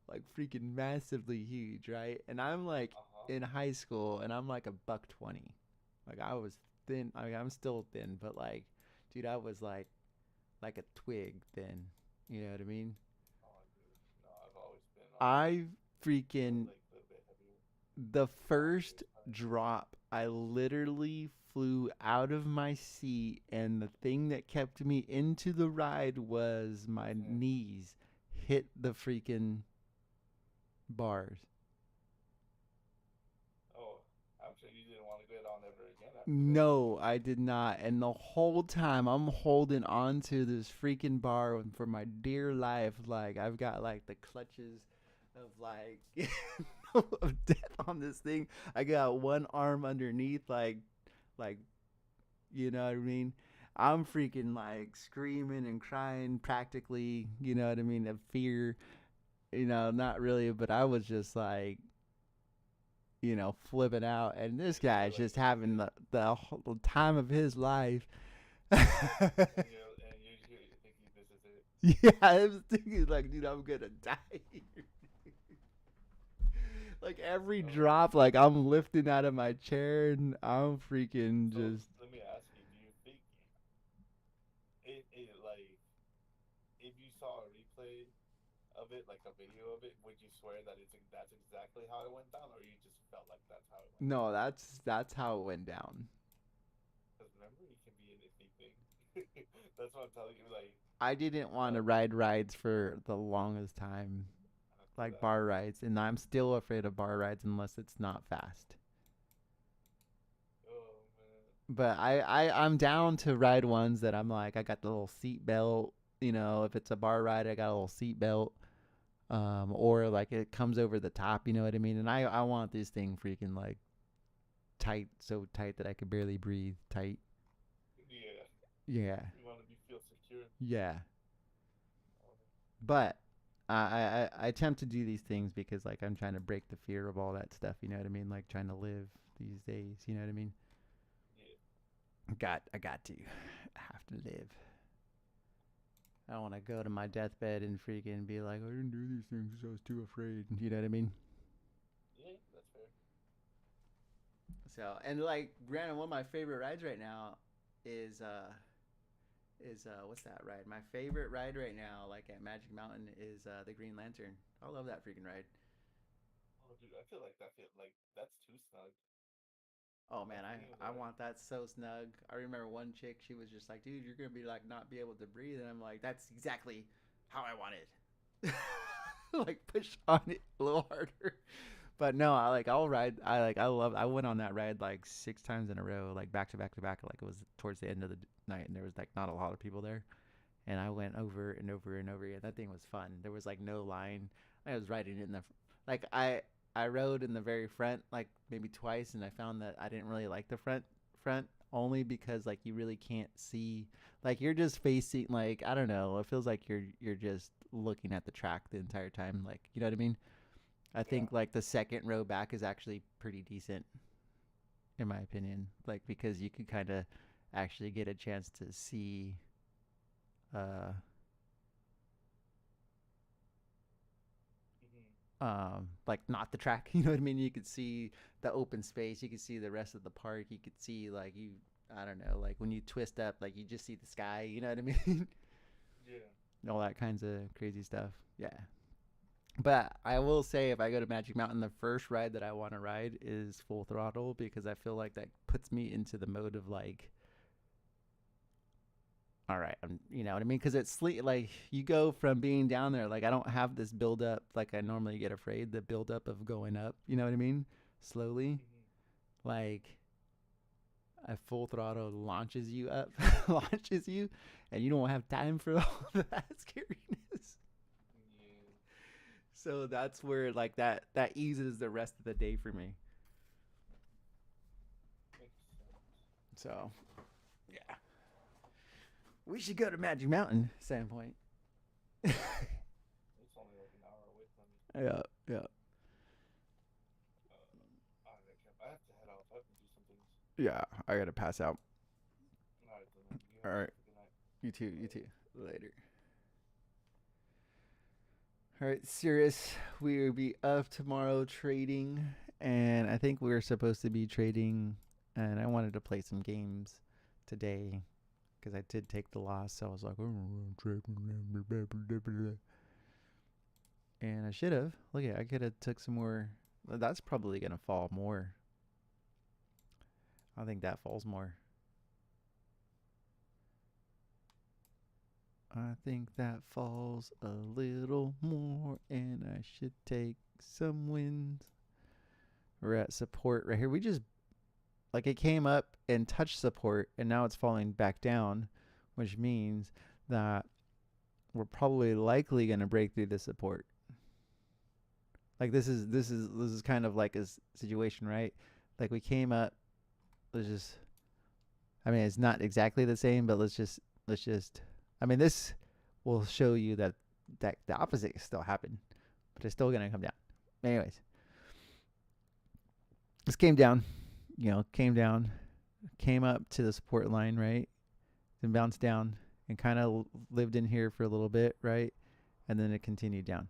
Like freaking massively huge, right? And I'm like in high school, and I'm like a $120. Like I was thin. I mean, I'm still thin, but like, dude, I was like a twig thin. You know what I mean? Oh, dude. No, I've always been. I freaking Like a bit heavier. the first drop, I literally flew out of my seat, and the thing that kept me into the ride was my knees hit the freaking bars. Oh, I'm sure you didn't want to get on ever again after that. No, I did not. And the whole time I'm holding on to this freaking bar for my dear life. Like I've got like the clutches of like of death on this thing. I got one arm underneath, like you know what I mean? I'm freaking like screaming and crying practically, you know what I mean, of fear. You know, not really, but I was just like, you know, flipping out. And this guy's just having the whole time of his life. And you thinking this is it. Yeah, I was thinking like, dude, I'm gonna die here. Like every drop, like I'm lifting out of my chair and I'm freaking just. Let me ask you, do you think it like if you saw a replay of it, like a video of it, would you swear that that's exactly how it went down, or you just felt like that's how it went? No, that's how it went down. Because memory can be an iffy thing. That's what I'm telling you. Like I didn't want to ride rides for the longest time, like bar rides, and I'm still afraid of bar rides unless it's not fast. oh man. But I'm down to ride ones that I'm like, I got the little seat belt. You know, if it's a bar ride, I got a little seat belt. Or like it comes over the top, you know what I mean? And I want this thing freaking like tight, so tight that I could barely breathe tight. Yeah. Yeah. You want to feel secure. Yeah. But I attempt to do these things because like I'm trying to break the fear of all that stuff, you know what I mean? Like trying to live these days, you know what I mean? Yeah. I got to. I have to live. I don't want to go to my deathbed and freaking be like, I didn't do these things because I was too afraid. You know what I mean? Yeah, that's fair. So, and like, Brandon, one of my favorite rides right now is what's that ride? My favorite ride right now, like at Magic Mountain, is the Green Lantern. I love that freaking ride. Oh, dude, I feel like that's too snug. Oh man, I want that so snug. I remember one chick, she was just like, dude, you're gonna be like not be able to breathe, and I'm like, that's exactly how I want it. Like push on it a little harder. But no, I'll ride. I went on that ride like 6 times in a row, like back to back to back. Like it was towards the end of the night, and there was like not a lot of people there, and I went over and over and over again. That thing was fun. There was like no line. I was riding it in the like I rode in the very front like maybe twice, and I found that I didn't really like the front only because like you really can't see, like you're just facing, like I don't know, it feels like you're just looking at the track the entire time, like you know what I mean. I think like the second row back is actually pretty decent in my opinion, like because you could kind of actually get a chance to see like not the track, you know what I mean? You could see the open space, you could see the rest of the park, you could see like I don't know, like when you twist up, like you just see the sky, you know what I mean? Yeah. All that kinds of crazy stuff. Yeah. But I will say, if I go to Magic Mountain, the first ride that I want to ride is Full Throttle because I feel like that puts me into the mode of like, all right, you know what I mean? Because it's like you go from being down there, like I don't have this build up like I normally get afraid, the build up of going up, you know what I mean? Slowly. Like a Full Throttle launches you up, launches you, and you don't have time for all that scariness. So that's where like that eases the rest of the day for me. So, yeah. We should go to Magic Mountain, Sandpoint. It's only like an hour away from me. Yeah, yeah. I have to head out. I have to do some things. Yeah, I gotta pass out. All right. You too. Later. All right, Sirius, we will be up tomorrow trading, and I think we're supposed to be trading, and I wanted to play some games today because I did take the loss, so I was like, and I should have. Look at, I could have took some more. That's probably gonna fall more. I think that falls more. I think that falls a little more, and I should take some wins. We're at support right here. We just like it came up and touched support, and now it's falling back down, which means that we're probably likely going to break through the support. Like this is kind of like a situation, right? Like we came up, let's just, I mean, it's not exactly the same, but let's just, I mean, this will show you that the opposite still happened, but it's still going to come down. Anyways, this came down, came up to the support line, right? Then bounced down and kind of lived in here for a little bit, right? And then it continued down.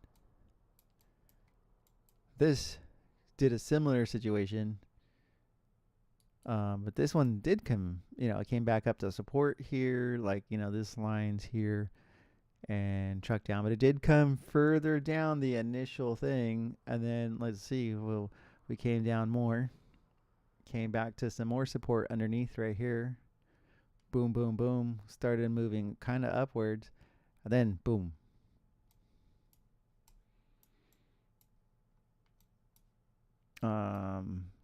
This did a similar situation, but this one did come, it came back up to support here, like, this line's here and truck down, but it did come further down the initial thing. And then let's see, well, we came down more, came back to some more support underneath right here. Boom, boom, boom. Started moving kind of upwards, and then boom.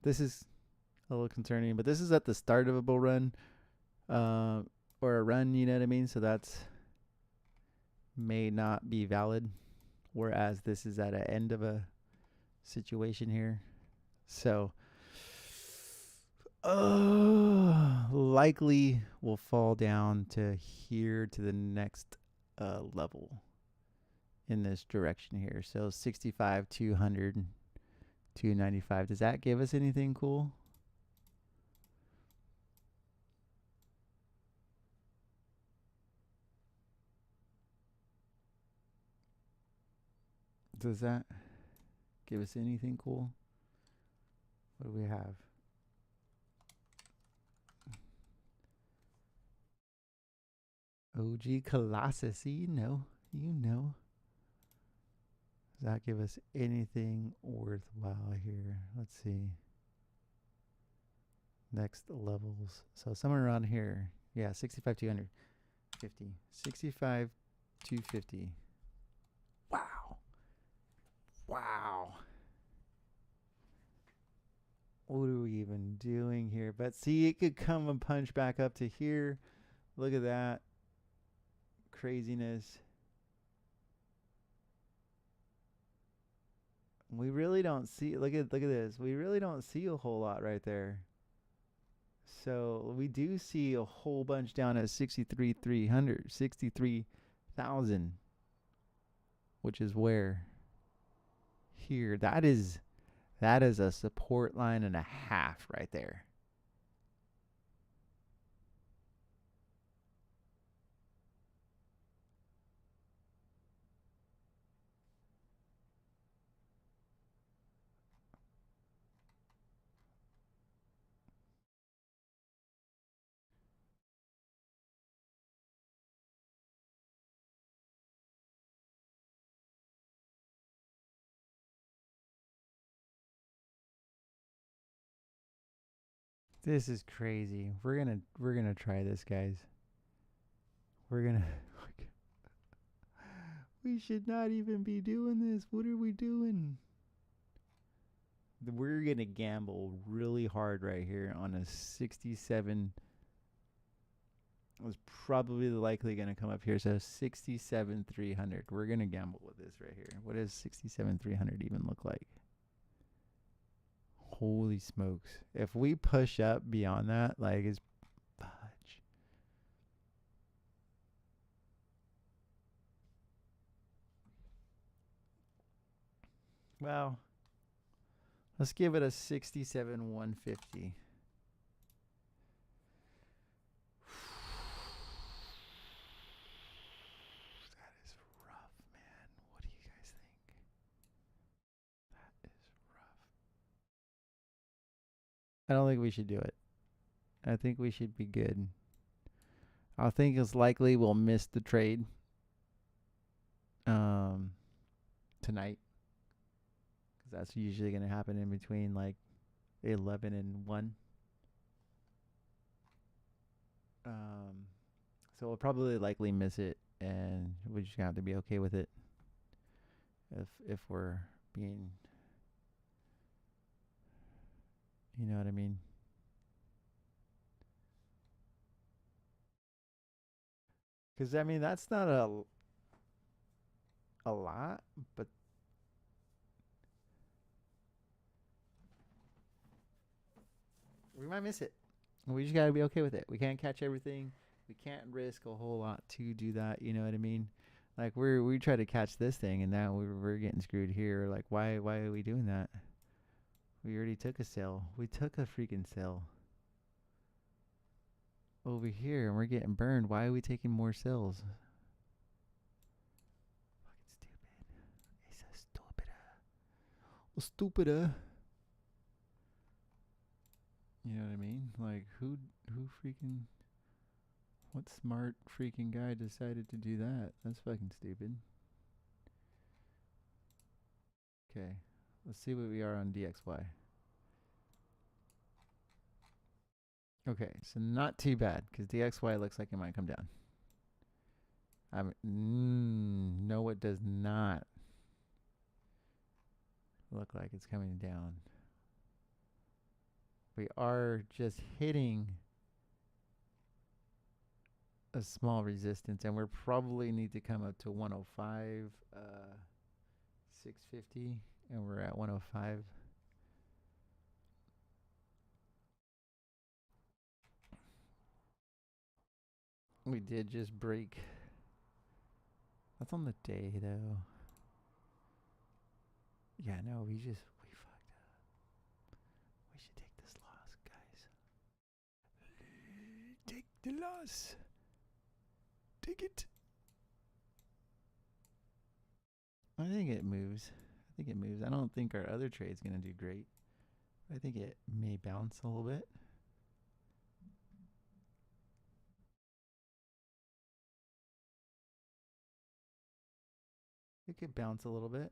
This is a little concerning, but this is at the start of a bull run, or a run, you know what I mean? So that's may not be valid, whereas this is at an end of a situation here. So likely will fall down to here to the next level in this direction here. So 65, 200, 295. Does that give us anything cool? Does that give us anything cool? What do we have? OG Colossus, you know. Does that give us anything worthwhile here? Let's see. Next levels. So somewhere around here. Yeah, 65, 250. 65, 250. Wow. What are we even doing here? But see, it could come and punch back up to here. Look at that. Craziness. We really don't see, look at this. We really don't see a whole lot right there. So we do see a whole bunch down at 63,300, 63,000, which is where here. That is a support line and a half right there. This is crazy. We're gonna try this, guys. We should not even be doing this. What are we doing? We're gonna gamble really hard right here on a 67. Was probably likely gonna come up here. So 67,300. We're gonna gamble with this right here. What does 67,300 even look like? Holy smokes. If we push up beyond that, like, it's fudge. Well, let's give it a 67,150. That is rough, man. What do you guys think? That is rough. I don't think we should do it. I think we should be good. I think it's likely we'll miss the trade tonight, because that's usually going to happen in between like 11 and 1. So we'll probably likely miss it, and we just have to be okay with it if we're being, you know what I mean? Because I mean that's not a lot, but we might miss it. We just gotta be okay with it. We can't catch everything. We can't risk a whole lot to do that. You know what I mean? Like we try to catch this thing, and now we're getting screwed here. Like why are we doing that? We already took a sail. We took a freaking sail over here, and we're getting burned. Why are we taking more sails? Fucking stupid. It's so stupid. Stupider. You know what I mean? Like who freaking what smart freaking guy decided to do that? That's fucking stupid. Okay. Let's see what we are on DXY. Okay, so not too bad because DXY looks like it might come down. No, it does not look like it's coming down. We are just hitting a small resistance, and we probably need to come up to 105, 650, and we're at 105. We did just break. That's on the day, though. Yeah, no, we fucked up. We should take this loss, guys. Take the loss. Take it. I think it moves. I don't think our other trade's going to do great. I think it may bounce a little bit. It could bounce a little bit.